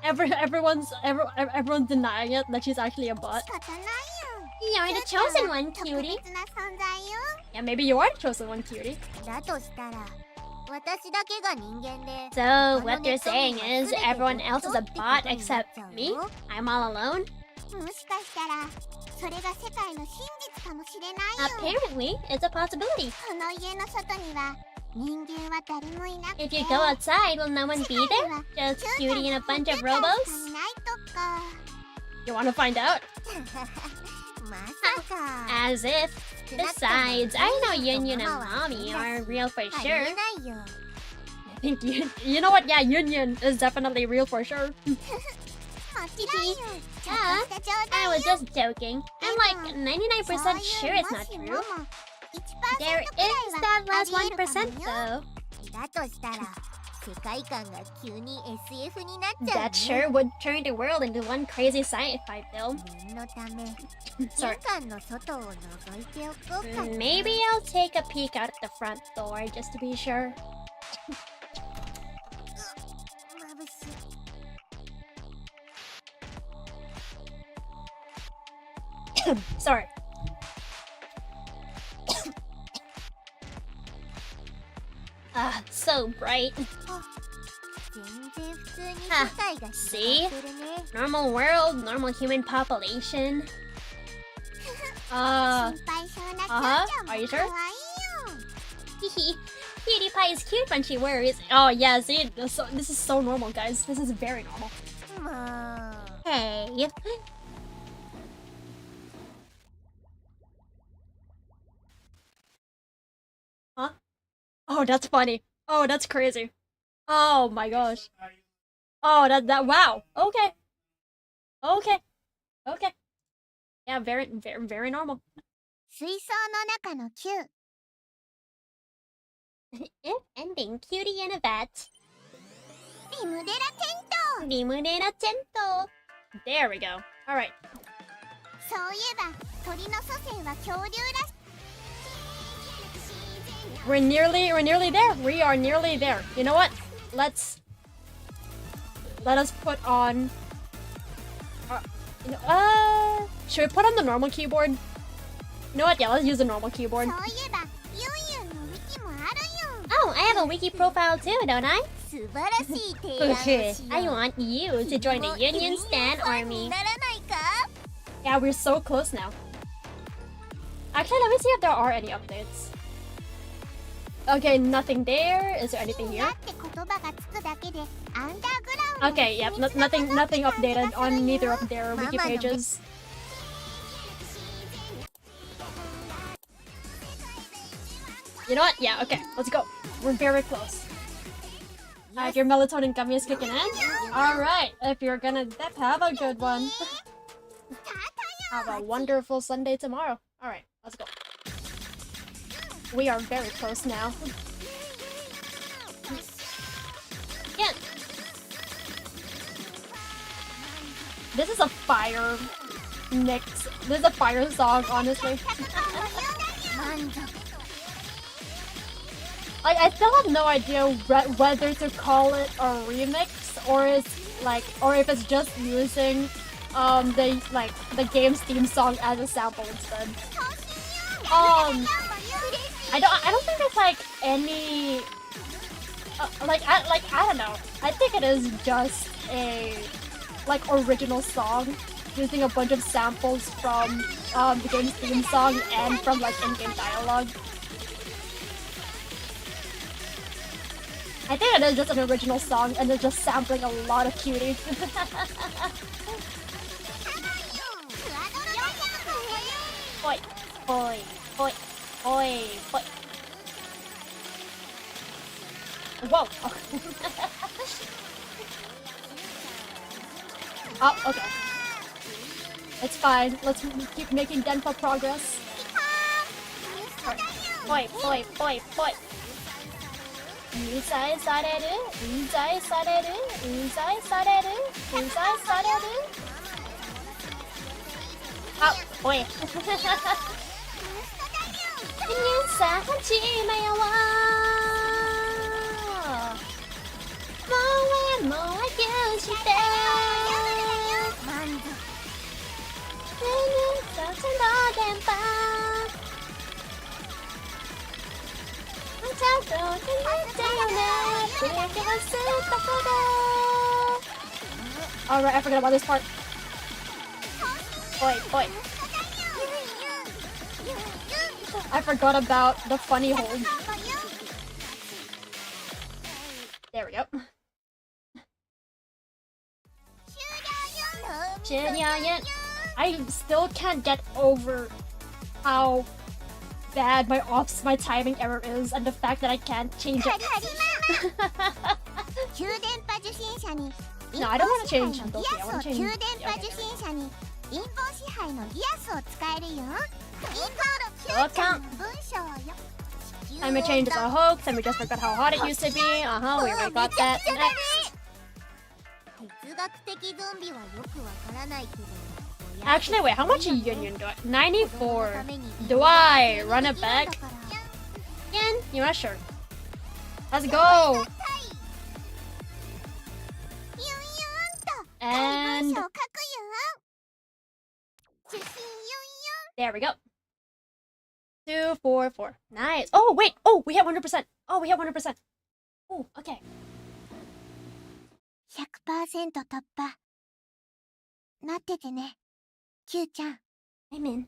everyone's denying it that she's actually a bot. 仕方ないよ You're the chosen one, 特 cutie. 別な存在よ Yeah, maybe you are the chosen one, cutie. だとしたら私だけが人間で So what you're saying is everyone else is a bot except me? I'm all alone? もしかしたらそれが世界の真実かもしれないよ Apparently, it's a possibility. この家の外には人間は誰もいなくて If you go outside, will no one be there? Just cutie and a bunch of robos? いないとか You wanna find out? まさか As if. Besides, I know Yunyun and Mommy are real for あり sure. えないよ I think you know what? Yeah, Yunyun is definitely real for sure. もちろんよちょっとした冗 I 談 was よ just joking. I'm like 99% sure it's not true. There is that last 1% though. だとしたら世界観が急に SF になっちゃう That sure would turn the world into one crazy sci-fi film. 念のため Sorry. 玄関の外を覗いておこうかな Maybe I'll take a peek out the front door just to be sure. 眩しい Sorry. Ah, so bright. 全然普通に世 Ah, 界が see? 広がってるね Normal world, normal human population. 心配性なキャンちゃん Are you も sure? 可愛いよ Hehe. Cutie Pie is cute when she worries. Oh yeah, see, this is so normal, guys. This is very normal. もう Hey. Huh? Oh, that's funny. Oh, that's crazy. Oh my gosh. Oh, wow. Okay. Okay. Okay. Yeah, very normal. 水槽の中の Q If ending, cutie in a vat. リムデラテント Limonera cento. There we go. All right. そういえば鳥の祖先は恐竜らし We're nearly there. We are nearly there. You know what? Let us put on. Should we put on the normal keyboard? You know what? Yeah, let's use the normal そ keyboard. ういえばユンユンのウィキもあるよ Oh, I have a wiki profile too, don't I? 素晴らしい提案を Okay. しよ I う want you to join the Yunyun Stan に army. ならないか Yeah, we're so close now. Actually, let me see if there are any updates. Okay, nothing there. Is there anything だ here? って言葉がつくだけでアンダーグラウンド Okay, yeah, nothing updated on neither of their wiki pages. You know what? Yeah, okay, let's go. We're very close. Your melatonin gummy is kicking in. Alright, if you're gonna dip, have a good one. Have a wonderful Sunday tomorrow. Alright, let's go. We are very close now. Yeah. This is a fire mix. This is a fire song, honestly. Like, I still have no idea whether to call it a remix or if it's just using the game's theme song as a sample instead. I don't think there's like any I don't know. I think it is just a original song using a bunch of samples from the game's theme song and from like in-game dialogue. I think it is just an original song and they're just sampling a lot of cutie. Oi, oi, oi, oi, oi. Whoa. Oh, okay. It's fine. Let's keep making Denpa progress. Oi, oi, oi, oi. Inside sareru, inside sareru, inside sareru, inside sareru. Oh, oi. Inside hachime wa. Moe moe kyushite. Alright, I forgot about this part. Boy, boy. I forgot about the funny hold. There we go. I still can't get over how bad my timing error is and the fact that I can't change it. No, I don't want to change Doki. I want to change. 電波受信者に陰謀支配のリアスを使えるよ。陰謀の Q ちゃん文章よ。地球 Climate change is a hoax and we just forgot how hot it used to be. Uh-huh, we already got that. Next. 哲学的ゾンビはよくわからないけど Actually, wait, how much Yunyun do I? 94. Do I run it back? Again? You're not sure. Let's go! And there we go. 244. Nice. Oh, wait. Oh, we hit 100%. Oh, we hit 100%. Oh, okay. 100% 突破待っててねキューちゃん I'm in.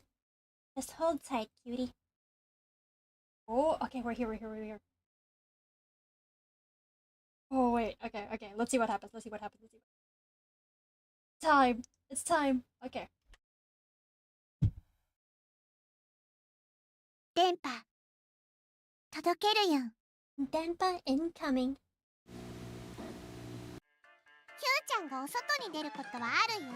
Just hold tight, cutie. Oh, okay, we're here. Oh, wait. Okay. Let's see what happens. Time. It's time. Okay. 電波届けるよん Denpa incoming. キューちゃんがお外に出ることはあるよ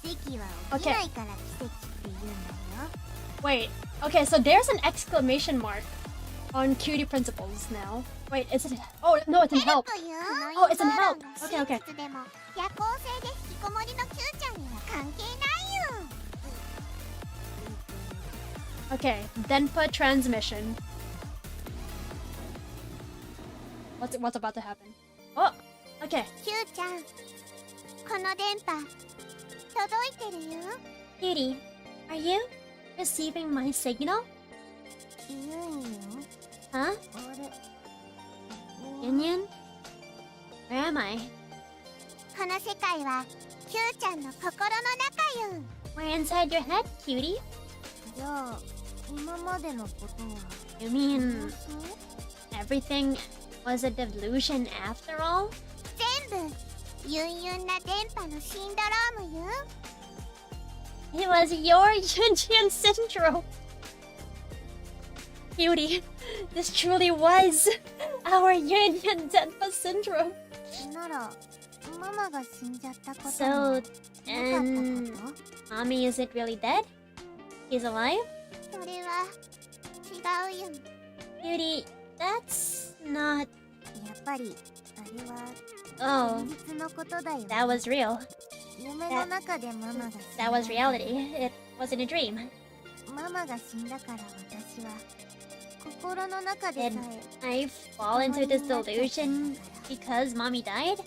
奇跡は起きないから奇跡って言うんだよ Wait. Okay, so there's an exclamation mark on cutie principles now. Wait, is it? Oh, no, it's in help. Oh, it's in help. Okay. でも夜行性で引きこもりのキューちゃんには関係ないよ Okay, Denpa transmission. What's about to happen? Oh, okay. キューちゃんこの電波届いてるよ Cutie, are you receiving my signal? ユンユン Huh? あれ Yunyun? Where am I? この世界はキューちゃんの心の中よ We're inside your head, cutie. じゃあ今までのことは You mean everything was a delusion after all? 全部ユンユンな電波のシンドロームよ It was your Yunyun syndrome. Cutie, this truly was our Yunyun Denpa syndrome. ならママが死んじゃったこと So, もなかった and こと Mommy isn't really dead? He's alive? それは違うよ Cutie, that's not... やっぱりあれは Oh, 現実のことだよ that was real. 夢の中でママが死んだ That was reality. It wasn't a dream. ママが死んだから私は心の中でさ Did え I fall into this delusion because Mommy died?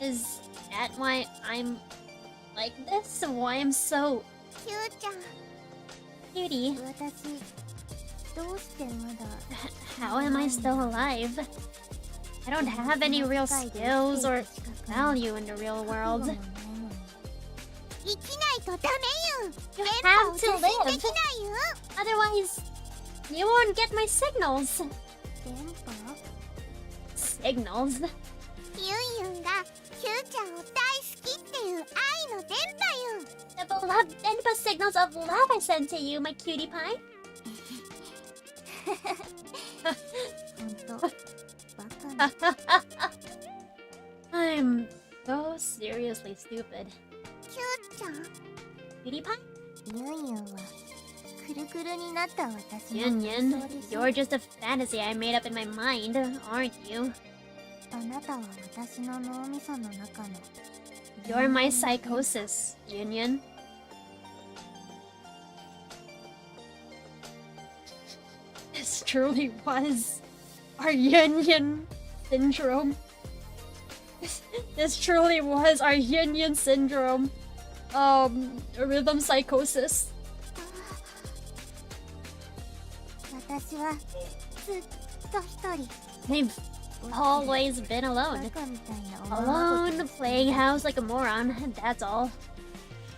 Is that why I'm like this? Why I'm so キューちゃん cutie? 私どうしてまだ How am I still alive? I don't have any real skills or value in the real world. 生きないとダメよ You 電波 have を to 受信で live. きないよ Otherwise, you won't get my signals. 電波 Signals? ユンユンがキューちゃんを大好きっていう愛の電波よ The beloved Denpa signals of love I sent to you, my cutie pie. ほんとバカな I'm so seriously stupid. キューちゃん Cutie pie? ユンユンはくるくるになった私の Yunyun, 妄想でしょ you're just a fantasy I made up in my mind, aren't you? あなたは私の脳みその中の You're my psychosis, Yunyun. This truly was our Yunyun syndrome. This truly was our Yunyun syndrome. Rhythm psychosis. 私はずっと一人 They've always been バ alone. カみたいなおままご Alone, とをして playing house like a moron, that's all.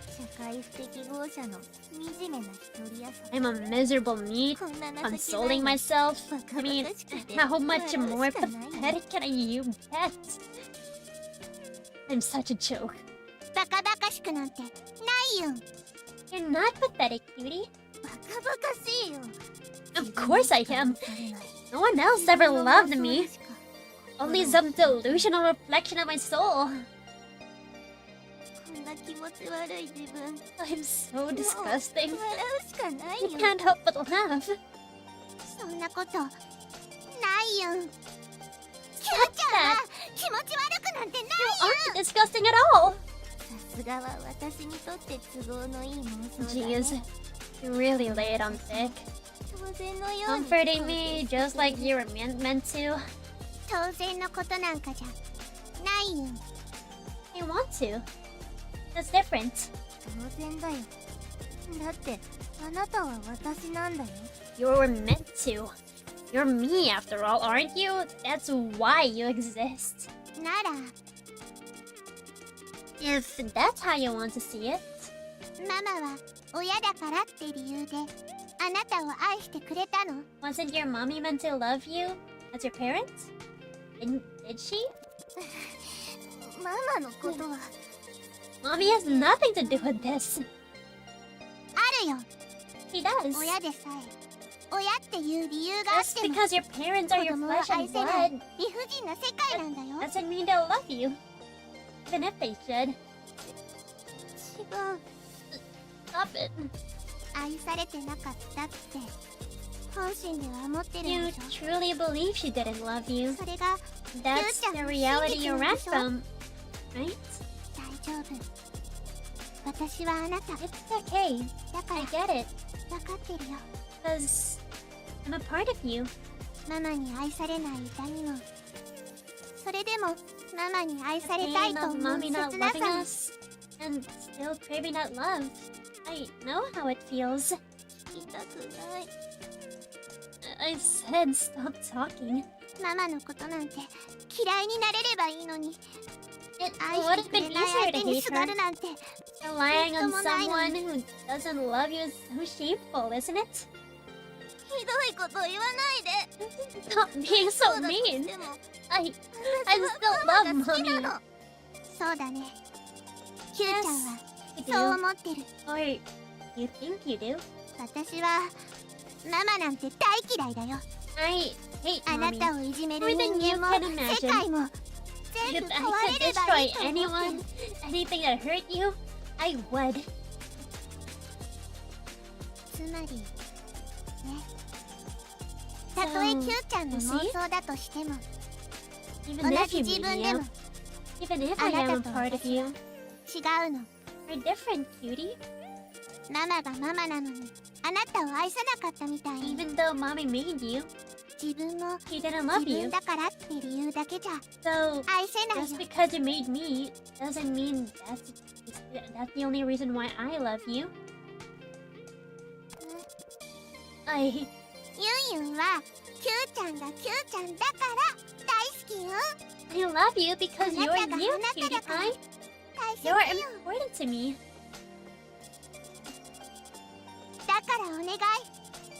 社会不適合者の惨めな一人遊び I'm a miserable meat, こんな情けない consoling myself. I mean, バカバカしくて how much 笑う more しかないよ pathetic can you get? I'm such a joke. バカバカしくなんてないよ You're not pathetic, cutie. バカバカしいよ Of course I am. No one else ever loved me. Only some delusional reflection of my soul. こんな気持ち悪い自分 I'm so disgusting. 笑うしかない I よ can't help but laugh. そんなことないよ。キューちゃんは気持ち悪くなんてないよ。 Aren't disgusting at all. さすがは私にとって都合のいい妄想だ Jeez, ね。 you really lay it on thick. 当然のように Comforting me just like you were meant to. 当然のことなんかじゃないよ。 I want to. That's different. 当然だよ。だってあなたは私なんだよ。 You were meant to. You're me after all, aren't you? That's why you exist. なら If that's how you want to see it. ママは親だからって理由であなたを愛してくれたの。 Wasn't your mommy meant to love you as your parent? Did she? ママのことは Mommy has nothing to do with this. あるよ。 She does. 親でさえ親っていう理由があっ Just ても because your parents are 子 your 供を flesh 愛 and せない blood 理不尽な世界なんだよ。 doesn't mean they'll love you. Even if they should. 違う。 Stop it. 愛されてなかったって本心では思ってる You でしょ。 truly believe she didn't love you. それが That's the reality you ran from, right? 大丈夫。私はあなた It's okay. だか I ら get it. 分かってるよ。 Because I'm a part of you. ママに愛されない痛みもそれでもママに愛され The たい pain と of 思う mommy not 切な loving さも us and still craving that love. I know how it feels. 聞きたくない。 I said stop talking. ママのことなんて嫌いになれればいいのに It 愛 would して have く been れない easier 相 to 手に hate すが her. るなんて Relying on みっともないのに。 someone who doesn't love you is so shameful, isn't it? ひどいこと言わないで。 Stop being so そうだと mean. しても I 私 still はマ love マが好きな mommy. の。そうだね。キューちゃん Yes, は you そう do. 思ってる。 Or you think you do. 私はママなんて大嫌いだよ。 I hate あな mommy. たをいじめる More 人 than you 間も can imagine. 世界も If 全部 I 壊 could れればい destroy いと思って anyone, る。 anything that hurt you, I would. つまりね、たとえ So, キューちゃんの you 妄 see? 想だとしても Even 同 if じ you 自 beat 分 me でも up, even if あ I な am た a と part of 私 you, は違うの。 we're different, cutie. ママがママなのにあなたを愛さなかったみたいに Even though mommy made you, 自分も she didn't 自 love 分 you. だからって理由だけじゃ So 愛せない just よ。 because you made me doesn't mean that's the only reason why I love you. I ユンユンはキューちゃんがキューちゃんだから大好きよ。 love you because あ you're なたが you, あなた cutie だから pie. 大切 You're よ。 important to me. だからお願い。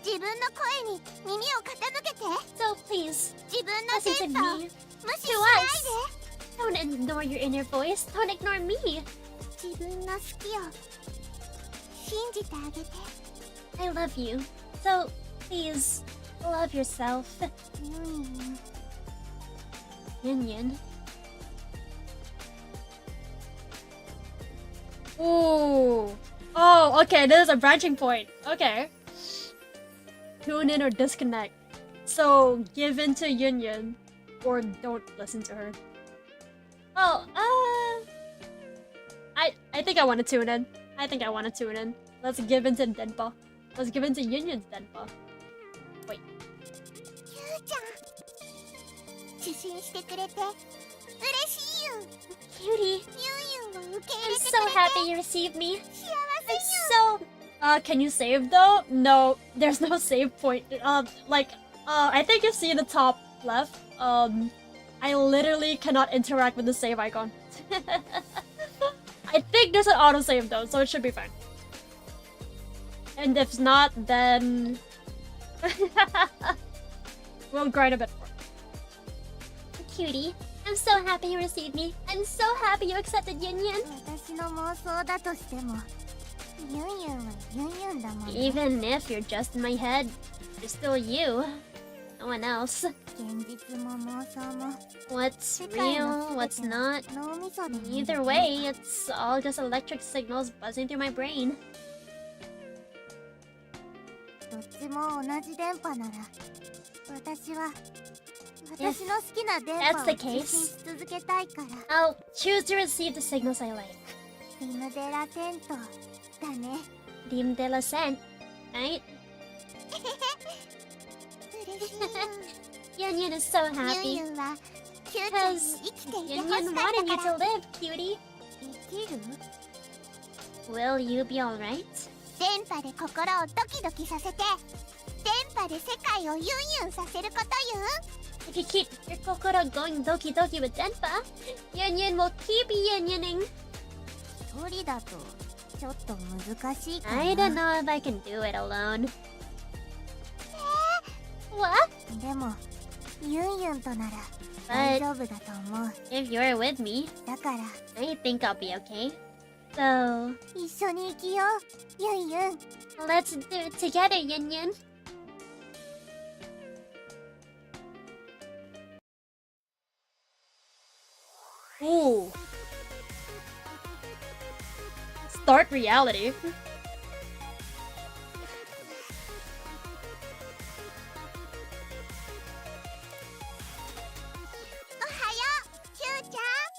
自分の声に耳を傾けて。 So please, 自分の listen セ to ンサーを me. 無視し To ない us. Don't ignore your inner voice. Don't ignore me. で。自分の好きを信じてあげて。 I love you. So please, love yourself. ユンユン。 Yunyun. Ooh. Oh, okay, this is a branching point. Okay. Tune in or disconnect. So, give in to Yunyun or don't listen to her. Oh, I think I want to tune in. I think I want to tune in. Let's give in to Denpa. Let's give in to Yunyun's Denpa. キューちゃん。受信してくれて嬉しいよ。 Cutie, ユンユンを受け入 I'm れて so くれて happy you received me. 幸せ I'm よ。 so... Can you save though? No, there's no save point. I think you see the top left. I literally cannot interact with the save icon. I think there's an autosave though, so it should be fine. And if not, then we'll grind a bit more. Cutie, I'm so happy you received me. I'm so happy you accepted Yunyun. 私の妄想だとしてもユンユンはユンユンだもんね。 Even if you're just in my head, you're still you. No one else. 現実も妄想も What's 世界 real, の what's 全ては not. 脳みそで見る Either way, it's all just electric signals buzzing through my brain. どっちも同じ電波なら、私は私の好きな電 that's 波を the 受信 case. し続けたいから。 I'll choose to receive the signals I like. リムデラテントだね。 Dim de la Scent, right? 嬉しいよ。 Yunyun is so ユン happy ユンはキューちゃんに because 生きていてほ Yunyun しか wanted った you から。 to live, cutie. 生きる？ Will you be alright? 電波で心をドキドキさせて、電波で世界をユンユンさせることよ。 If you keep your kokoro going doki doki with Denpa, Yunyun will keep Yunyuning. 一人だとちょっと難しいかな。 I don't know if I can do it alone. What? でもユンユンとなら大丈夫だと思う。 If you're with me, だから I think I'll be okay. So, 一緒に生きよう、ユンユン。 let's do it together, Yunyun. Ooh. Start reality. おはよう、キューちゃん。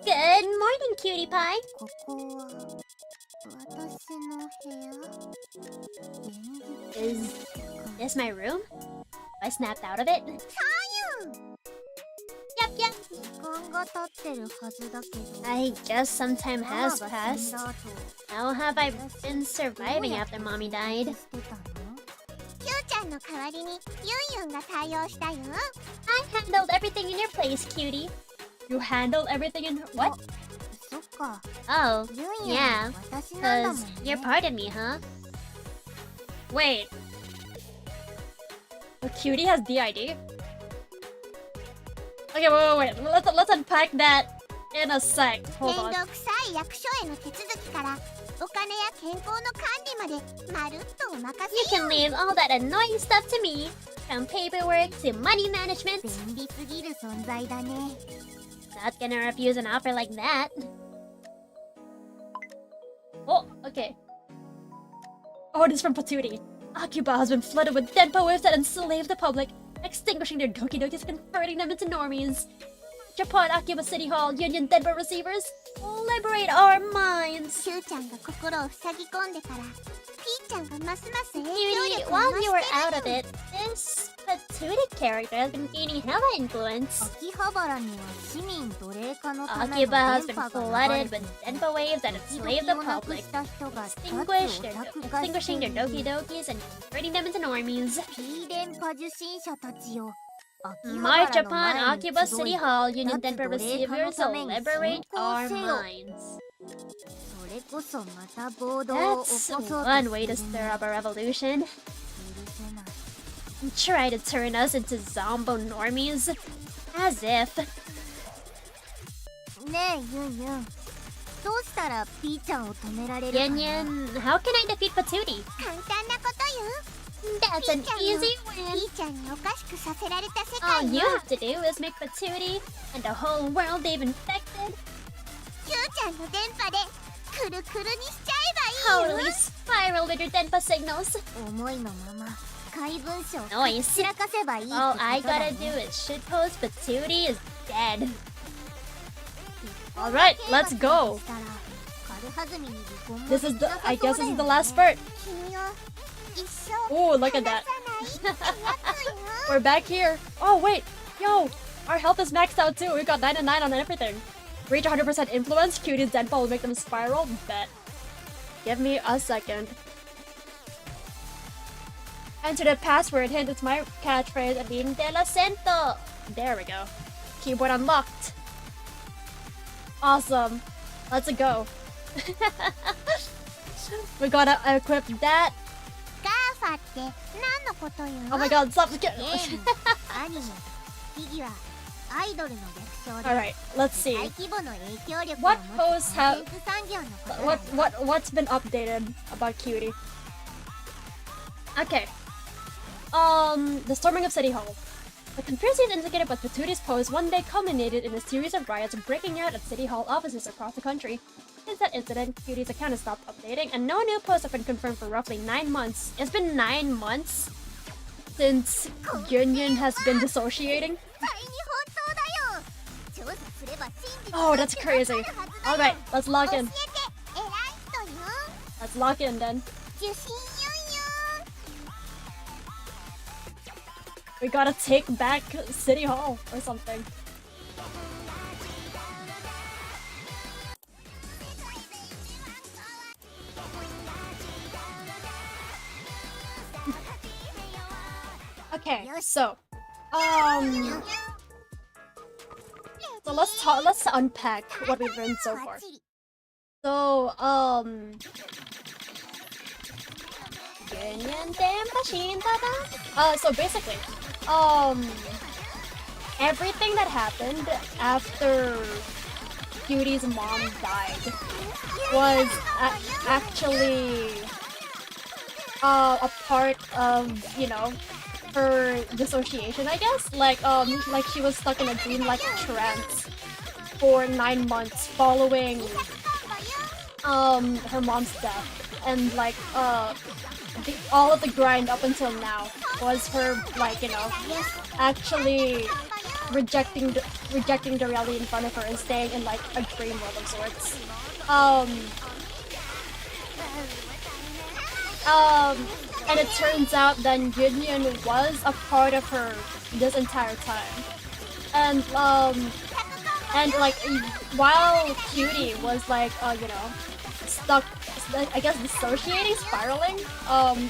Good morning, cutie pie. ここは私の部屋？現 Is 実 this my room? I snapped out of it. ユン。 Yep, yep. 時間が経ってるはずだけど。 I guess some time ママ has が死ん passed. だ後、 How have I been surviving after mommy died? してたの？キューちゃんの代わりにユンユンが対応したよ。 I handled everything in your place, cutie. You handled everything in what? そっか。 Oh, ユンユン yeah. は私なんだも Cause ん you're ね。 part of me, huh? Wait. The cutie has DID? Okay, wait. Let's unpack that in a sec. 面 Hold on. 倒くさい役所への手続きからお金や健康の管理までまるっとお任 You せよ。 can leave all that annoying stuff to me. From paperwork to money management. 便利すぎる存在だね。 Not gonna refuse an offer like that. Oh, okay. Oh, this is from Patootie. Akiba has been flooded with Denpa waves that enslave the public, extinguishing their Doki Dokis and converting them into normies. Japan Akiba City Hall, Union Denpa receivers, liberate our minds. キューちゃんが心を塞ぎ込んでからピーちゃんがますます影響 Cutie, 力を while 増 you were して out る of の。 it, this Patootie character has been gaining hella influence. 秋葉原には市民奴隷化のための Akiba has 電 been 波が流 flooded れて with いて、 Denpa waves that 時 enslave 々 the をなく public. した人が Extinguish their 脱オタク化して extinguishing い their る。 Doki Dokis and converting them into normies. P 電波受信者たちよ。秋葉 March 原の upon 前に Akiba 集 City い、 Hall, Union 脱 Denpa 奴隷化の receivers た will めに liberate 進 our 行せよ。 minds. それこそまた暴動を起 That's こそうと one way to する stir ね。 up a revolution. 許せない。 Try to turn us into zombo normies. As if. ねえユンユン、どうしたらピーちゃんを止められるかな？ Yunyun, how can I defeat Patootie? 簡単なことよ。 That's an ピーちゃん easy ピ win. ーちゃんにおかしくさせられた世 All 界 you は have to do is make Patootie and the whole world they've infected キューちゃんの電波でくるくるにしちゃえばいい totally よ。 spiral with your Denpa signals. 思いのまま怪文書を Noise. 散らかせばいいってこ All と I だ gotta do ね。 is shitpost Patootie is dead. Alright, let's go. This is the, I guess this is the last spurt. 君を一生 Oh, look at that. 離さないってやつよ。 We're back here. Oh, wait. Yo, our health is maxed out too. We got 9 and 9 on everything. Reach 100% influence. Cutie's Denpa will make them spiral. Bet. Give me a second. Enter the password hint. It's my catchphrase. Adim de la Cento. There we go. Keyboard unlocked. Awesome. Let's go. We gotta equip that. ガーファって何のことよ？ Oh my god, stop. ゲーム、アニメ、フィギュア、アイドルの略称で Alright, let's 世 see. 界規模の影響力を What 持つ pose コン have- テンツ産業のことだよ。 What's been updated about Cutie? Okay. The storming of City Hall. The conspiracies indicated by Patootie's pose one day culminated in a series of riots breaking out at City Hall offices across the country. Since that incident, Cutie's account has stopped updating, and no new posts have been confirmed for roughly 9 months. It's been 9 months since Yunyun has been dissociating. Oh, that's crazy. Alright, let's log in. Let's log in then. We gotta take back City Hall or something. Okay, so let's unpack what we've learned so far. So so basically, everything that happened after Cutie's mom died was actually a part of, you know, her dissociation, I guess. Like she was stuck in a dream-like trance for 9 months following her mom's death, and like all of the grind up until now was her, like, you know, actually rejecting the reality in front of her and staying in like a dream world of sorts. And it turns out that Yunyun was a part of her this entire time, and like while Cutie was like you know, stuck, I guess dissociating, spiraling,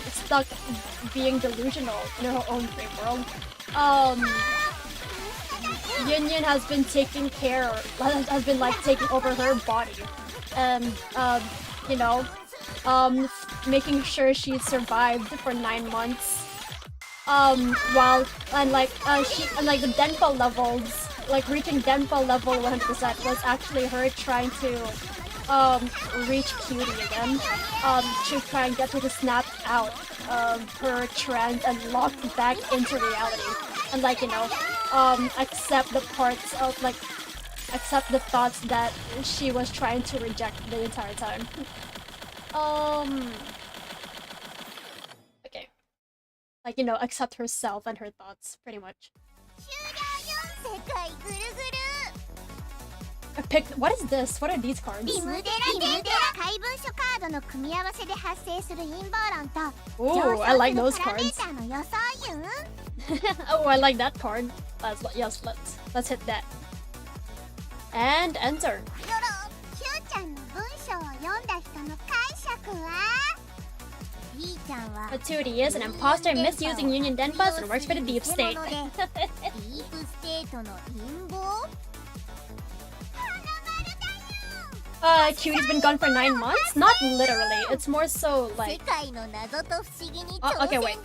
stuck being delusional in her own dream world, Yunyun has been taking over her body, and you know, making sure she survived for 9 months. While the Denpa levels, like reaching Denpa level 100% was actually her trying to reach Cutie again, to try and get her to snap out of her trance and lock back into reality, and like, you know, accept the parts of, like, accept the thoughts that she was trying to reject the entire time. Okay. Like, you know, accept herself and her thoughts, pretty much. I picked. What is this? What are these cards? Ooh, I like those cards. Oh, I like that card. Let's hit that. And enter. Patootie is an imposter misusing Union Denpas and works for the Deep State. Cutie's been gone for 9 months? Not literally, it's more so like... okay, wait.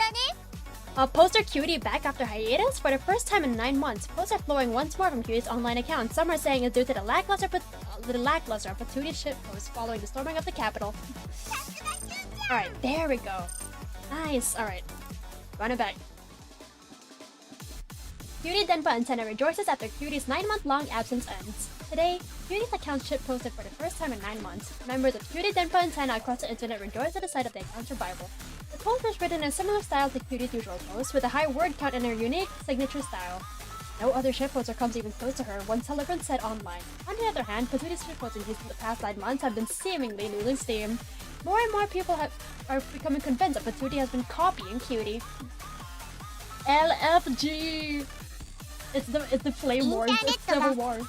Poster Cutie back after hiatus for the first time in 9 months. Posts are flowing once more from Cutie's online account. Some are saying it's due to the lackluster Patootie shitpost following the storming of the Capitol. Alright, there we go. Nice, alright. Run it back. Cutie Denpa Antenna rejoices after Cutie's 9-month-long absence ends. Today, Cutie's account shitposted for the first time in 9 months. Members of Cutie Denpa Antenna across the internet rejoice at the sight of the account's revival. The post was written in a similar style to Cutie's usual post, with a high word count and her unique signature style. No other shitposter comes even close to her, one celebrant said online. On the other hand, Patooty's shitposting in the past 9 months have been seemingly losing steam. More and more people are becoming convinced that Patooty has been copying Cutie. LFG! It's the flame wars, it's civil war. The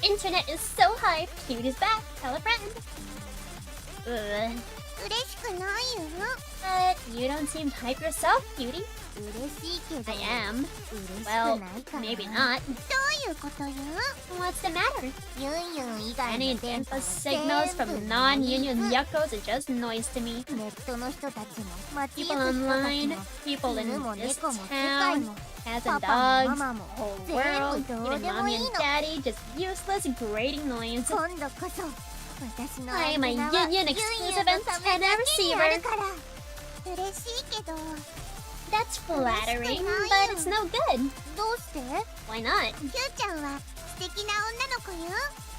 internet is so hyped. Cutie's back. Tell a friend. But you don't seem hype yourself, Cutie. I am. Well, maybe not. What's the matter? Any Denpa signals from non-union yuckos are just noise to me. People online, people in this town, cats and dogs, whole world, even mommy and daddy, just useless grating noise. I am a Yunyun exclusive antenna receiver. That's flattering, but it's no good. Why not?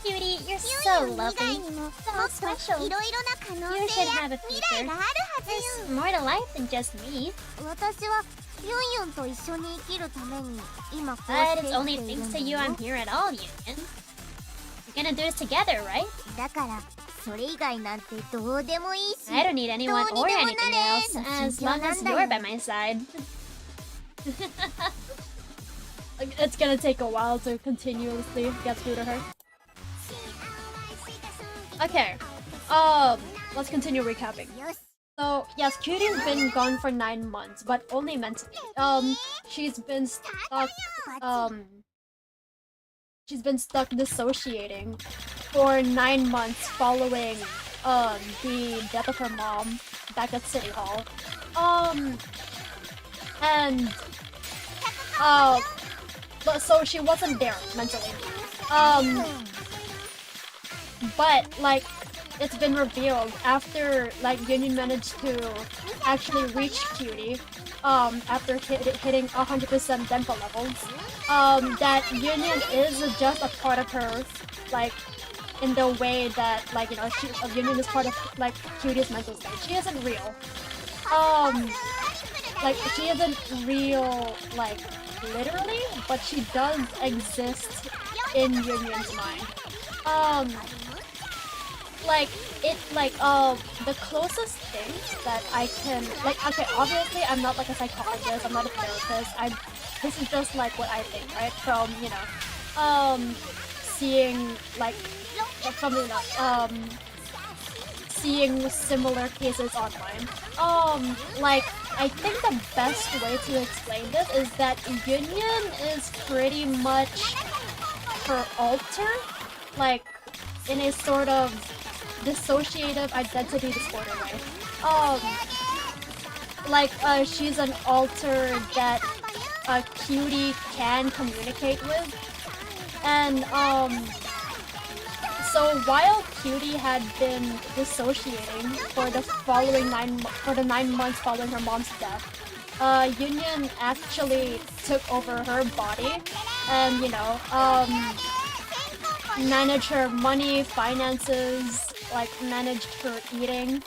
Cutie, you're ユ so ンユン以外 lovely. にももっ So と special. いろいろな可能 You 性 should や have a 未来 future. があるはず There's よ。 more to life than just me. 私はユンユンと一緒に生きるために今こう But して it's 生 only きている thanks ん to だ you よ。 I'm here at all, Yunyun. We're gonna do this together, right? だからそれ以外なんてどうでもいいし。 I don't need anyone or anything else どうにでもなれ as long as の心境な you're んだ by よ。 my side. It's gonna take a while to continuously get through to her. Okay. Let's continue recapping. よし。 So yes, Cutie's been gone for 9 months, but only mentally. She's been stuck. She's been stuck dissociating for 9 months following the death of her mom back at City Hall. But so she wasn't there mentally. But like it's been revealed after like Yunyun managed to actually reach Cutie after hitting 100% Denpa levels, that Yunyun is just a part of her, like in the way that like you know Yunyun is part of like Cutie's mental state. She isn't real. Like she isn't real like literally, but she does exist in Yunyun's mind. The closest thing that I can like, okay, obviously I'm not like a psychologist, I'm not a therapist. This is just like what I think, right? From seeing like from seeing similar cases online. Like I think the best way to explain this is that Yunyun is pretty much her alter, like in a sort of dissociative identity disorder way. She's an alter that Cutie can communicate with, and so while Cutie had been dissociating for the 9 months following her mom's death, Yunyun actually took over her body, and managed her money, finances, like managed her eating.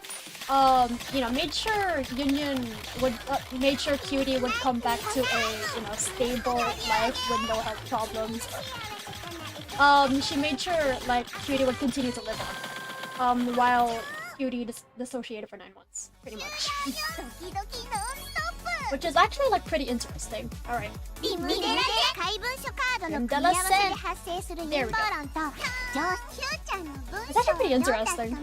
Made sure made sure Cutie would come back to a stable life with no health problems. She made sure like Cutie would continue to live on, while Cutie dissociated for 9 months, pretty much. Which is actually like pretty interesting. All right. There we go. It's actually pretty interesting.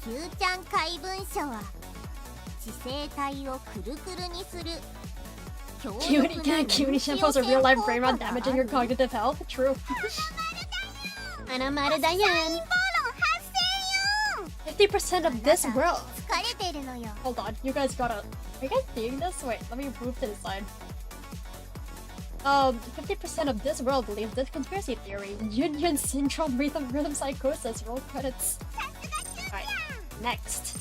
Q ちゃん怪文書は知性体をくるくるにする Cutie shampoos a real life brain rot damaging your cognitive health. True. And I'm out of Diane. 50% of this world. 疲れてるのよ Hold on, you guys gotta. Are you guys seeing this? Wait, let me move to the side. 50% of this world believes this conspiracy theory. Yunyun syndrome, rhythm psychosis. Roll credits. Alright, next.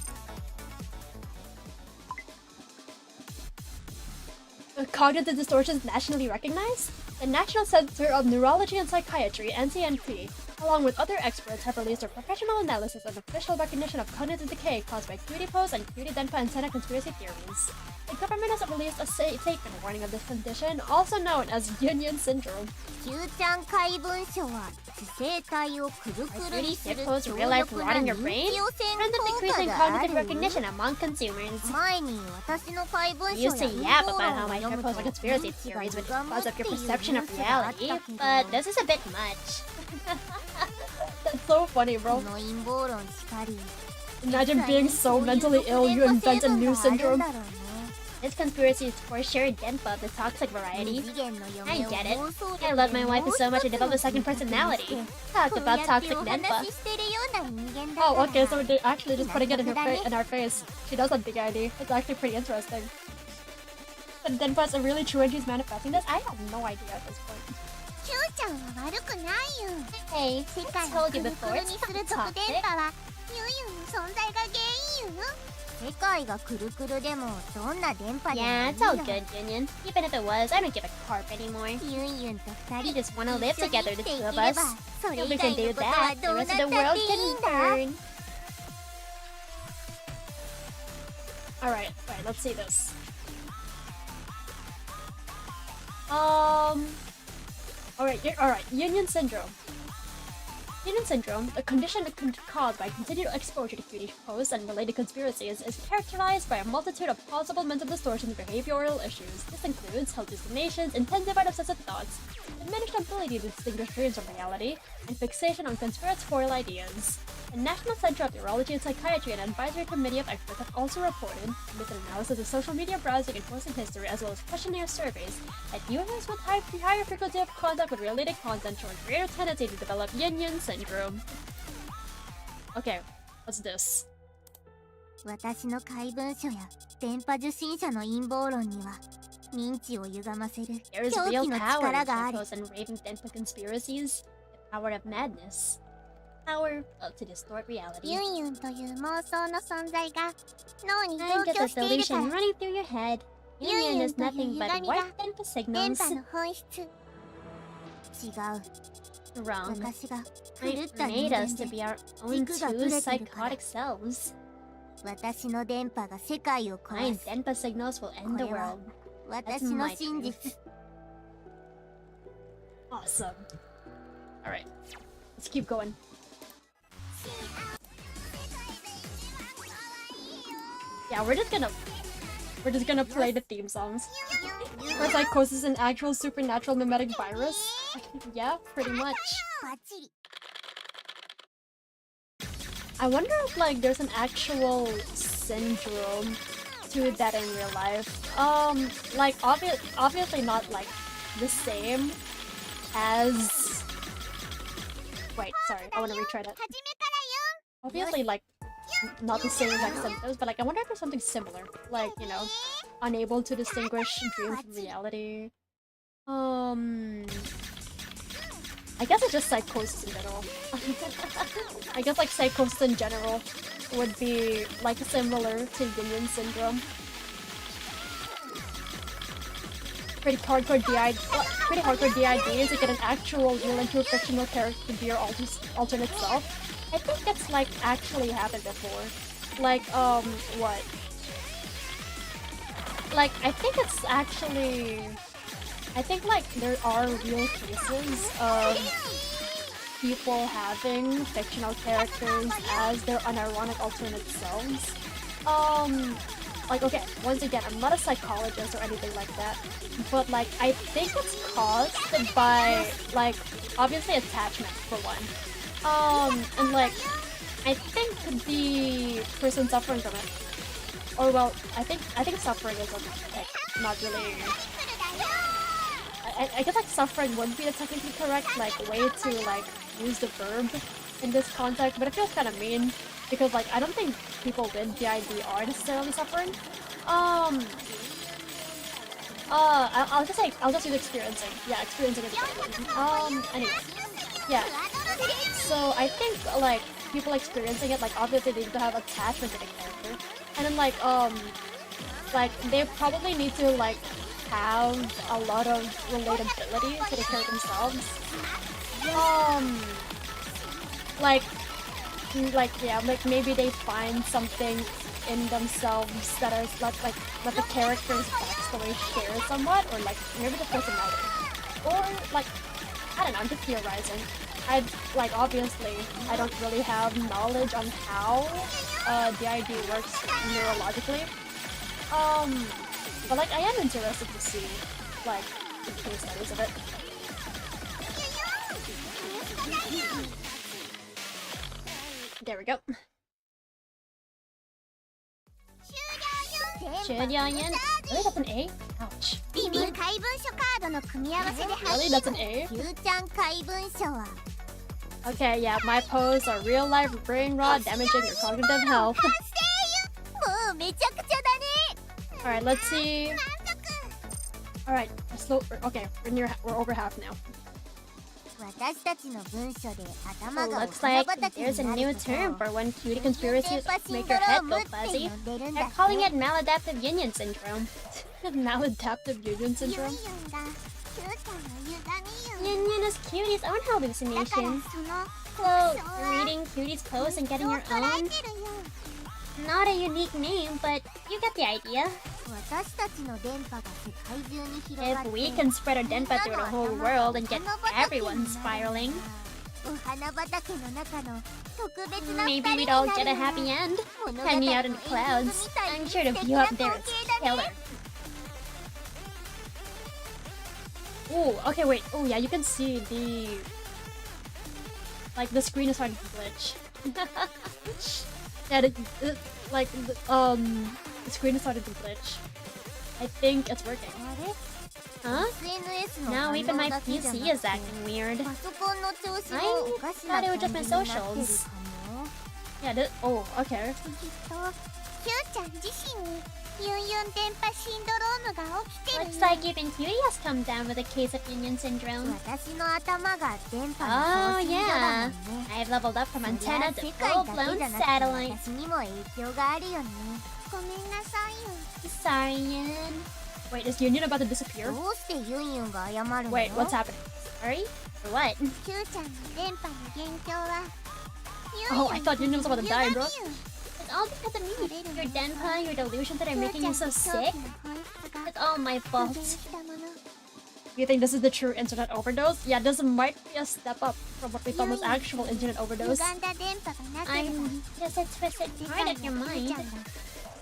Cognitive distortions nationally recognized? The National Center of Neurology and Psychiatry, NCNP, along with other experts, have released a professional analysis and official recognition of cognitive decay caused by Cutie Pose and Cutie Denpa antenna conspiracy theories. The government has released a statement warning of this condition, also known as Yunyun syndrome. Q ちゃん怪文書は知性体をくるくるにする Cutie Pose real life 強力 rotting な your 認 brain? 知汚染 Trend of 効 decreasing 果があ cognitive る recognition among consumers. 前に私の怪文書 You や used to 陰 yap 謀 about 論 how を my 読 hair む pose と are conspiracy 認知が theories 歪 because む of って your いうニュ perception ー of スがあった reality, けど but this is a bit much. That's so funny, こ bro. の陰謀論しかり Imagine being so mentally ill you invent a new syndrome. This conspiracy is for sure Denpa, the toxic variety. I get it. I love my wife so much I developed a second personality. Talk about toxic Denpa. Oh, okay, so they're actually just putting it in our face. She does have big ID. It's actually pretty interesting. And Denpa is really true and she's manifesting this? I have no idea at this point. Q ちゃんは悪くないよ Hey, 世 I 界を told く you る before, くる it's にする not 特電 toxic. 波はユンユンの存在が原因よ世界がくるくるでもどんな電波でもいい Yeah, よ it's all good, Yunyun. Even if it was, I don't give a crap anymore. ユンユンと二 We 人 just wanna live 一緒に together, 生き the てい two of ければ us. それ If 以 we 外 can の do ことは that, ど the うなっ rest た of the って world いい can んだ burn. Alright, let's see this. Alright, Union Syndrome. Union Syndrome, a condition caused by continued exposure to cutie posts and related conspiracies, is characterized by a multitude of possible mental distortions and behavioral issues. This includes hallucinations, intensified obsessive thoughts, diminished ability to distinguish dreams from reality, and fixation on conspiratorial ideas. The National Center of Neurology and Psychiatry and an advisory committee of experts have also reported, with an analysis of social media browsing and posting history as well as questionnaire surveys, that users with higher frequency of contact with related content show a greater tendency to develop Yunyun syndrome. Okay, what's this? 私の怪文書や電波受信者の陰謀論には認知を歪ませる There is 狂 real 気の power 力 in があり typos and raving denpa conspiracies. The power of madness. Power to distort reality. ユンユンという妄想の存在が脳に I'm 同 just a 居しているか delusion ら running through your head. Yunyun is nothing but Yunyun warped denpa 電 signals. 波の本質違う Wrong. 私が狂 I った人 made 間 us to で be our own 軸がぶ two れてるから psychotic selves. 私の電波が世界を My 壊す denpa signals will end the これは world. 私の真実 Awesome. Alright. Let's keep going. Yeah, we're just gonna play the theme songs. Or psychosis is an actual supernatural mimetic virus? Yeah, pretty much. バッチリ I wonder if like there's an actual syndrome to that in real life. Like obviously not like the same as. Wait, sorry, I want to retry that. 初めから Obviously, like not the same exact symptoms, but like I wonder if there's something similar, like you know, unable to distinguish dream from reality. I guess it's just psychosis in general. I guess like psychosis in general would be like similar to Yunyun syndrome. Pretty hardcore DID to get an actual real into a fictional character to be your alternate self. I think that's like actually happened before. Like what? Like I think it's actually I think like there are real cases of people having fictional characters as their unironic alternate selves. Like okay, once again, I'm not a psychologist or anything like that, but like I think it's caused by like obviously attachment for one. And like I think the person suffering from it, or well, I think suffering is like not really. I guess like suffering would be the technically correct like way to like use the verb in this context, but it feels kind of mean because like I don't think people with DID are necessarily suffering. I'll just use experiencing. Yeah, experiencing is a better one. Anyway, yeah. So I think like people experiencing it, like obviously they need to have attachment to the character, and then like they probably need to like have a lot of relatability to the character themselves. Like maybe they find something in themselves that is like that the character's backstory shares somewhat, or like maybe the personality, or like I don't know. I'm just theorizing. Obviously I don't really have knowledge on how DID works neurologically. But like I am interested to see like the case studies of it. There we go. 電波 Yunyun. Really, that's an A? Ouch. 怪文書カードの組み合わせで Really, 入 that's an A? る Q ちゃん怪文書は Okay, yeah, my pose are real life brain rot damaging your cognitive health. もうめちゃくちゃだね Alright, let's see. Alright, okay, we're over half now. 私たちの文書で頭 It がお looks 花 like 畑 there's a にな new ることを term for when cutie conspiracies 電波シン make ド your ロ head ー go ムって fuzzy. 呼んでるんだ They're って calling it maladaptive union syndrome. Maladaptive union ユン syndrome? ユンがキューちゃんの歪みユン Yunyun is Cutie's own だから hallucination. その So, 特徴は reading Cutie's posts and getting そう your 捉え own? てるよ Not a unique name, but you get the idea. 私たちの電波が世界中に広がって If we can spread our denpa through the whole world and get everyone spiraling, お花畑の中の特別な maybe 二人に we'd な all る get a よ happy end. 物語 Hanging の out エ in ン the ディング clouds. みたい I'm に sure the 素 view 敵な up there 光 is 景だね killer. Oh, okay, wait. Oh, yeah, you can see the... Like, the screen is starting to glitch. Yeah, the screen is starting to glitch. I think it's working. あれ Huh? SNS の Now 反 even my 応だけじゃなく PC て is acting weird. パソコンの調子もおかしな I thought it 感 was じ just my になってる socials. かも Yeah, oh, okay. きっとキューちゃん自身にユンユン電波シンドロームが起きてる Looks よ like even Cutie has come down with a case of union syndrome. 私の頭が電波 Oh の送信所だも yeah, んね I've leveled up from そりゃ antenna to 世界だけ full-blown じゃなくて satellite. 私にも影響があるよねごめんなさいよ Sorry, Yun. Wait, is Yunyun about to disappear? どうしてユンユンが謝るの Wait, what's happening? Sorry? For what? キューちゃんの電波の元凶は Oh, I thought Yunyun was about to die, bro. ユンユン It's all because of me. Your denpa, your delusions that are making you so sick. It's all my fault. You think this is the true internet overdose? Yeah, this might be a step up from what we thought was actual internet overdose. 歪んだ電波がなければ I'm just a twisted 世 part 界 of の your キューち mind. ゃんが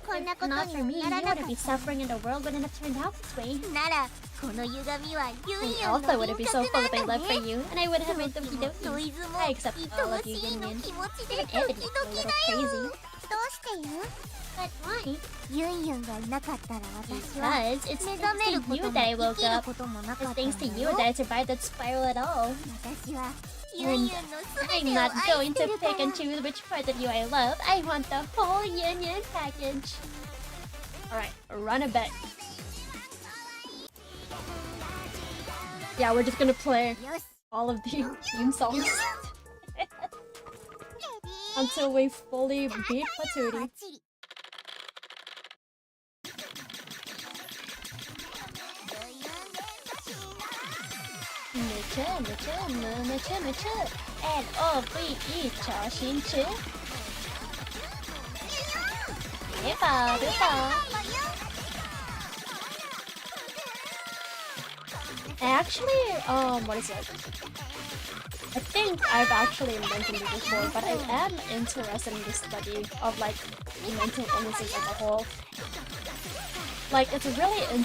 こんなこ If と not に for は me, you ならな would かっ be た suffering and the world wouldn't have turned out this way. ならこの歪みはユン And ユンの also 輪 wouldn't be 郭 so full な of my んだ love for ね you, and I wouldn't have my ト doki キもノイ dokis. ズも I accept 愛 all お of し you, いの Yunyun. 気持ちで Even ドキ Anthony ド is a キ little だよ crazy. どうしてよ But why? ユンユンがいなかったら私は Because it's 目覚める thanks こ to と you も that I 生 woke きる up. こともなか It's ったん thanks だ to you よ that I survived that spiral at all. 私はユンユンの全 I'm てを not 愛 going して to るか pick ら and choose which part of you I love. I want the whole Yunyun package. Alright, run it back. Yeah, we're just gonna play よし all of the theme songs until we fully beat Patootie. バッチリN-O-V-E 超新曲别跑别跑 Actually, what is it? I think I've actually mentioned it before, but I am interested in the study of like mental illnesses as a whole. Like it's really I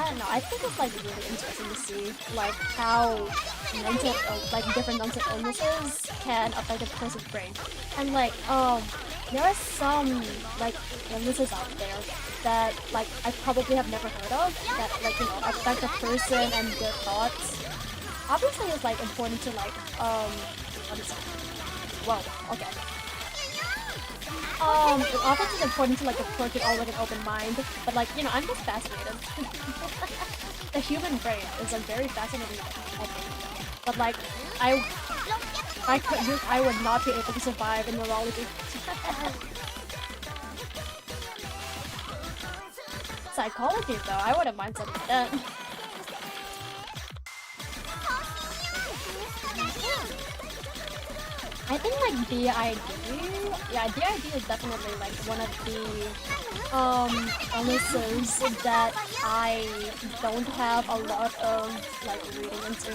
don't know. I think it's like really interesting to see like how like different mental illnesses can affect a person's brain, and like there are some like illnesses out there that like I probably have never heard of that like affect a person and their thoughts. Obviously, it's like important to like what is it? Well, okay. Obviously, it's important to like approach it all with an open mind, but like I'm just fascinated. The human brain is a very fascinating thing, I think. But like I would not be able to survive in neurology. Psychology though, I wouldn't mind something like that. I think like DID, yeah, DID is definitely like one of the illnesses that I don't have a lot of like reading into.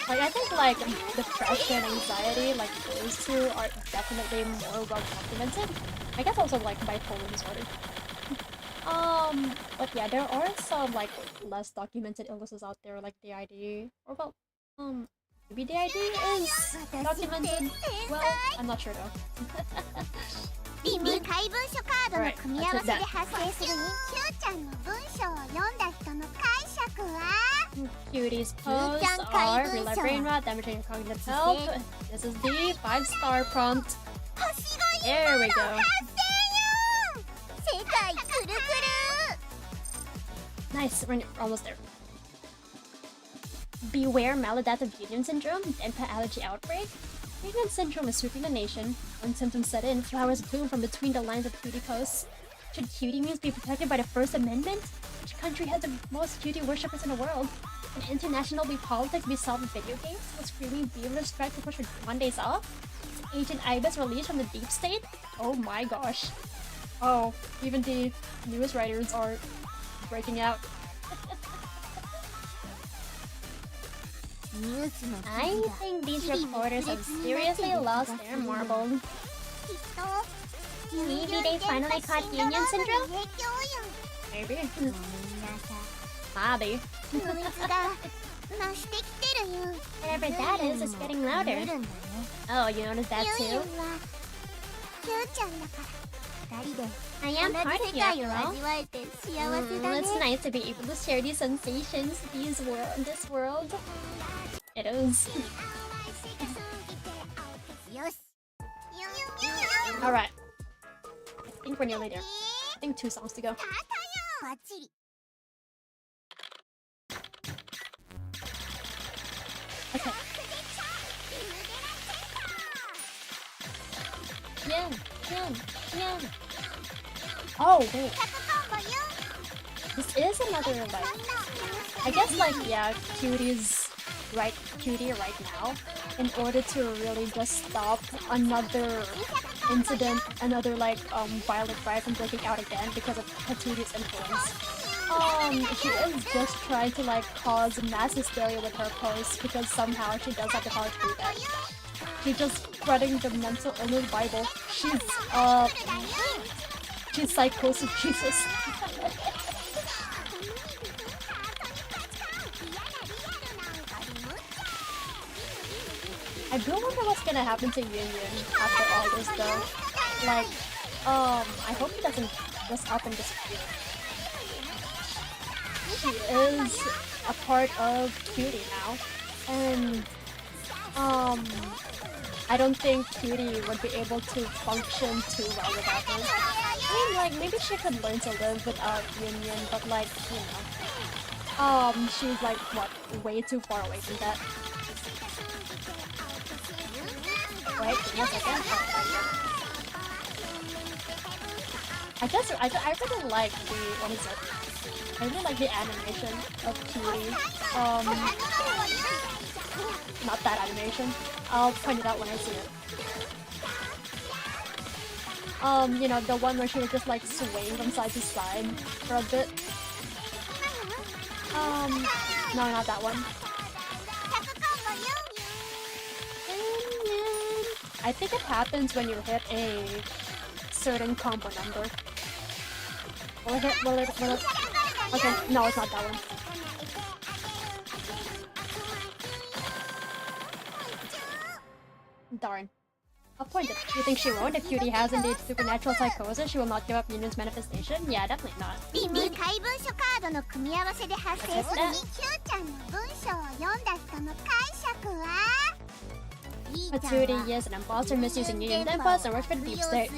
Like I think like depression, anxiety, like those two are definitely more well documented. I guess also like bipolar disorder. But yeah, there are some like less documented illnesses out there like DID or well, maybe DID is documented. Well, I'm not sure though. 意味解文書カードの組み合わせで発生するキューちゃんの文章を読んだ人の解釈は Cutie's posts are real life brain rot, damaging your cognitive health. This is the 5-star prompt. 星5 There we go. 世界くるくる Nice, we're almost there. Beware maladaptive Yunyun syndrome, and pet allergy outbreak. Yunyun syndrome is sweeping the nation. When symptoms set in, flowers bloom from between the lines of cutie posts. Should cutie memes be protected by the First Amendment? Which country has the most cutie worshippers in the world? Can international politics be solved with video games? Will screaming beavers strike to push for 1 days off? Is Agent Ibis released from the deep state? Oh my gosh. Oh, even the news writers are breaking out. I think these reporters have seriously lost their marbles. Maybe they finally caught Yunyun syndrome? Maybe. Maybe. Whatever that is, it's getting louder. Oh, you noticed that too? I am part of you after all. It's nice to be able to share these sensations, this world. It is. Alright. I think we're nearly there. I think 2 songs to go. Okay. Yeah. Oh, wait. This is another, like... I guess, like, yeah, Cutie right now, in order to really just stop another incident, another, like, violent riot from breaking out again because of Patooty's influence. She is just trying to, like, cause mass hysteria with her posts because somehow she does have the power to do that. She's just spreading the mental illness Bible. She's psychosis Jesus. I do wonder what's gonna happen to Yunyun after all this though. Like, I hope he doesn't just up and disappear. She is a part of Cutie now, and I don't think Cutie would be able to function too well without her. I mean, like, maybe she could learn to live without Yunyun, but like, you know, she's like, what, way too far away from that. Wait, one second. I really like the, what is it? I really like the animation of Cutie. Not that animation. I'll point it out when I see it. You know, the one where she was just like swaying from side to side for a bit. No, not that one. I think it happens when you hit a certain combo number. Will it? Okay, no, it's not that one. Darn. I'll point it. You think she won't? If Cutie has indeed supernatural psychosis, she will not give up Yunyun's manifestation? Yeah, definitely not. Patooty is an imposter misusing Yunyun's impulse and works for the deep state.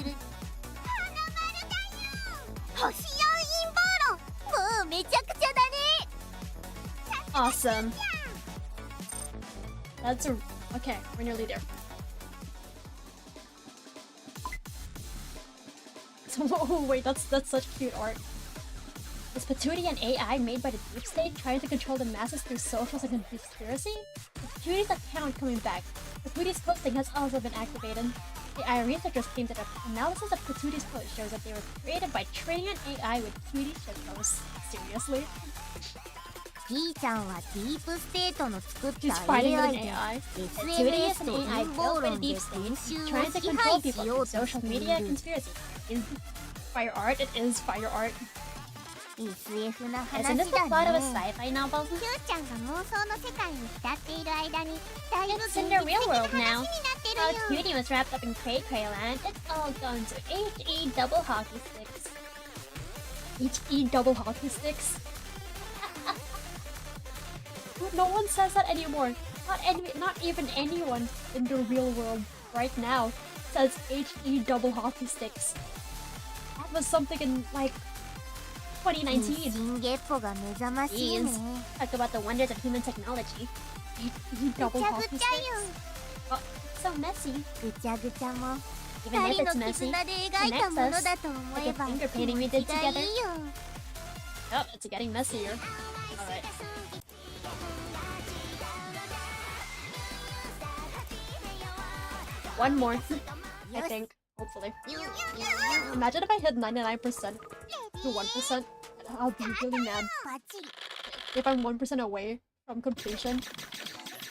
Awesome. That's a... Okay, we're nearly there. Oh wait, that's such cute art. Is Patooty an AI made by the deep state trying to control the masses through socials and conspiracy? Is Patooty's account coming back? Patooty's posting has also been activated. AI researchers claim that an analysis of Patooty's post shows that they were created by training an AI with Cutie shitposts. Seriously? He's fighting with an AI. Patooty is an AI built by the deep state, trying to control people through social media and conspiracy. Is fire art? It is fire art. Isn't this the plot of a sci-fi novel? It's in the real world now. While Cutie was wrapped up in Cray Cray Land, it's all gone to H-E double hockey sticks. H-E double hockey sticks? No one says that anymore. Not even anyone in the real world right now says H-E double hockey sticks. That was something in like 2019. 人月歩が目覚ましいね。 Talk about the wonders of human technology. ぐちゃ Double ぐちゃ coffee よ。 sticks. Oh, so messy. ぐちゃぐちゃも Even 二 if 人 it's の messy. 絆で描いたものだと思えば Like a finger 気 painting we 持 did ちがいい together. よ。 Oh, it's getting messier. Alright. One more, I think. Hopefully. Imagine if I hit 99% to 1%. I'll be really mad. バッチリ。 If I'm 1% away from completion,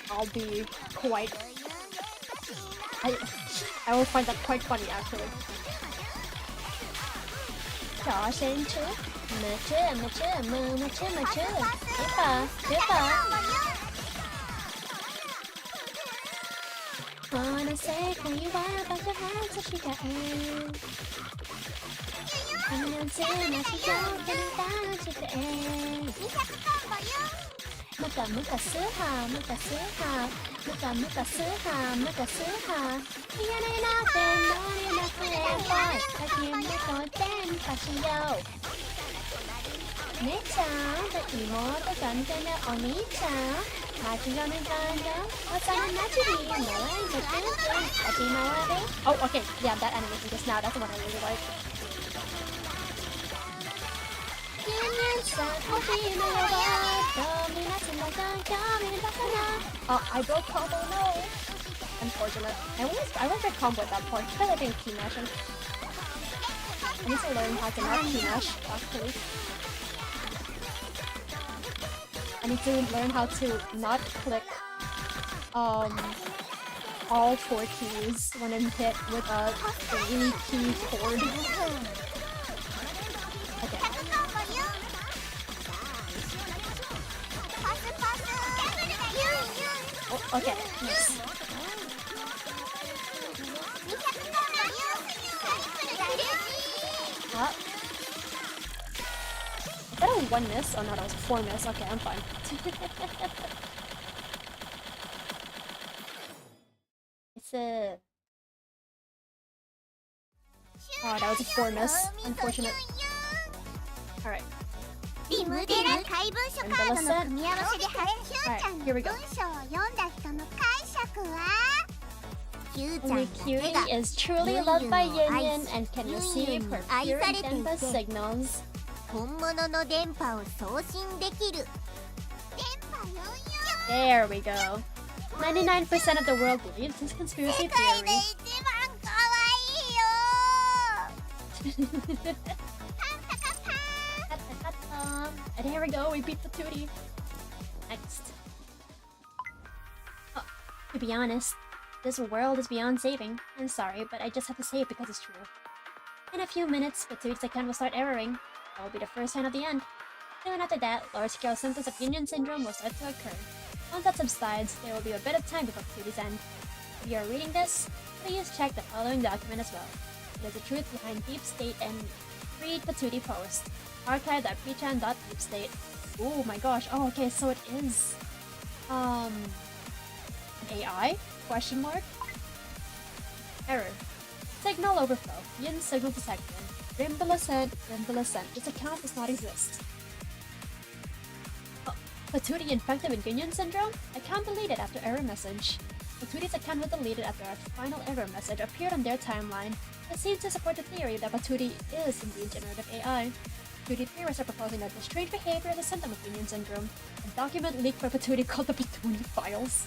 I'll be quite... I will find that quite funny, actually. Josh and Chip. Mature. Wanna say who you are, but your hands are she got aim. I'm gonna say now she don't get it down to the aim. 200コンボよ。ムカムカスーハームカスーハームカムカスーハームカスーハー見られなくて乗れなくて怖い先向こう電波しよう姉ちゃんと妹関係のお兄ちゃん街のネタの幼なじみの演じてて立ち回る Oh, okay, yeah, that animation just now, that's the one I really like. I broke combo, no! Unfortunate. I won't get combo at that point, because I think key mashing. I need to learn how to not key mash, actually. I need to learn how to not click all 4 keys when I'm hit with a 3-key chord. Okay. コンボよ。パスパス。ユンユン。 Oh, okay, nice. 200コンボよ。トリプルだよ。 Is that a 1 miss? Oh no, that was a 4 miss. Okay, I'm fine. It's a... Oh, that was a 4 miss. Unfortunate. Alright. リムデラ怪文書カードの組み合わせでキューちゃんの Here we 文 go. 章を読んだ人の解釈はキューちゃ Only んだけが Cutie is truly loved by Yunyun and can Yunyun receive her 愛 pure されていて Denpa signals. 本物の電波を送信できる電波よ There we go. 99% of the world believes this conspiracy 世界で theory. 一番可愛いよパンタカパン And here we go, we beat the Tootie. Next. Oh, to be honest, this world is beyond saving. I'm sorry, but I just have to say it because it's true. In a few minutes, Patooty's account will start erroring. That will be the first sign of the end. Soon after that, large-scale symptoms of Yunyun syndrome will start to occur. Once that subsides, there will be a bit of time before Patooty's end. If you are reading this, please check the following document as well. It is the truth behind Deep State and Read Patooty Post. Archive.pchan.deepstate. Oh my gosh. Oh, okay, so it is... AI? Question mark? Error. Signal overflow. Yin signal detected. Rimbalacent. This account does not exist. Oh, Patooty infected with Yunyun syndrome? Account deleted after error message. Patooty's account was deleted after a final error message appeared on their timeline. It seems to support the theory that Patooty is indeed generative AI. Patooty theorists are proposing that the strange behavior is a symptom of Yunyun syndrome. A document leaked by Patooty called the Patooty Files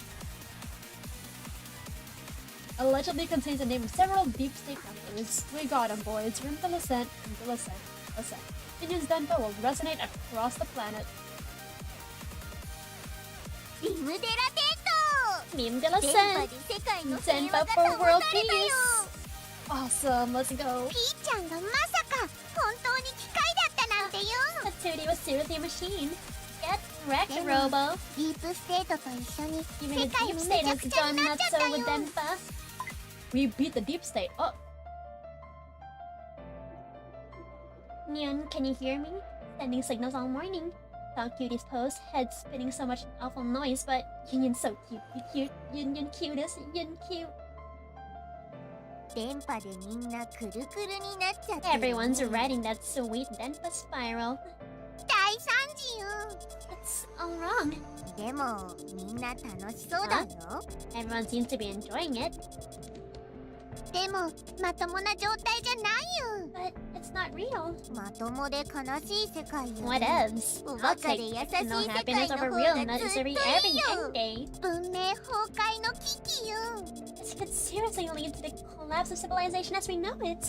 allegedly contains the name of several deep state members. We got 'em, boys. Rimbalacent. Yunyun's Denpa will resonate across the planet. リムデラテント Meme de la 電波 Scent. で世界の平和 Denpa が for 保 world たれたよ peace. Awesome, let's go. ピーちゃんがまさか本当に機械だったなんてよ Patooty was seriously a machine. Get wrecked, でも Robo. ディープステートと一緒に Even 世 the 界 deep も state めちゃ has くちゃ gone になっちゃった nuts よ with Denpa. We beat the deep state. Oh. Nyun, can you hear me? Sending signals all morning. Saw Cutie's post, head spinning so much awful noise, but Yunyun's so cute. Yunyun cutest, Yun cute. 電波でみんなくるくるになっちゃってる、 Everyone's riding that sweet Denpa spiral. 大惨事よ。 It's all wrong. でもみんな楽しそうだよ。 Everyone seems to be enjoying it, でもまともな状態じゃないよ。 but it's not real. まともで悲しい世界よ。 What else? お I'll バカ take で優しい no 世界 happiness の over 方 real がずっとい misery い every よ。 day. 文明崩壊の危機よ。 This could seriously lead to the collapse of civilization as we know it.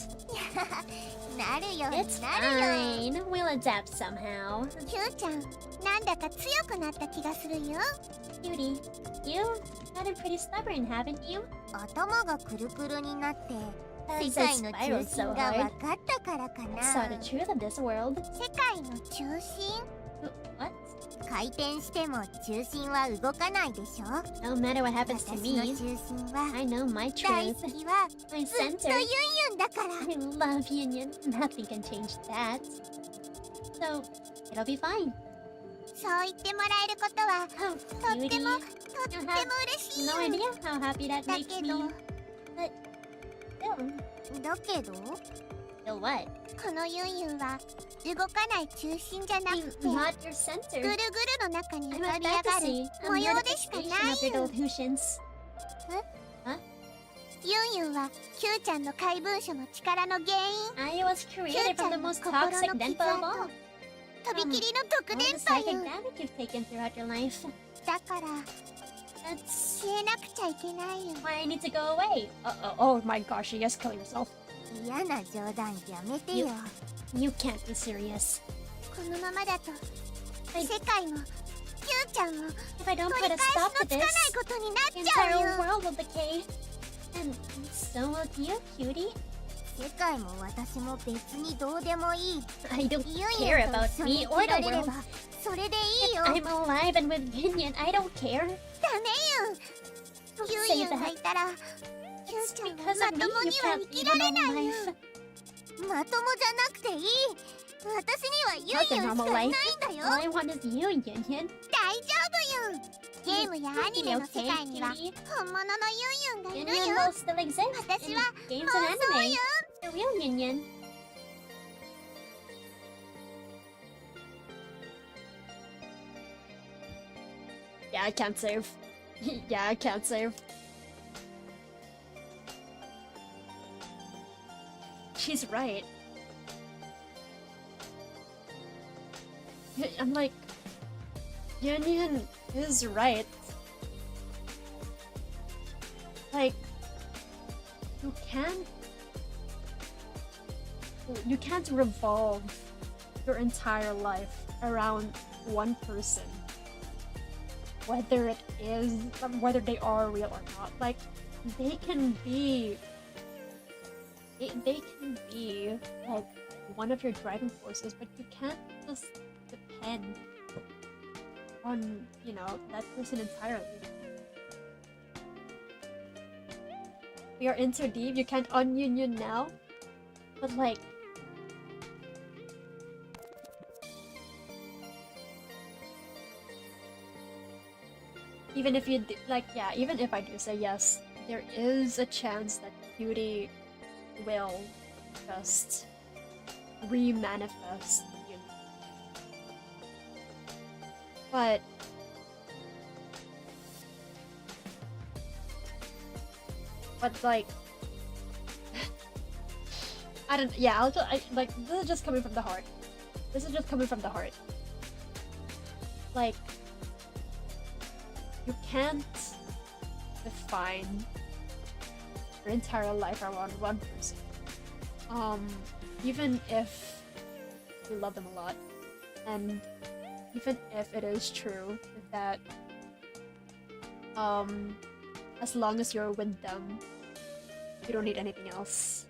なるよ It's なるよ。 fine. We'll adapt somehow. キューちゃん、なんだか強くなった気がするよ。 Cutie, you've gotten pretty stubborn, haven't you? 頭がくるくるになって世 Because 界 it の中 spiraled 心 so が分 hard. かったからか I saw な。 the truth of this world. 世界の中心 What? 回転しても中心は動かないでしょ。 No matter what happens 私 to の me, 中心は I know my 大 truth. 好きは My ずっと center. ユンユンだから。 I love Yunyun. Nothing can change that. So, it'll be fine. そう言ってもらえることは Oh, とって Cutie. もとっても嬉しい No よ。 idea how happy that だ makes け me. ど But still, だけど still what? このユンユンは動かない中心じゃなく I'm て not your ぐる center. ぐるの中に I'm 浮か a び上が fantasy. る A 模様でしか manifestation な of い your よ。 delusions. ユンユンはキューちゃんの怪文書の力の原因。 I was created from the most toxic denpa of all. とびきりの毒 All 電 the 波 psychic よ。 damage you've taken throughout your life. だから That's 消えなくちゃいけないよ。 why I need to go away. Oh my gosh, you guys kill yourself. 嫌な冗談やめてよ。 You can't be serious. このままだとはい世界もキューちゃんも If I don't 取 put り a 返し stop の to つか this, ないことになっ the ちゃう entire よ。 world will decay. And so will you, cutie. 世界も私も別にどうでもいい。 I don't ユン care ユンと about 一緒に me 生 or きら the れれ world. ばそれでいいよ。 I'm alive and with Yunyun. I don't care. ダメよ。 Don't ユン say ユンがい that. たらキュ It's ーちゃん because は of ま me とも you には can't 生き live ら a れな normal いよ。 life. まともじゃなくていい。私にはユンユン Not し the か normal いない life. んだよ。 All I want is you, Yunyun. 大丈夫よ。ゲームやアニメの世界には Okay, 本物のユンユンがいる Yunyun よ。 will still exist 私 in は games もう and そう anime. よ。 The real Yunyun. Yeah, I can't save. Yeah, I can't save. She's right. I'm like, Yunyun is right. Like, you can't revolve your entire life around one person, whether whether they are real or not. Like, they can be like one of your driving forces, but you can't just depend on, you know, that person entirely. We are in too deep, you can't un-Yunyun now, but like, even if you even if I do say yes, there is a chance that Cutie will just re-manifest Yunyun. But like, I don't. Yeah, like, this is just coming from the heart. This is just coming from the heart. Like, you can't define your entire life around one person. Even if you love them a lot, and even if it is true that as long as you're with them, you don't need anything else.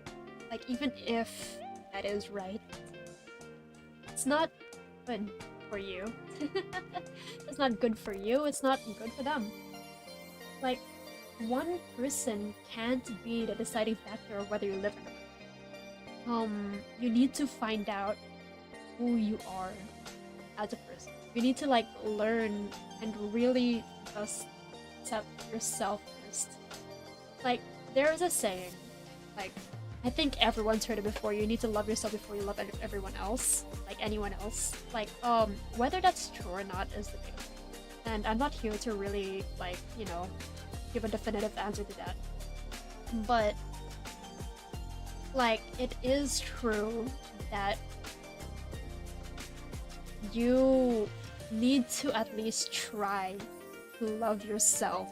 Like, even if that is right, it's not good for you. It's not good for you, it's not good for them. Like, one person can't be the deciding factor of whether you live or not. You need to find out who you are as a person. You need to, like, learn and really just accept yourself first. Like, there's a saying like, I think everyone's heard it before. You need to love yourself before you love everyone else, like anyone else. Like, whether that's true or not is debatable. And I'm not here to really, like, you know, give a definitive answer to that. But, like, it is true that you need to at least try to love yourself.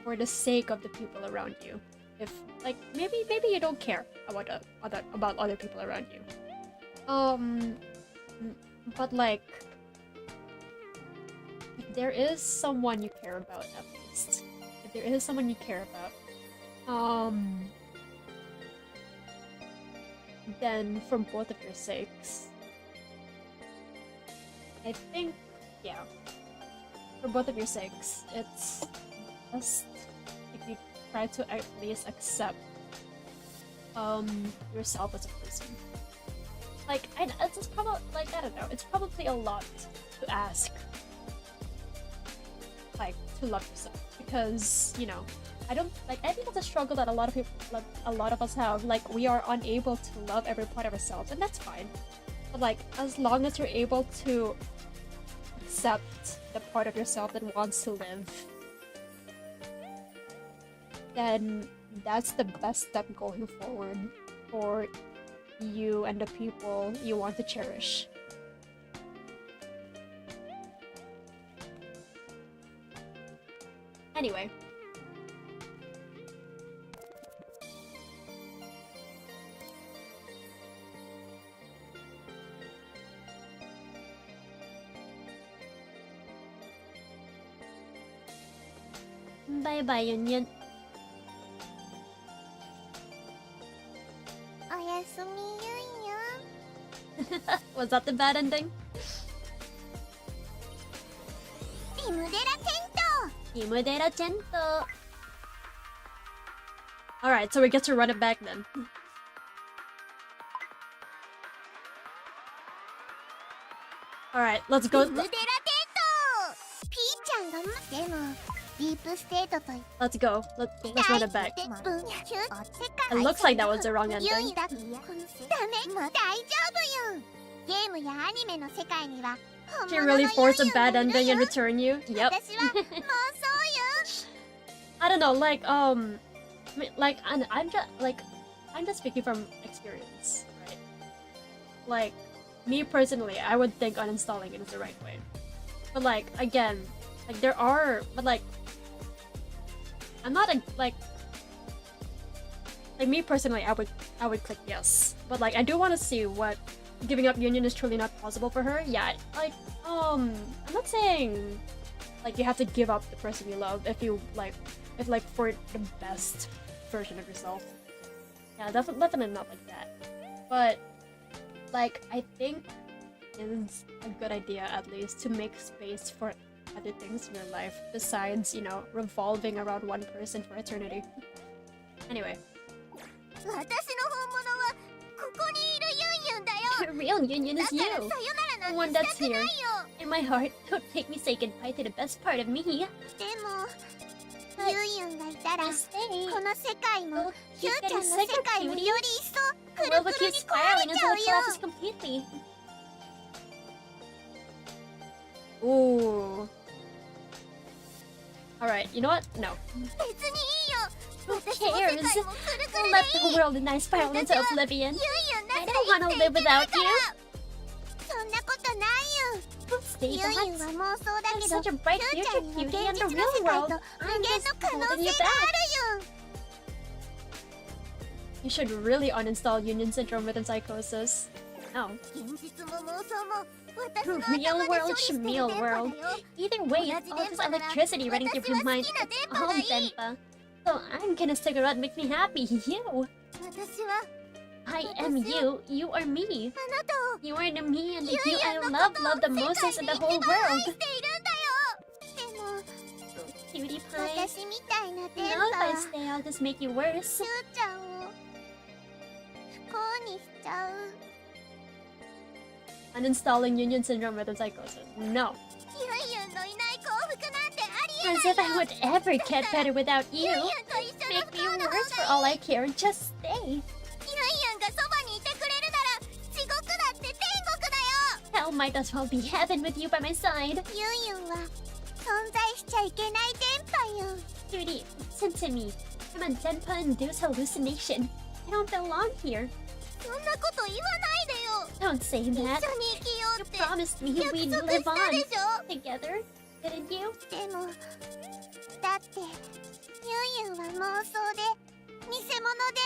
For the sake of the people around you. If, like, maybe you don't care about other people around you. But like, if there is someone you care about, at least, if there is someone you care about, then for both of your sakes, I think, yeah, for both of your sakes, it's best if you try to at least accept yourself as a person. Like, it's probably, like, I don't know, it's probably a lot to ask, like, to love yourself, because, you know, I think it's a struggle that a lot of us have. Like, we are unable to love every part of ourselves, and that's fine. But like, as long as you're able to accept the part of yourself that wants to live, then that's the best step going forward for you and the people you want to cherish. Anyway. Bye bye, Yunyun. おやすみユンユン Was that the bad ending? リムデラテント Imudera Chento. Alright, so we get to run it back then. Alright, let's go. リムデラテントピーちゃんがでもディープステートと Let's go. Let's run it back. It looks like that was the wrong ユン ending. だダメ大丈夫ユンゲームやアニメの世界には She really forced a bad ending and return you? Yep. 私はもうそうユン I don't know, like, I'm just speaking from experience, right? Like, me personally, I would think uninstalling it is the right way. But like, again, like there are, but like, I'm not a, like me personally, I would click yes. But like, I do want to see what giving up Yunyun is truly not possible for her. Yeah, like, I'm not saying like you have to give up the person you love if you like, if like for the best version of yourself. Yeah, definitely not like that. But like, I think it's a good idea at least to make space for other things in your life besides, you know, revolving around one person for eternity. Anyway. 私の本物はここにいるユンユンだよ The real Yunyun is だから you! さよなら The なん one て that's したくない here. よ In my heart, don't make me say goodbye to the best part of me. でもユンユンがいたら Just stay. この世界も We'll キュ keep ーちゃ getting んの sick 世 of 界も cutie. より一層く The る world く will る keep に壊 spiraling れち until ゃう it よ collapses completely. Ooh. Alright, you know what? No. 別にいいよ Who 私も世 cares? 界もくるく We'll る let で the いい world and I spiral into oblivion. ユンユン I な don't さ wanna いって live without you. そんなことないよ Don't stay ユンユン behind. は妄想だ I'm けど such a bright キューちゃ future んには cutie in 現 the 実の real 世界 world. と I'm 無限 just の可能 holding you 性が back. あるよ You should really uninstall Union Syndrome within Psychosis. No. 現実も妄想も私の Real 頭で処 world, 理してる電 Shmeal 波 world. だよ Either way, it's all this electricity running through your mind. It's all Denpa. So I'm gonna stick around, make me happy. You. 私は I am you. You are me. あなたを You are the me and the ユ you ン I ユンの love ことを the 世 most 界 in で the 一 whole 番愛 world. しているんだよでも Cutie pie. 私みたいな電 Now 波 if I は stay, I'll just make you worse. キューちゃんを不幸にしちゃう Uninstalling Union Syndrome within Psychosis. No. ユンユンのいない幸福なんてあり As if I would ever get better without you. ユンユンと一緒の Make 不 me 幸の worse for 方 all がい I い care. Just stay. ユンユンがそばにいてくれるなら地獄だって天国だよ Hell might as well be heaven with you by my side. ユンユンは存在しちゃいけない電波よ Cutie, listen to me. I'm a Denpa-induced hallucination. I don't belong here. そんなこと言わないでよ Don't say 一緒に that. 生きよう You って promised me 約 we'd 束 live した on でしょ together, didn't you? でもだってユンユンは妄想で偽物で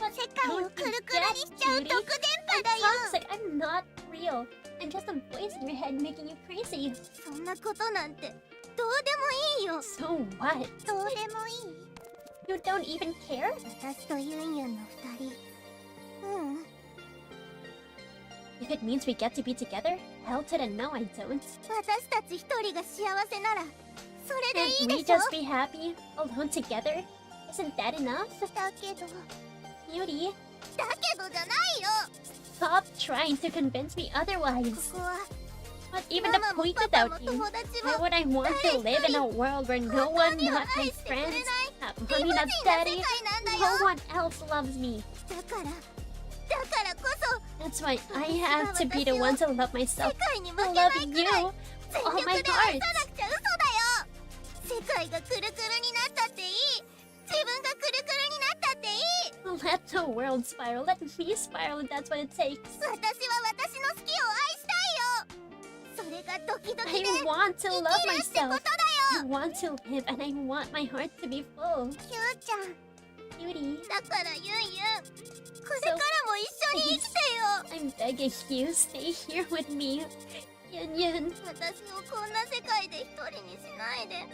But 世界を don't く you るくるにしちゃう get, 毒 cutie? 電波 I'm だよ toxic. I'm not real. I'm just a voice in your head making you crazy. そんなことなんてどうでもいいよ So what? どうでもいい You don't even care? 私とユンユンの二人うん If it means we get to be together, hell to the no, I don't. 私たち一人が幸せならそれでい Can't い we でしょ just be happy alone together? Isn't that enough? だけど Cutie, だけどじゃないよ stop trying to convince me こ otherwise. こは Not even マ the マも point パパも without you. 友達 Why も would I want to live in a world where no one, not my 愛してくれない friends, not 理 mommy, 不尽 not な世 daddy, 界なんだよ no one else loves me. だからこそ That's why I have to be the one to love 世 myself, 界に負 to けな love いく you らい with 全 all 力 my で愛 heart. さなくちゃ嘘だよ世界がくるくるになったっていい自分がくるくるになったっていい Let the world spiral, let me spiral if that's what it takes. 私は私の好きを愛したいよそれがドキドキ I で want to 生 love きるってこと myself. だよ I want to live and I want my heart to be full. キューちゃん Cutie, だからユンユンこれからも一緒に生きてよ I'm begging you, stay here with me. Yunyun, 私をこんな世界で一人にしないで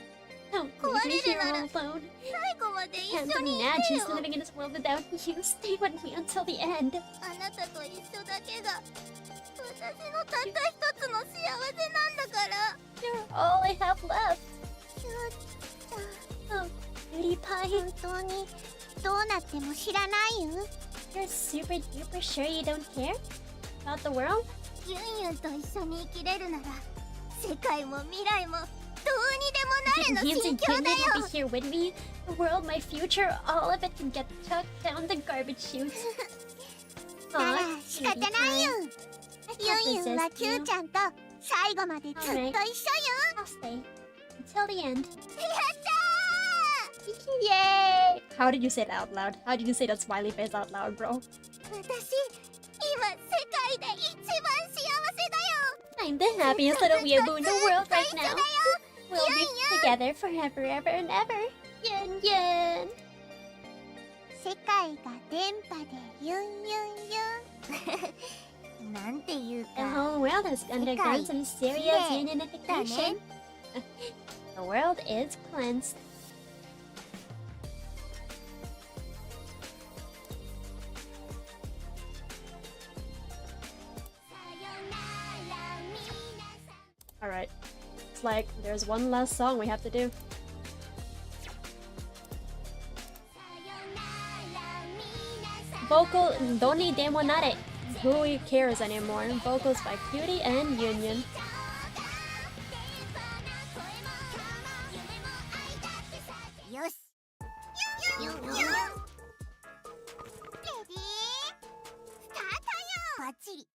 don't leave me here alone. 最後まで一 Can't 緒にいて imagine よ living in this world without you. Stay with me until the end. あなたと一緒だけが私のたった一つの幸せなんだから You're all I have left. キューちゃん Oh, Cutie Pie, 本当にどうなっても知らないよ you're super duper sure you don't care about the world? ユンユンと一緒に生きれるなら世界も未来もどうにでもな It れの means 心境 Yunyun だ will よ be here with me. The world, my future, all of it can get chucked down the garbage chute. なら Aw, 仕方 Cutie ない Pie. よ I ユン can't ユンは resist キュ you. ーちゃんと最後までずっと一緒よ I'll stay until the end. やった Yay! How did you say it out loud? How did you say that smiley face out loud, bro? ー私今世界で一番幸せだよ I'm the happiest little weeaboo in the world right 一緒だ now. よ We'll be together forever, ever, and ever. Yun yun. 世界が電波でユンユンユンなんていう The か whole world has undergone some serious unification. The world is cleansed. Alright. It's like there's one last song we have to do. Vocal Doni Demonare. Who cares anymore? Vocals by Cutie and Yunyun. よしユンユンレディースタートよバッチリ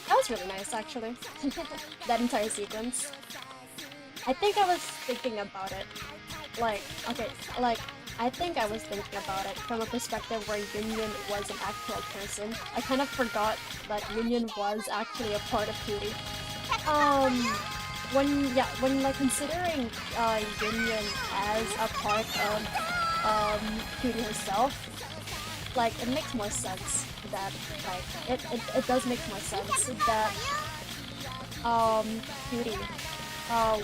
That was really nice, actually. That entire sequence. I think I was thinking about it. Like, okay, like, I think I was thinking about it from a perspective where Yunyun was an actual person. I kind of forgot that Yunyun was actually a part of Cutie. When like considering Yunyun as a part of Cutie herself, like it makes more sense that like it does make more sense that Cutie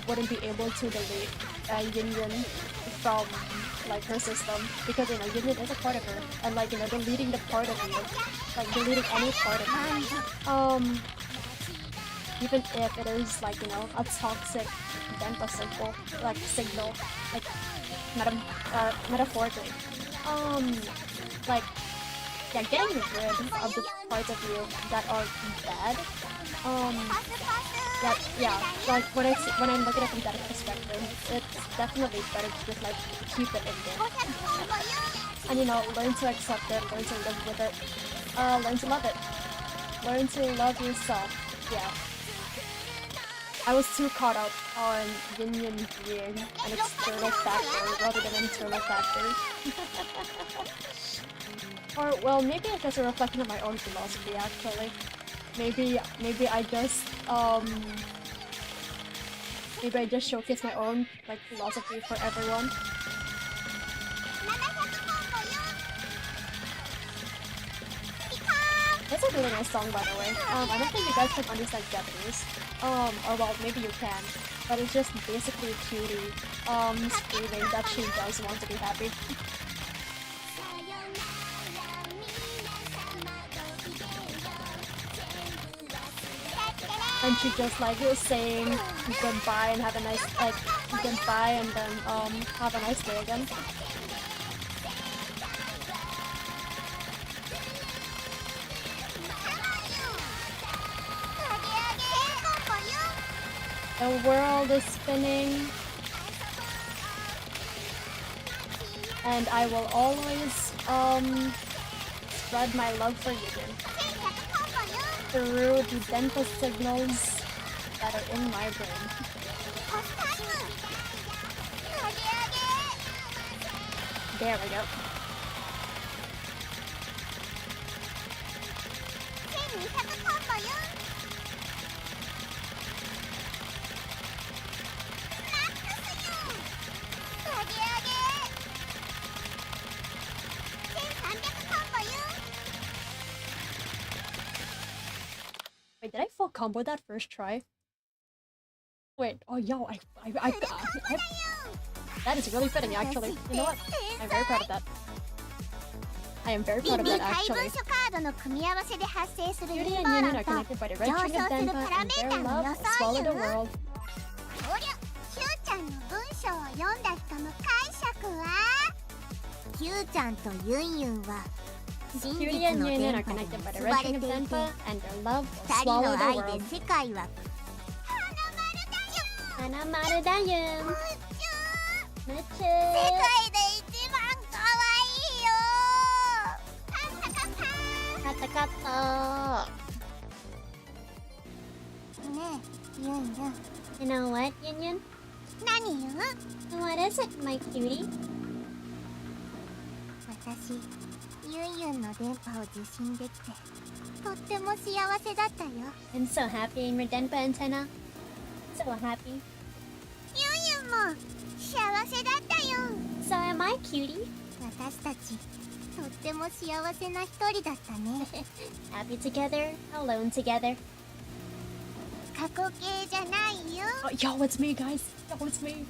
wouldn't be able to delete Yunyun from like her system because you know Yunyun is a part of her and like you know deleting the part of you, like deleting any part of you, even if it is like you know a toxic Denpa signal, like signal, like metaphorically, like yeah, getting rid of the parts of you that are bad yeah, yeah. Like when I look at it from that perspective, it's definitely better to just like keep it in there, and you know, learn to accept it, learn to live with it, learn to love it, learn to love yourself. Yeah. I was too caught up on Yunyun being an external factor rather than an internal factor. Or well, maybe it's just a reflection of my own philosophy actually. Maybe I just showcase my own like philosophy for everyone. It's a really nice song, by the way. I don't think you guys can understand Japanese. Or well, maybe you can. But it's just basically Cutie, screaming that she does want to be happy. And she just like was saying goodbye and have a nice goodbye and then have a nice day again. The world is spinning, and I will always spread my love for Yunyun through the dental signals that are in my brain. There we go. Wait, did I full combo that first try? Wait, oh yo, that is really fitting actually. You know what? I'm very proud of that. I am very proud of that actually. Cutie and Yunyun are connected by the red string of Denpa, and their love will swallow the world. Cutie and Yunyun are connected by the red string of Denpa, and their love will swallow the world. Hanamaru da Yun. Kata kata. You know what, Yunyun? What is it, my cutie? I'm so happy in your Denpa antenna. So happy. So am I, cutie. Happy together, alone together. Oh, yo, it's me, guys. Yo, it's me.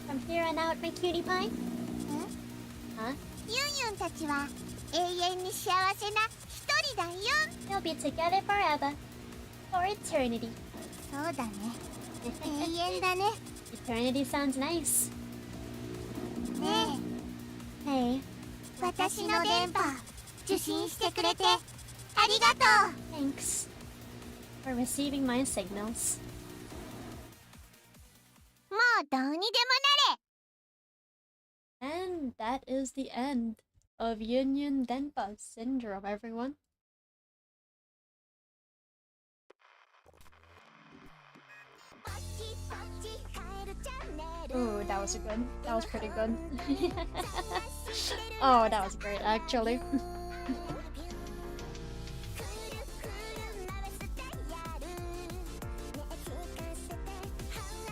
From here on out, my cutie pie. Huh? We'll be together forever. For eternity. Eternity sounds nice. Hey. Thanks for receiving my signals. And that is the end of Yunyun Denpa Syndrome, everyone. Ooh, that was good. That was pretty good. Oh, that was great, actually.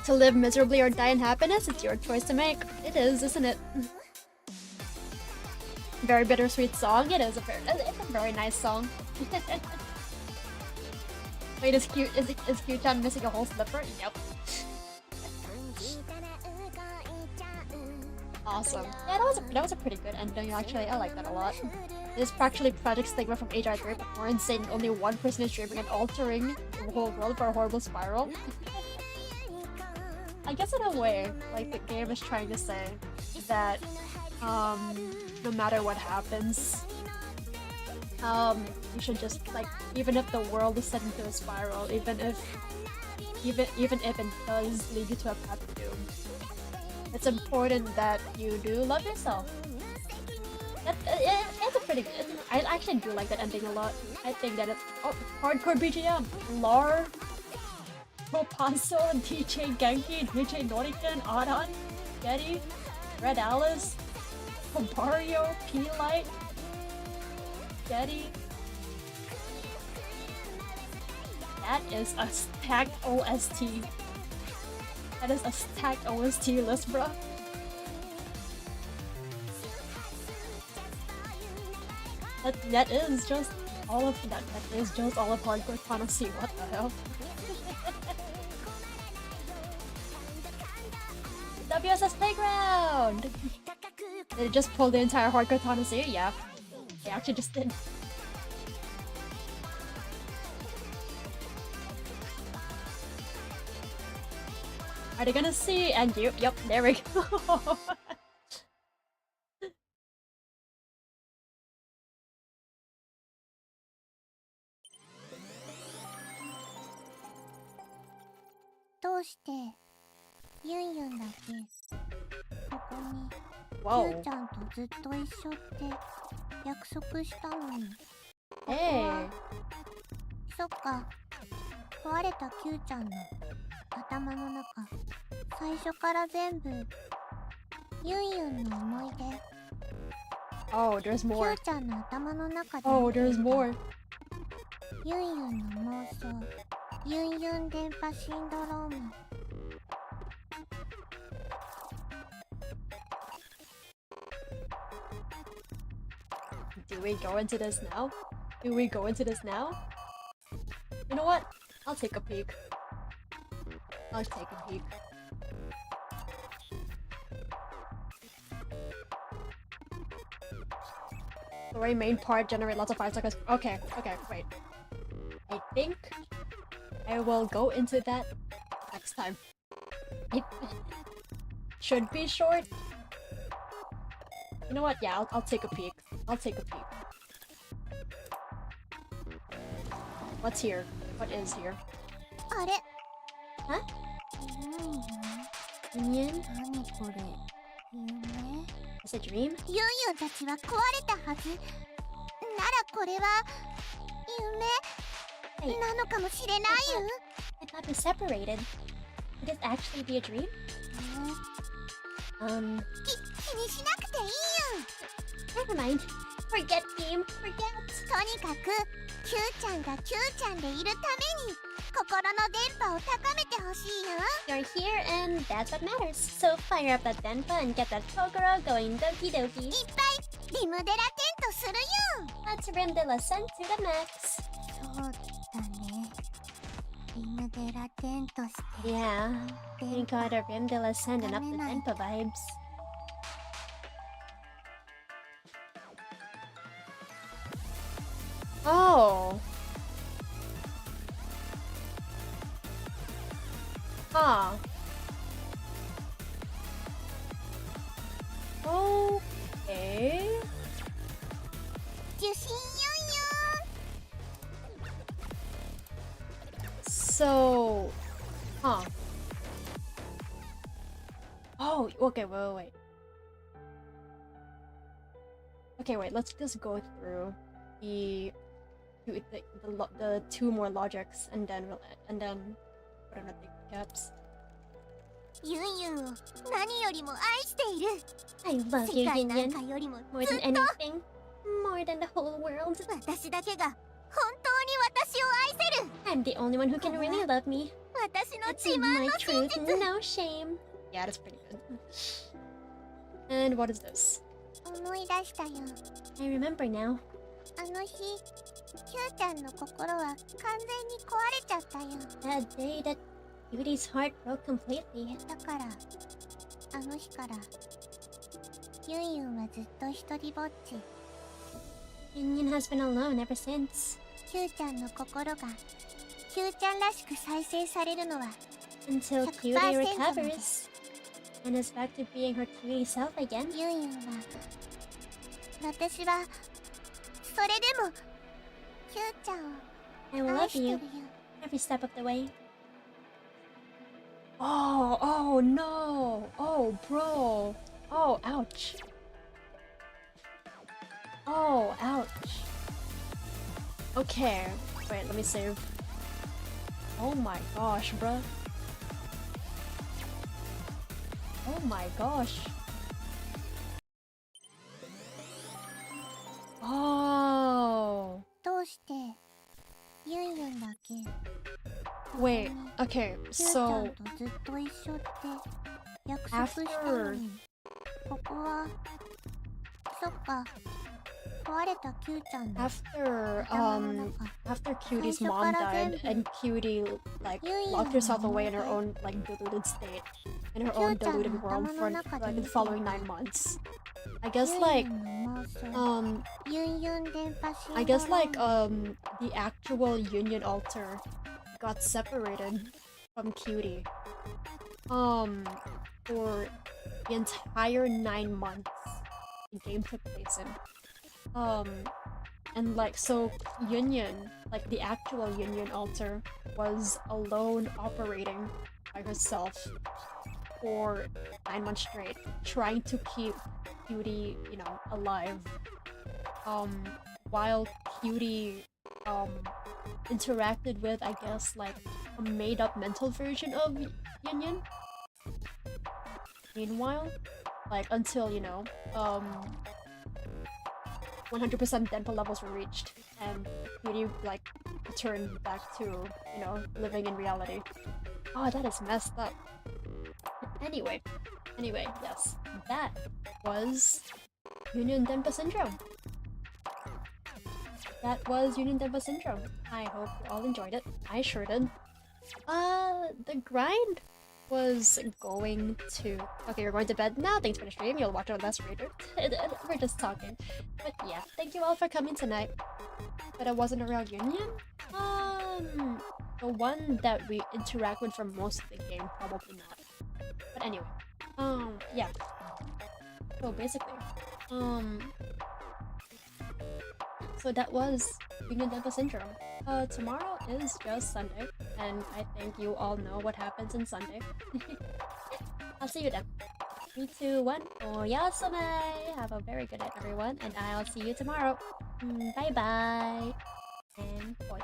To live miserably or die in happiness, it's your choice to make. It is, isn't it? Very bittersweet song. It's a very nice song. Wait, is Q-chan missing a whole slipper? Yep. Awesome. Yeah, that was a pretty good ending actually. I like that a lot. This is actually Project Stigma from HR3, but more insane. Only one person is dreaming and altering the whole world for a horrible spiral. I guess in a way, like the game is trying to say that no matter what happens, you should just like, even if the world is set into a spiral, even if it does lead you to a path of doom, it's important that you do love yourself. It's a pretty good. I actually do like that ending a lot. I think that it's hardcore BGM. Lar, Popasso, DJ Genki, DJ Noriken, Aran, Getty, Red Alice, Mario, P-Light, Getty. That is a stacked OST. That is a stacked OST list, bruh. That is just all of that. That is just all of hardcore fantasy. What the hell? WSS Playground! Did it just pull the entire hardcore fantasy? Yeah. They actually just did. Are they gonna see? And you? Yep, there we go. Whoa. Hey. そっか、壊れた Q ちゃんの頭の中、最初から全部ユンユンの思い出。Oh, there's more. Q ちゃんの頭の中で Oh, there's more. ユンユンの妄想、ユンユン電波シンドローム。Do we go into this now? Do we go into this now? You know what? I'll take a peek. I'll take a peek. Story main part, generate lots of 5 seconds. Okay, wait. I think I will go into that next time. It should be short. You know what? Yeah, I'll take a peek. I'll take a peek. What's here? What is here? あれ Huh? ユンユン Yunyun? 何これ夢 Is it a dream? ユンユンたちは壊れたはずならこれは夢なのかもしれないよ I thought we separated. Could this actually be a dream? 気にしなくていいよ Never mind. Forget game. Forget. とにかく Q ちゃんが Q ちゃんでいるために心の電波を高めてほしいよ You're here and that's what matters. So fire up that denpa and get that Kokoro going doki doki. いっぱいリムデラテントするよ Let's rim the lesson to the max. そうだねリムデラテントして Yeah. We gotta rim the lesson and up the denpa vibes. Oh. Huh. Okay. 受信ユン So, huh. Oh, okay, wait. Okay, wait, let's just go through the two more logics and then put on the big caps. ユンユンを何よりも愛している I love 世 you, 界なん Yunyun. かよりも More ず than っと anything. More than the whole world. 私だけが本当に私を愛せる I'm the only one who can really love me. 私の It's 自慢 my の真 truth, 実 no shame. Yeah, that's pretty good. And what is this? 思い出したよ I remember now. あの日 Q ちゃんの心は完全に壊れちゃったよ That day that Beauty's heart broke completely. だからあの日からユンユンはずっと一人ぼっち Yunyun has been alone ever since. Q ちゃんの心が Q ちゃんらしく再生されるのは Until Cutie 100% recovers. And is back to being her cutie self again. ユンユンは私はそれでも Q ちゃんを I 愛 love してる you よ。 every step of the way. Oh no. Oh, bro. Oh, ouch. Oh, ouch. Okay. Wait, let me save. Oh my gosh, bruh. Oh my gosh. Oh. どうしてユンユンだけ Wait, okay, キューちゃん so とずっと一緒って約束したのにここはそっか壊れたキューちゃんの after 頭の中 after Cutie's mom died and Cutie like locked herself away in her own like deluded state, in her own deluded world for like the following 9 months. I guess ユン like ユンの妄想 ユンユン電波シンドローム I guess like the actual Yunyun altar got separated from Cutie for the entire 9 months the game took place in. And like so Yunyun, like the actual Yunyun altar was alone operating by herself for 9 months straight, trying to keep Cutie, you know, alive. While Cutie interacted with, I guess, like a made-up mental version of Yunyun. Meanwhile, like until, you know, 100% dental levels were reached and Cutie like returned back to, you know, living in reality. Oh, that is messed up. Anyway, yes, that was Union Denpa Syndrome. That was Union Denpa Syndrome. I hope you all enjoyed it. I sure did. The grind was going to... Okay, you're going to bed now. Thanks for the stream. You'll watch it on last later. We're just talking. But yeah, thank you all for coming tonight. But it wasn't a real union? The one that we interact with for most of the game, probably not. But anyway, yeah. So basically, so that was Union Denpa Syndrome. Tomorrow is just Sunday, and I think you all know what happens in Sunday. I'll see you then. 3, 2, 1. Oyasame! Have a very good night, everyone, and I'll see you tomorrow. Bye bye. And bye.